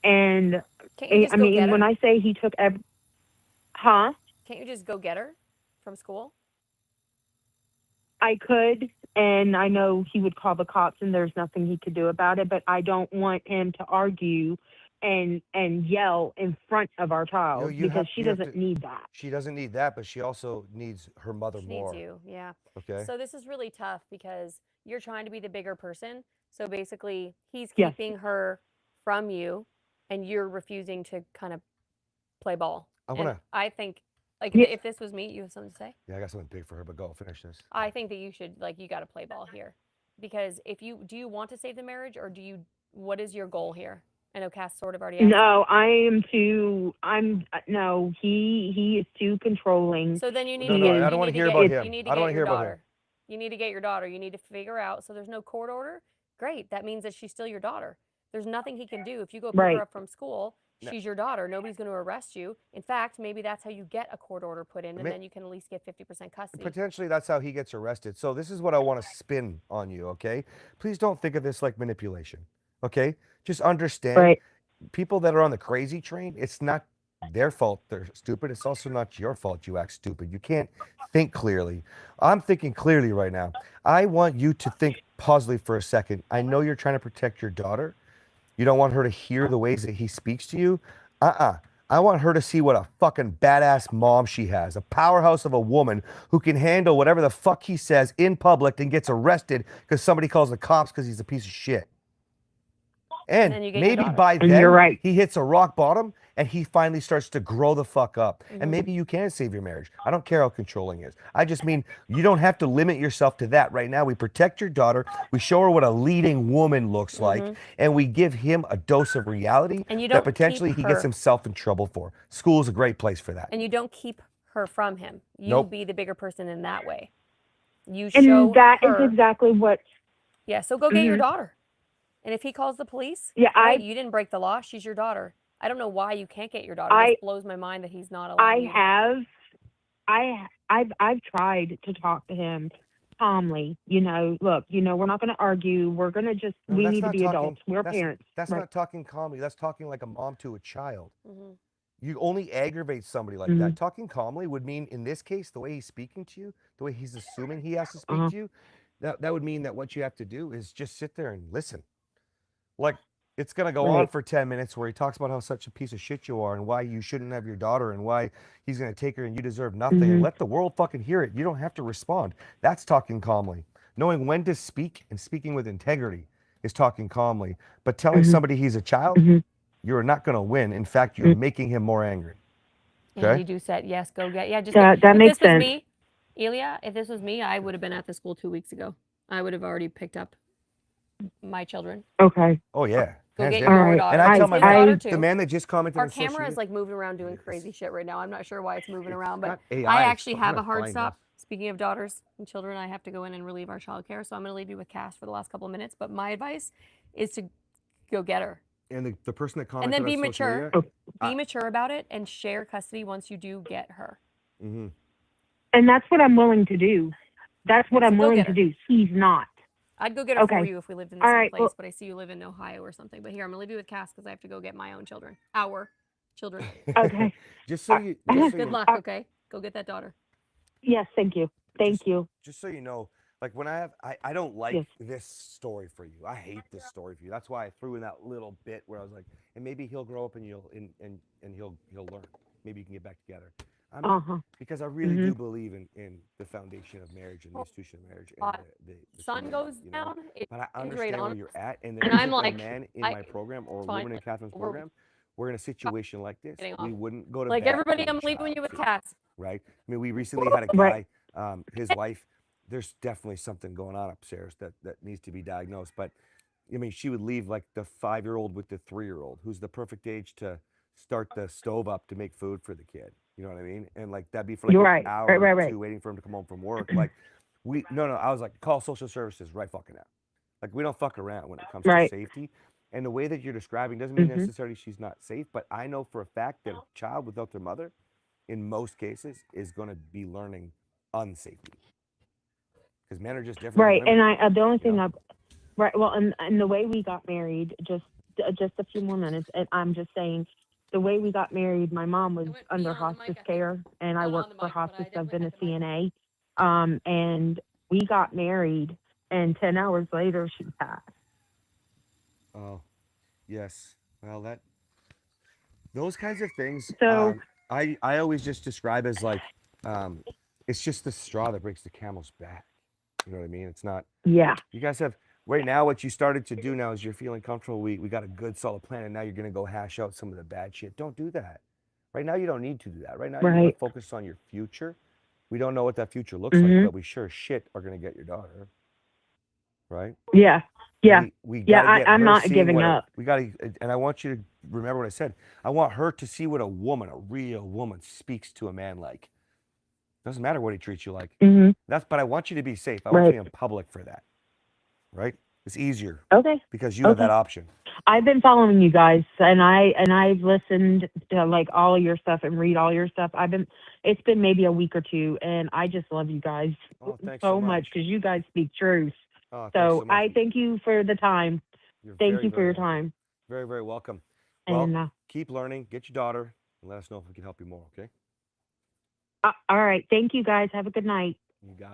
And Can't you just I go get mean, her? when I say he took huh? Can't you just go get her from school? I could, and I know he would call the cops and there's nothing he could do about it, but I don't want him to argue and yell in front of our child you because have- she you have doesn't to- need that. She doesn't need that, but she also needs her mother She more. needs you. Yeah. Okay. So this is really tough because you're trying to be the bigger person. So basically, he's Yes. keeping her from you, and you're refusing to kind of play ball. I And wanna. I think, like, Yeah. if this was me, you have something to say? Yeah, I got something big for her, but go finish this. I think that you should, like, you got to play ball here, because if you do, you want to save the marriage, or what is your goal here? I know Cass sort of already asked. No, no, he is too controlling. So then you need No, to no, get, I don't you wanna need hear to about get, him. you need to I don't get wanna your hear about him. daughter. You need to get your daughter. You need to figure out. So there's no court order. Great. That means that she's still your daughter. There's nothing he can do. If you go pick Right. her up from school, No. she's your daughter. Nobody's going to arrest you. In fact, maybe that's how you get a court order put in, and Ma- then you can at least get 50% custody. Potentially, that's how he gets arrested. So this is what I want to spin on you. Okay. Please don't think of this like manipulation. Okay. Just understand. Right. People that are on the crazy train, it's not their fault they're stupid. It's also not your fault you act stupid. You can't think clearly. I'm thinking clearly right now. I want you to think positively for a second. I know you're trying to protect your daughter. You don't want her to hear the ways that he speaks to you. I want her to see what a fucking badass mom she has, a powerhouse of a woman who can handle whatever the fuck he says in public and gets arrested because somebody calls the cops because he's a piece of shit. And then you get your maybe daughter. by And then you're right. he hits a rock bottom and he finally starts to grow the fuck up. Mhm. And maybe you can save your marriage. I don't care how controlling he is. I just mean you don't have to limit yourself to that right now. We protect your daughter. We show her what a leading woman looks like, and we give him a dose of reality And you that don't potentially keep he gets her- himself in trouble for. School is a great place for that. And you don't keep her from him. You Nope. be the bigger person in that way. You And show that is her. exactly what Yeah, so go get your Mhm. daughter. And if he calls the police, Yeah, great, you didn't break the law. She's your daughter. I don't know why you can't get your daughter. It just blows my mind that he's not allowing you to. I've tried to talk to him calmly. Look, we're not going to argue. We're going to just No, we that's need to not be talking- adults. We're parents. That's Right. not talking calmly. That's talking like a mom to a child. Mhm. You only aggravate somebody like Mm-hmm. that. Talking calmly would mean, in this case, the way he's speaking to you, the way he's assuming he has to speak Uh-huh. to you, that would mean that what you have to do is just sit there and listen. Like, it's going to go on Right. for 10 minutes where he talks about how such a piece of shit you are and why you shouldn't have your daughter and why he's going to take her and you deserve nothing. And Mhm. let the world fucking hear it. You don't have to respond. That's talking calmly. Knowing when to speak and speaking with integrity is talking calmly. But telling Mhm. somebody he's a child, Mhm. you're not going to win. In fact, you're making him more angry. And Okay. you do said, yes, go get. Yeah, just That if makes this was sense. me, Elia, if this was me, I would have been at the school 2 weeks ago. I would have already picked up my children. Okay. Oh, yeah. Go Hands get down. your All right. daughter. And I It's tell my his daughter man, too. the man that just commented Our on social camera is media, like moving around doing crazy shit right now. I'm not sure why it's moving around, but not AI, I it's actually fucking have a not hard flying stop. now. Speaking of daughters and children, I have to go in and relieve our childcare. So I'm going to leave you with Cass for the last couple of minutes. But my advice is to go get her. and the person that And commented then on be social mature. media, Be mature about it and share custody once you do get her. mhm. And that's what I'm willing to do. That's what So I'm go willing get to her. do. He's not. I'd go get her for Okay. you if we lived in the All same right, place, well- but I see you live in Ohio or something. But here, I'm going to leave you with Cass because I have to go get my own children. Our children. Okay. Just so you, just so Good you, luck, okay? Go get that daughter. Yes, thank you. Thank you. just so you know, like when I don't like Yes. this story for you. I hate this story for you. That's why I threw in that little bit where I was like, and maybe he'll grow up and he'll learn. Maybe you can get back together. Uh-huh. Because I really Mhm. do believe in the foundation of marriage and the institution of marriage and the Sun commitment, goes you know? down. It But I is right understand on. where you're at, and And there I'm isn't like, a man in I- my program or a fine, woman in Catherine's we're- program. We're in a situation like this. Getting We off. wouldn't go to Like bat everybody, for I'm the leaving you child, with Cass. right? I mean, we recently had a guy, Right. his wife. There's definitely something going on upstairs that needs to be diagnosed. But I mean, she would leave like the 5-year-old with the 3-year-old, who's the perfect age to start the stove up to make food for the kid. You know what I mean? And like that'd be for like You're an right. hour Right, or right. two waiting for him to come home from work. Like No, I was like, call social services right fucking now. Like we don't fuck around when it comes Right. to safety. And the way that you're describing doesn't mean Mhm. necessarily she's not safe, but I know for a fact that a child without their mother, in most cases, is going to be learning unsafety. Because men are just different Right. than And women. the only you thing know? right. Well, and the way we got married, just a few more minutes, and I'm just saying, the way we got married, my mom was went under beyond the mic, hospice I think. care, and I Not on worked the for mic, but I hospice. I've definitely been a had the mic. CNA, and we got married, and 10 hours later, she passed. Oh, yes. Well, those kinds of things, So I always just describe as like, it's just the straw that breaks the camel's back. You know what I mean? It's not. yeah, You guys have right now. What you started to do now is you're feeling comfortable. We got a good solid plan, and now you're gonna go hash out some of the bad shit. Don't do that. Right now, you don't need to do that. Right now, you want to right. focus on your future. We don't know what that future looks like, Mhm. but we sure as shit are gonna get your daughter, right? Yeah, yeah, We yeah. gotta get I'm her not seeing giving what up. we gotta, and I want you to remember what I said. I want her to see what a woman, a real woman, speaks to a man like. Doesn't matter what he treats you like. Mhm. But I want you to be safe. I want you to Right. be in public for that, right? It's easier Okay. because you have that Okay. option. I've been following you guys, and I've listened to like all of your stuff and read all your stuff. It's been maybe a week or two, and I just love you guys Oh, thanks so so much much. because you guys speak truth. Oh, thanks So so much. I thank you for the time. You're Thank very, you for very your welcome. time. Very, very welcome. And Well, keep learning. Get your daughter, and let us know if we can help you more. Okay? all right, thank you guys. Have a good night. You got it.